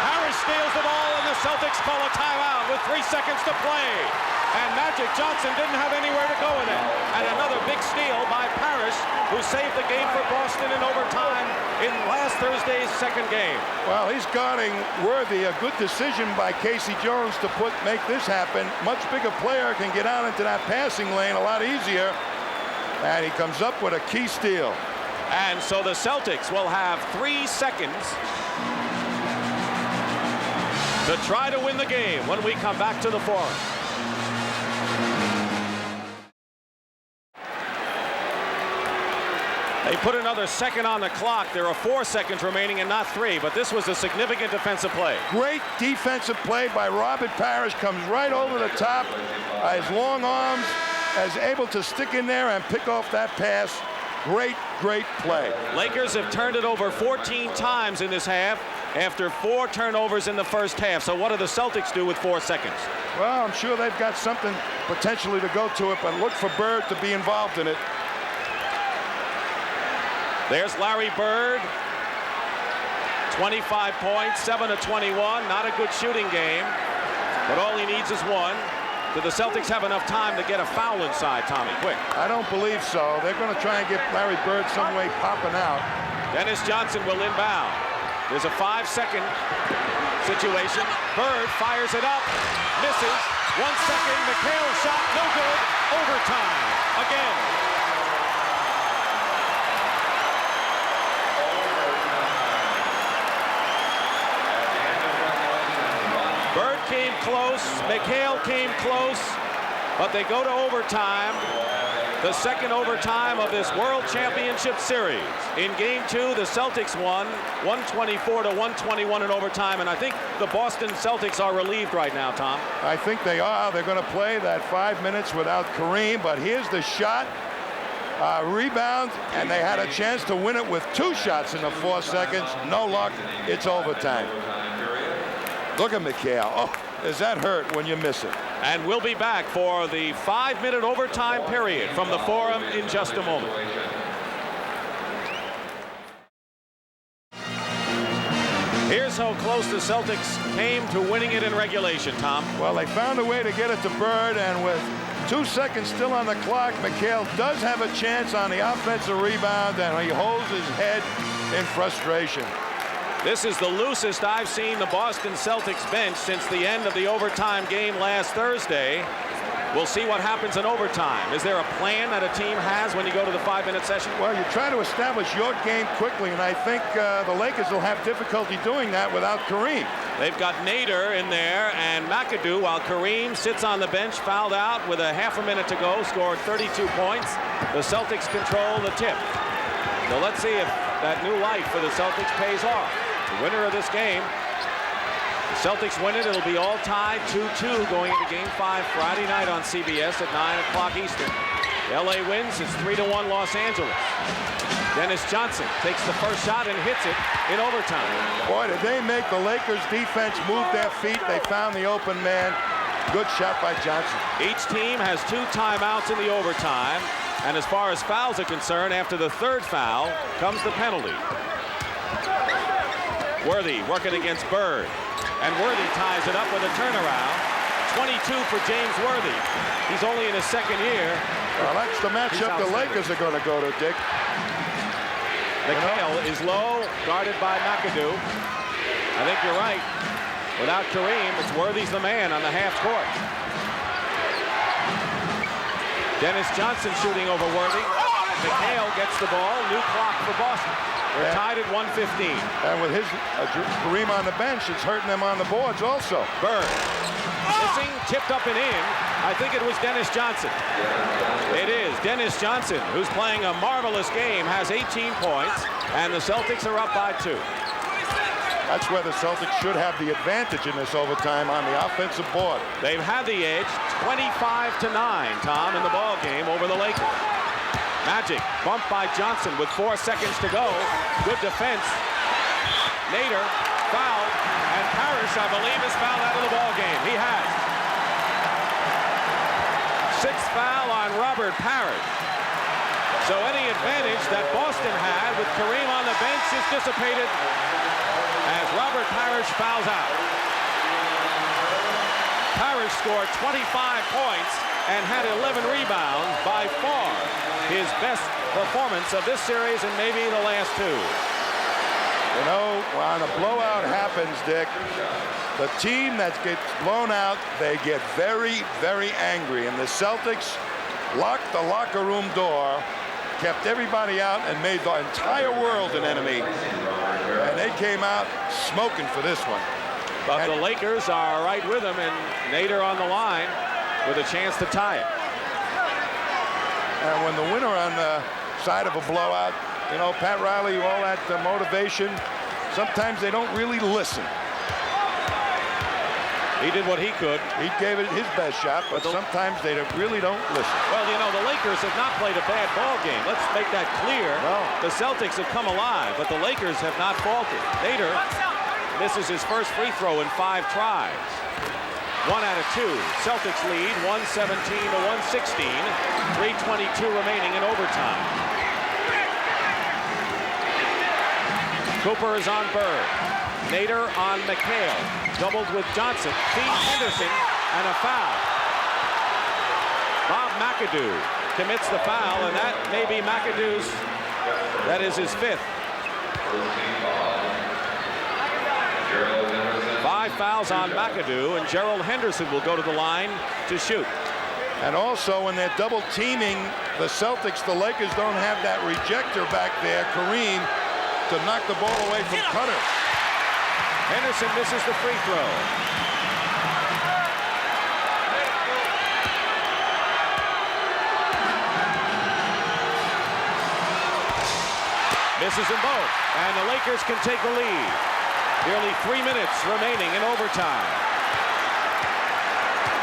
Parish steals the ball, and the Celtics call a timeout with 3 seconds to play. And Magic Johnson didn't have anywhere to go with it. And another big steal by Parish, who saved the game for Boston in overtime in last Thursday's second game. Well, he's guarding Worthy. A good decision by Casey Jones to make this happen. Much bigger player can get out into that passing lane a lot easier. And he comes up with a key steal. And so the Celtics will have 3 seconds to try to win the game when we come back to the Forum. They put another second on the clock. There are 4 seconds remaining and not 3, but this was a significant defensive play. Great defensive play by Robert Parish. Comes right over the top. His long arms, is able to stick in there and pick off that pass. Great, great play. Lakers have turned it over 14 times in this half after 4 turnovers in the first half. So what do the Celtics do with 4 seconds? Well, I'm sure they've got something potentially to go to it, but look for Bird to be involved in it. There's Larry Bird. 25 points, 7 of 21. Not a good shooting game, but all he needs is 1. Do the Celtics have enough time to get a foul inside, Tommy? Quick. I don't believe so. They're going to try and get Larry Bird some way popping out. Dennis Johnson will inbound. There's a 5-second situation. Bird fires it up, misses. 1 second, McHale shot, no good. Overtime again. Bird came close, McHale came close, but they go to overtime. the second overtime of this World Championship Series. In Game 2, the Celtics won 124-121 in overtime, and I think the Boston Celtics are relieved right now, Tom. I think they are. They're going to play that 5 minutes without Kareem, but here's the shot. Rebound, and they had a chance to win it with 2 shots in the 4 seconds. No luck. It's overtime. Look at McHale. Oh, does that hurt when you miss it? And we'll be back for the 5-minute overtime period from the Forum in just a moment. Here's how close the Celtics came to winning it in regulation, Tom. Well, they found a way to get it to Bird, and with 2 seconds still on the clock, McHale does have a chance on the offensive rebound, and he holds his head in frustration. This is the loosest I've seen the Boston Celtics bench since the end of the overtime game last Thursday. We'll see what happens in overtime. Is there a plan that a team has when you go to the 5-minute session? Well, you try to establish your game quickly, and I think the Lakers will have difficulty doing that without Kareem. They've got Nader in there and McAdoo, while Kareem sits on the bench, fouled out with a half a minute to go, scored 32 points. The Celtics control the tip. So let's see if that new life for the Celtics pays off. The winner of this game, the Celtics win it. It'll be all tied 2-2 going into Game 5 Friday night on CBS at 9 o'clock Eastern. LA wins. It's 3-1 Los Angeles. Dennis Johnson takes the first shot and hits it in overtime. Boy, did they make the Lakers defense move their feet. They found the open man. Good shot by Johnson. Each team has 2 timeouts in the overtime. And as far as fouls are concerned, after the 3rd foul comes the penalty. Worthy working against Bird. And Worthy ties it up with a turnaround. 22 for James Worthy. He's only in his 2nd year. Well, that's the matchup the Lakers are going to go to, Dick. McHale is low, guarded by McAdoo. I think you're right. Without Kareem, it's Worthy's the man on the half court. Dennis Johnson shooting over Worthy. McHale gets the ball. New clock for Boston. They're tied at 1:15. And with his Kareem on the bench, it's hurting them on the boards also. Bird. Missing, tipped up and in. I think it was Dennis Johnson. It is Dennis Johnson, who's playing a marvelous game, has 18 points, and the Celtics are up by 2. That's where the Celtics should have the advantage in this overtime on the offensive board. They've had the edge 25-9, Tom, in the ball game over the Lakers. Magic bumped by Johnson with 4 seconds to go. Good defense. Nader fouled, and Parish, I believe, is fouled out of the ball game. He has. 6th foul on Robert Parish. So any advantage that Boston had with Kareem on the bench is dissipated as Robert Parish fouls out. Parish scored 25 points and had 11 rebounds, by far his best performance of this series and maybe the last 2. You know, when a blowout happens, Dick, the team that gets blown out, they get very, very angry. And the Celtics locked the locker room door, kept everybody out, and made the entire world an enemy. And they came out smoking for this one. But the Lakers are right with them, and Nader on the line with a chance to tie it. And when the winner on the side of a blowout, you know, Pat Riley, all that motivation, sometimes they don't really listen. He did what he could. He gave it his best shot, but sometimes they really don't listen. Well, you know, the Lakers have not played a bad ball game. Let's make that clear. No. The Celtics have come alive, but the Lakers have not faltered. Nader misses his first free throw in 5 tries. 1 out of 2. Celtics lead 117-116. 3:22 remaining in overtime. Cooper is on Bird. Nader on McHale. Doubled with Johnson. Feeds Henderson and a foul. Bob McAdoo commits the foul, and that may be McAdoo's. That is his 5th. 5 fouls on McAdoo, and Gerald Henderson will go to the line to shoot. And also, when they're double teaming the Celtics, the Lakers don't have that rejector back there, Kareem, to knock the ball away from Cutter. Henderson misses the free throw. Misses them both. And the Lakers can take the lead. Nearly 3 minutes remaining in overtime.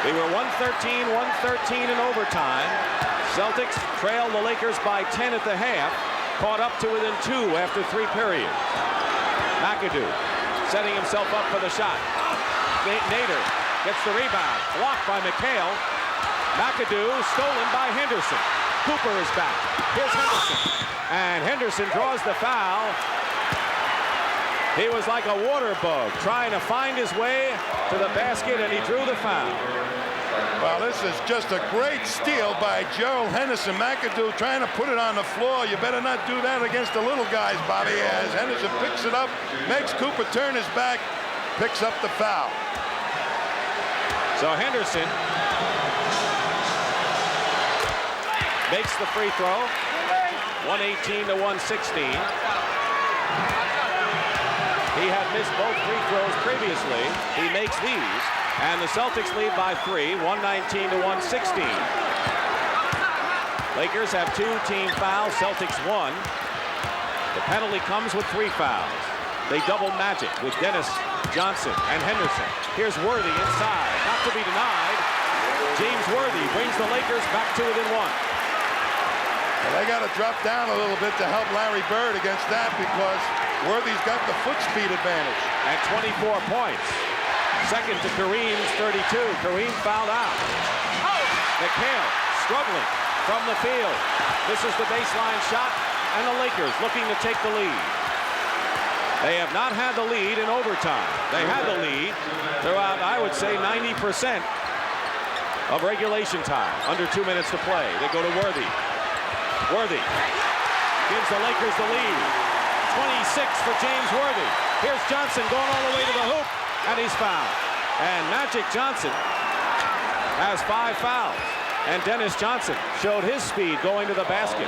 They were 113 in overtime. Celtics trailed the Lakers by 10 at the half. Caught up to within 2 after 3 periods. McAdoo setting himself up for the shot. Nader gets the rebound. Blocked by McHale. McAdoo stolen by Henderson. Cooper is back. Here's Henderson. And Henderson draws the foul. He was like a water bug trying to find his way to the basket, and he drew the foul. Well, this is just a great steal by Gerald Henderson. McAdoo trying to put it on the floor. You better not do that against the little guys, Bobby, as Henderson picks it up, makes Cooper turn his back, picks up the foul. So Henderson makes the free throw, 118 to 116. He had missed both free throws previously. He makes these, and the Celtics lead by 3, 119 to 116. Lakers have 2 team fouls, Celtics 1. The penalty comes with 3 fouls. They double Magic with Dennis, Johnson, and Henderson. Here's Worthy inside, not to be denied. James Worthy brings the Lakers back to within 1. Well, they got to drop down a little bit to help Larry Bird against that, because Worthy's got the foot speed advantage. At 24 points. Second to Kareem's 32. Kareem fouled out. McHale struggling from the field. This is the baseline shot, and the Lakers looking to take the lead. They have not had the lead in overtime. They had the lead throughout, I would say, 90% of regulation time. Under 2 minutes to play. They go to Worthy. Worthy gives the Lakers the lead. 26 for James Worthy. Here's Johnson going all the way to the hoop, and he's fouled. And Magic Johnson has 5 fouls. And Dennis Johnson showed his speed going to the basket.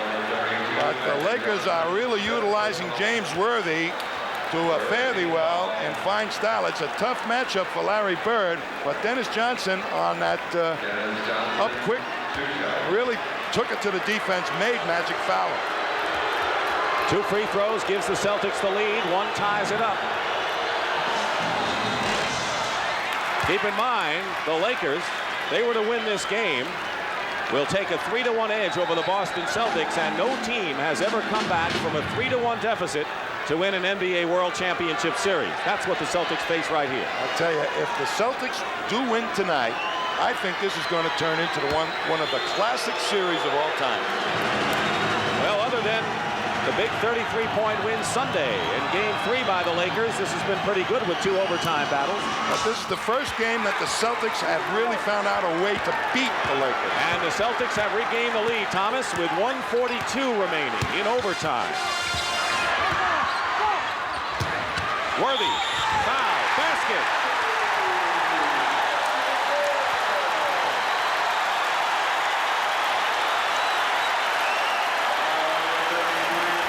But the Lakers are really utilizing James Worthy to fairly well in fine style. It's a tough matchup for Larry Bird, but Dennis Johnson on that up quick really took it to the defense, made Magic foul him. 2 free throws gives the Celtics the lead. 1 ties it up. Keep in mind, the Lakers, they were to win this game, will take a 3-1 edge over the Boston Celtics, and no team has ever come back from a 3-1 deficit to win an NBA World Championship Series. That's what the Celtics face right here. I'll tell you, if the Celtics do win tonight, I think this is going to turn into one of the classic series of all time. Well, other than the big 33-point win Sunday in Game 3 by the Lakers, this has been pretty good with 2 overtime battles. But this is the first game that the Celtics have really found out a way to beat the Lakers. And the Celtics have regained the lead, Thomas, with 1:42 remaining in overtime. Worthy, foul, basket.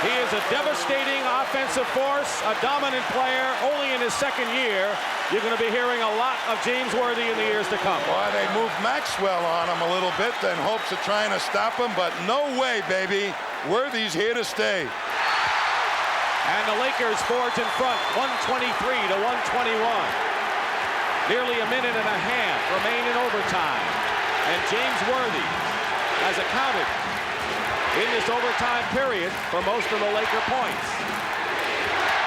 He is a devastating offensive force, a dominant player, only in his 2nd year. You're going to be hearing a lot of James Worthy in the years to come. Boy, they moved Maxwell on him a little bit in hopes of trying to stop him, but no way, baby. Worthy's here to stay. And the Lakers forge in front, 123 to 121. Nearly a minute and a half remain in overtime. And James Worthy has accounted in this overtime period for most of the Laker points.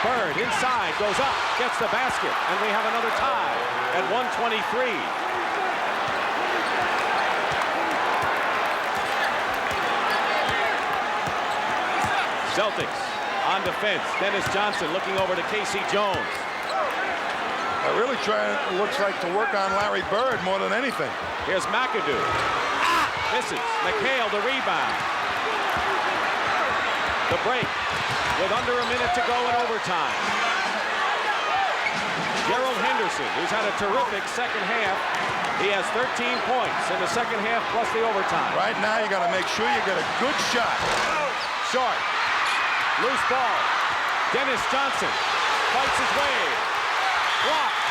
Bird inside, goes up, gets the basket, and we have another tie at 123. Celtics on defense. Dennis Johnson looking over to Casey Jones. They're really trying, looks like, to work on Larry Bird more than anything. Here's McAdoo. Misses. McHale the rebound. The break with under a minute to go in overtime. Gerald Henderson, who's had a terrific 2nd half. He has 13 points in the 2nd half plus the overtime. Right now, you got to make sure you get a good shot. Short. Loose ball. Dennis Johnson fights his way. Blocked.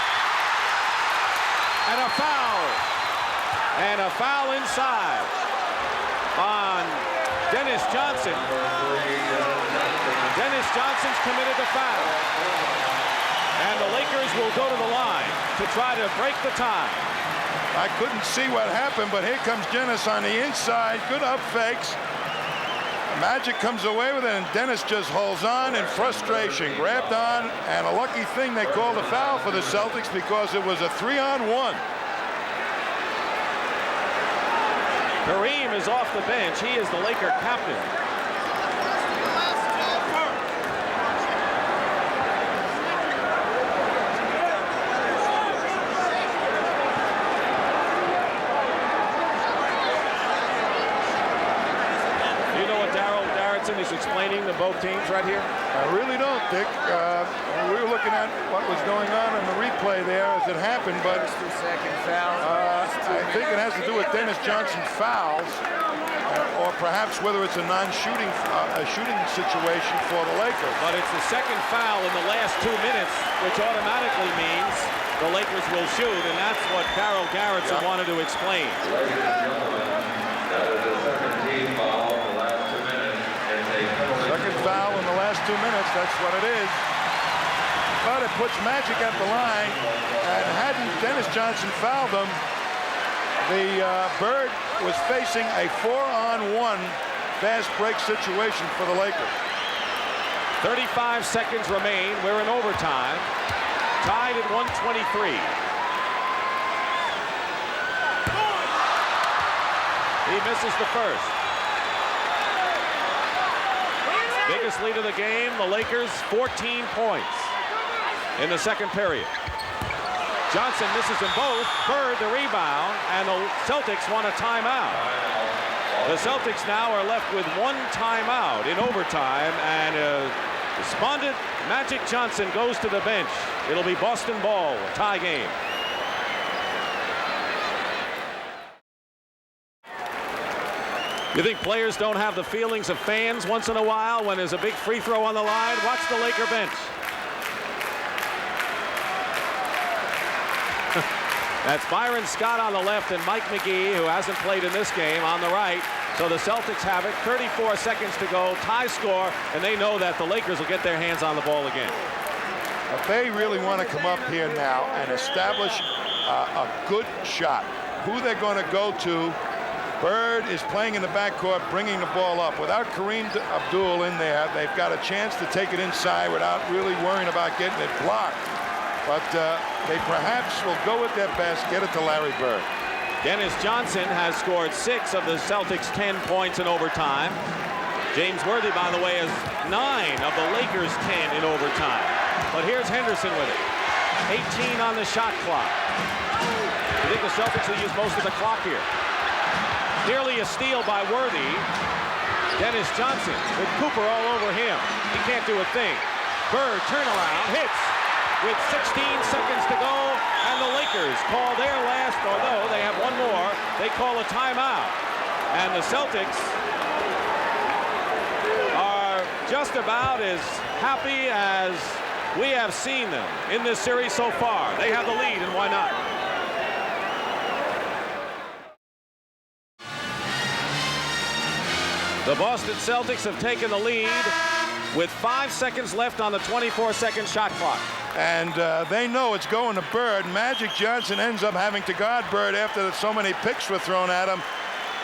And a foul. And a foul inside on Dennis Johnson. Dennis Johnson's committed the foul. And the Lakers will go to the line to try to break the tie. I couldn't see what happened, but here comes Dennis on the inside. Good up fakes. Magic comes away with it, and Dennis just holds on in frustration. Grabbed on, and a lucky thing they called a foul for the Celtics because it was a 3-on-1. Kareem is off the bench. He is the Laker captain. He's explaining to both teams right here. I really don't, Dick. We were looking at what was going on in the replay there as it happened, but I think it has to do with Dennis Johnson's fouls, or perhaps whether it's a non-shooting shooting situation for the Lakers. But it's the second foul in the last 2 minutes, which automatically means the Lakers will shoot, and that's what Carol Garrettson wanted to explain. Second foul in the last 2 minutes, that's what it is. But it puts Magic at the line, and hadn't Dennis Johnson fouled him, the Bird was facing a 4-on-1 fast break situation for the Lakers. 35 seconds remain. We're in overtime. Tied at 123. He misses the first. Biggest lead of the game, the Lakers, 14 points in the second period. Johnson misses them both. Bird the rebound, and the Celtics want a timeout. The Celtics now are left with 1 timeout in overtime, and despondent Magic Johnson goes to the bench. It'll be Boston ball, a tie game. You think players don't have the feelings of fans once in a while when there's a big free throw on the line? Watch the Laker bench. That's Byron Scott on the left and Mike McGee, who hasn't played in this game, on the right. So the Celtics have it. 34 seconds to go, tie score, and they know that the Lakers will get their hands on the ball again. If they really want to come up here now and establish a good shot, who they're going to go to. Bird is playing in the backcourt, bringing the ball up. Without Kareem Abdul in there, they've got a chance to take it inside without really worrying about getting it blocked. But they perhaps will go with their best, get it to Larry Bird. Dennis Johnson has scored 6 of the Celtics' 10 points in overtime. James Worthy, by the way, has 9 of the Lakers' 10 in overtime. But here's Henderson with it. 18 on the shot clock. I think the Celtics will use most of the clock here. Nearly a steal by Worthy. Dennis Johnson with Cooper all over him. He can't do a thing. Bird turnaround, hits with 16 seconds to go, and the Lakers call their last, although they have one more. They call a timeout. And the Celtics are just about as happy as we have seen them in this series so far. They have the lead, and why not? The Boston Celtics have taken the lead with 5 seconds left on the 24-second shot clock. And they know it's going to Bird. Magic Johnson ends up having to guard Bird after so many picks were thrown at him.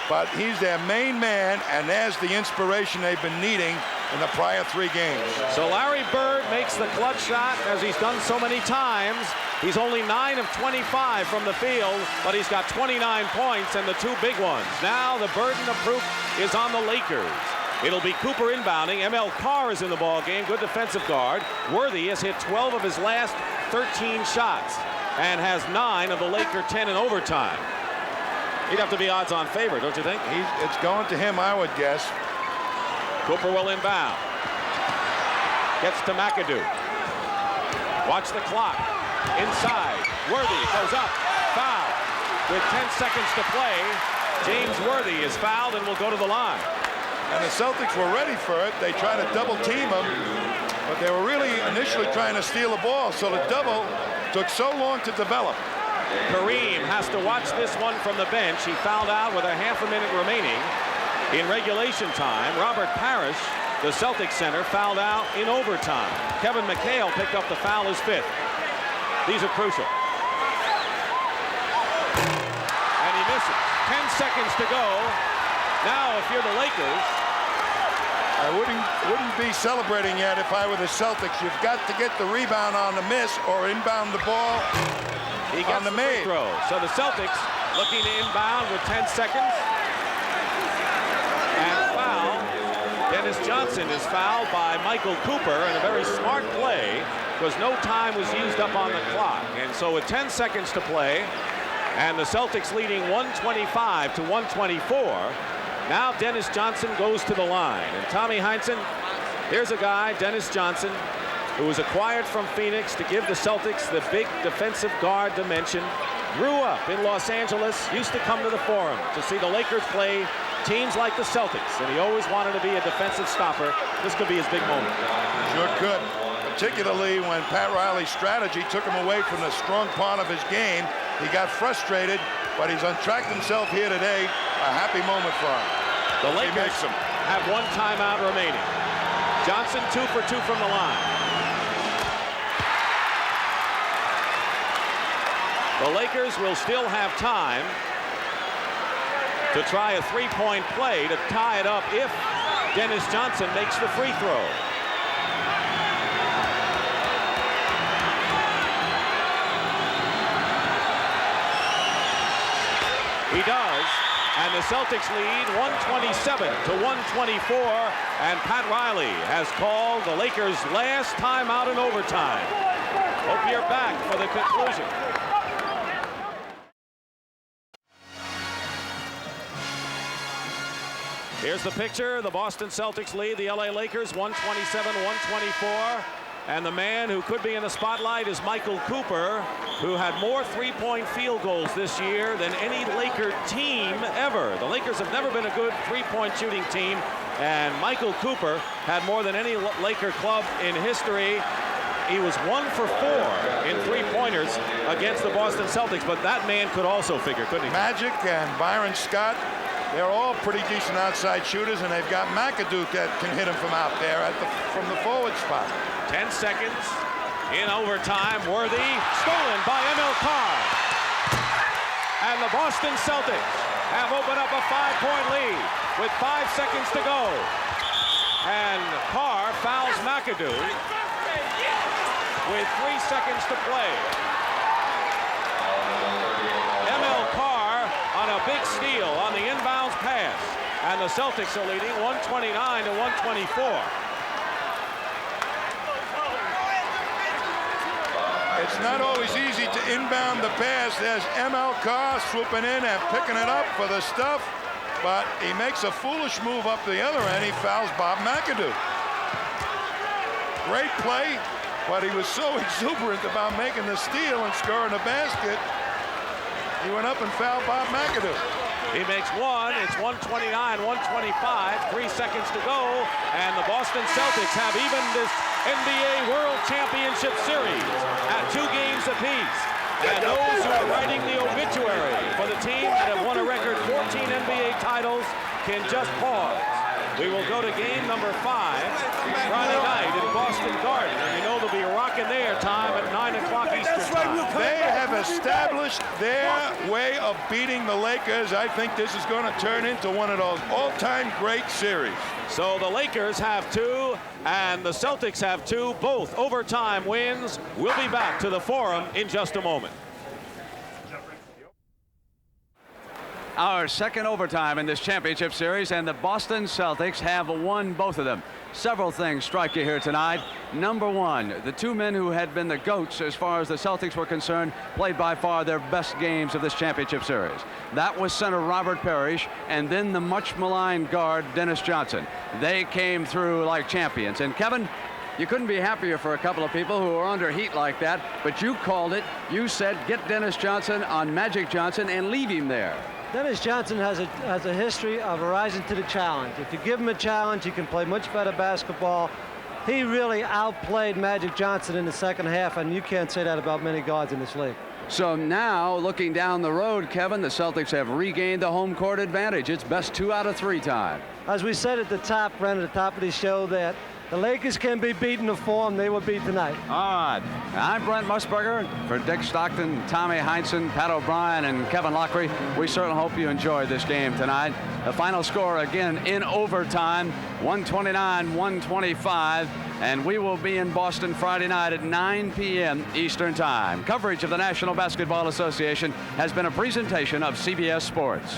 But he's their main man, and there's the inspiration they've been needing in the prior 3 games. So Larry Bird makes the clutch shot, as he's done so many times. He's only 9 of 25 from the field, but he's got 29 points and the 2 big ones. Now the burden of proof is on the Lakers. It'll be Cooper inbounding. ML Carr is in the ball game, good defensive guard. Worthy has hit 12 of his last 13 shots and has 9 of the Laker 10 in overtime. He'd have to be odds-on favorite, don't you think? It's going to him, I would guess. Cooper will inbound. Gets to McAdoo. Watch the clock. Inside. Worthy goes up. Foul. With 10 seconds to play, James Worthy is fouled and will go to the line. And the Celtics were ready for it. They tried to double team him, but they were really initially trying to steal the ball. So the double took so long to develop. Kareem has to watch this one from the bench. He fouled out with a half a minute remaining in regulation time. Robert Parish the Celtics center, fouled out in overtime. Kevin McHale picked up the foul, his 5th. These are crucial. And he misses. 10 seconds to go. Now, if you're the Lakers, I wouldn't be celebrating yet if I were the Celtics. You've got to get the rebound on the miss or inbound the ball on the made. Throw. So the Celtics looking to inbound with 10 seconds. And foul. Dennis Johnson is fouled by Michael Cooper in a very smart play because no time was used up on the clock. And so with 10 seconds to play and the Celtics leading 125 to 124, now Dennis Johnson goes to the line. And Tommy Heinsohn, here's a guy, Dennis Johnson, who was acquired from Phoenix to give the Celtics the big defensive guard dimension. Grew up in Los Angeles, used to come to the Forum to see the Lakers play teams like the Celtics, and he always wanted to be a defensive stopper. This could be his big moment. Sure could, particularly when Pat Riley's strategy took him away from the strong part of his game. He got frustrated, but he's untracked himself here today. A happy moment for him. The Lakers have 1 timeout remaining. Johnson 2 for 2 from the line. The Lakers will still have time to try a 3-point play to tie it up if Dennis Johnson makes the free throw. He does, and the Celtics lead 127 to 124, and Pat Riley has called the Lakers' last timeout in overtime. Hope you're back for the conclusion. Here's the picture. The Boston Celtics lead the LA Lakers 127-124. And the man who could be in the spotlight is Michael Cooper, who had more 3-point field goals this year than any Laker team ever. The Lakers have never been a good 3-point shooting team, and Michael Cooper had more than any Laker club in history. He was 1 for 4 in 3-pointers against the Boston Celtics, but that man could also figure, couldn't he? Magic and Byron Scott, they're all pretty decent outside shooters, and they've got McAdoo that can hit them from out there from the forward spot. 10 seconds in overtime. Worthy stolen by MLK. And the Boston Celtics have opened up a 5-point lead with 5 seconds to go. And Carr fouls McAdoo with 3 seconds to play. MLK on a big steal on the inbounds pass. And the Celtics are leading 129 to 124. It's not always easy to inbound the pass. There's MLK swooping in and picking it up for the stuff, but he makes a foolish move up the other end. He fouls Bob McAdoo. Great play, but he was so exuberant about making the steal and scoring the basket, he went up and fouled Bob McAdoo. He makes one. It's 129-125. 3 seconds to go, and the Boston Celtics have even this NBA World Championship Series at 2 games apiece. And those who are writing the obituary for the team that have won a record 14 NBA titles can just pause. We will go to game number 5 Friday night in Boston Garden. And you know they'll be rocking their time at 9 o'clock Eastern time. They have established their way of beating the Lakers. I think this is going to turn into one of those all-time great series. So the Lakers have 2 and the Celtics have 2, both overtime wins. We'll be back to the Forum in just a moment. Our second overtime in this championship series, and the Boston Celtics have won both of them. Several things strike you here tonight. Number one, the 2 men who had been the GOATs as far as the Celtics were concerned played by far their best games of this championship series. That was center Robert Parish, and then the much maligned guard Dennis Johnson. They came through like champions. And Kevin, you couldn't be happier for a couple of people who are under heat like that, but you called it. You said get Dennis Johnson on Magic Johnson and leave him there. Dennis Johnson has a history of rising to the challenge. If you give him a challenge, he can play much better basketball. He really outplayed Magic Johnson in the second half, and you can't say that about many guards in this league. So now, looking down the road, Kevin, the Celtics have regained the home court advantage. It's best 2 out of 3 time. As we said at the top, Brent, at the top of the show, that the Lakers can be beaten to form. They were beat tonight. All right. I'm Brent Musburger. For Dick Stockton, Tommy Heinsohn, Pat O'Brien, and Kevin Lockery, we certainly hope you enjoyed this game tonight. The final score, again, in overtime, 129-125. And we will be in Boston Friday night at 9 p.m. Eastern Time. Coverage of the National Basketball Association has been a presentation of CBS Sports.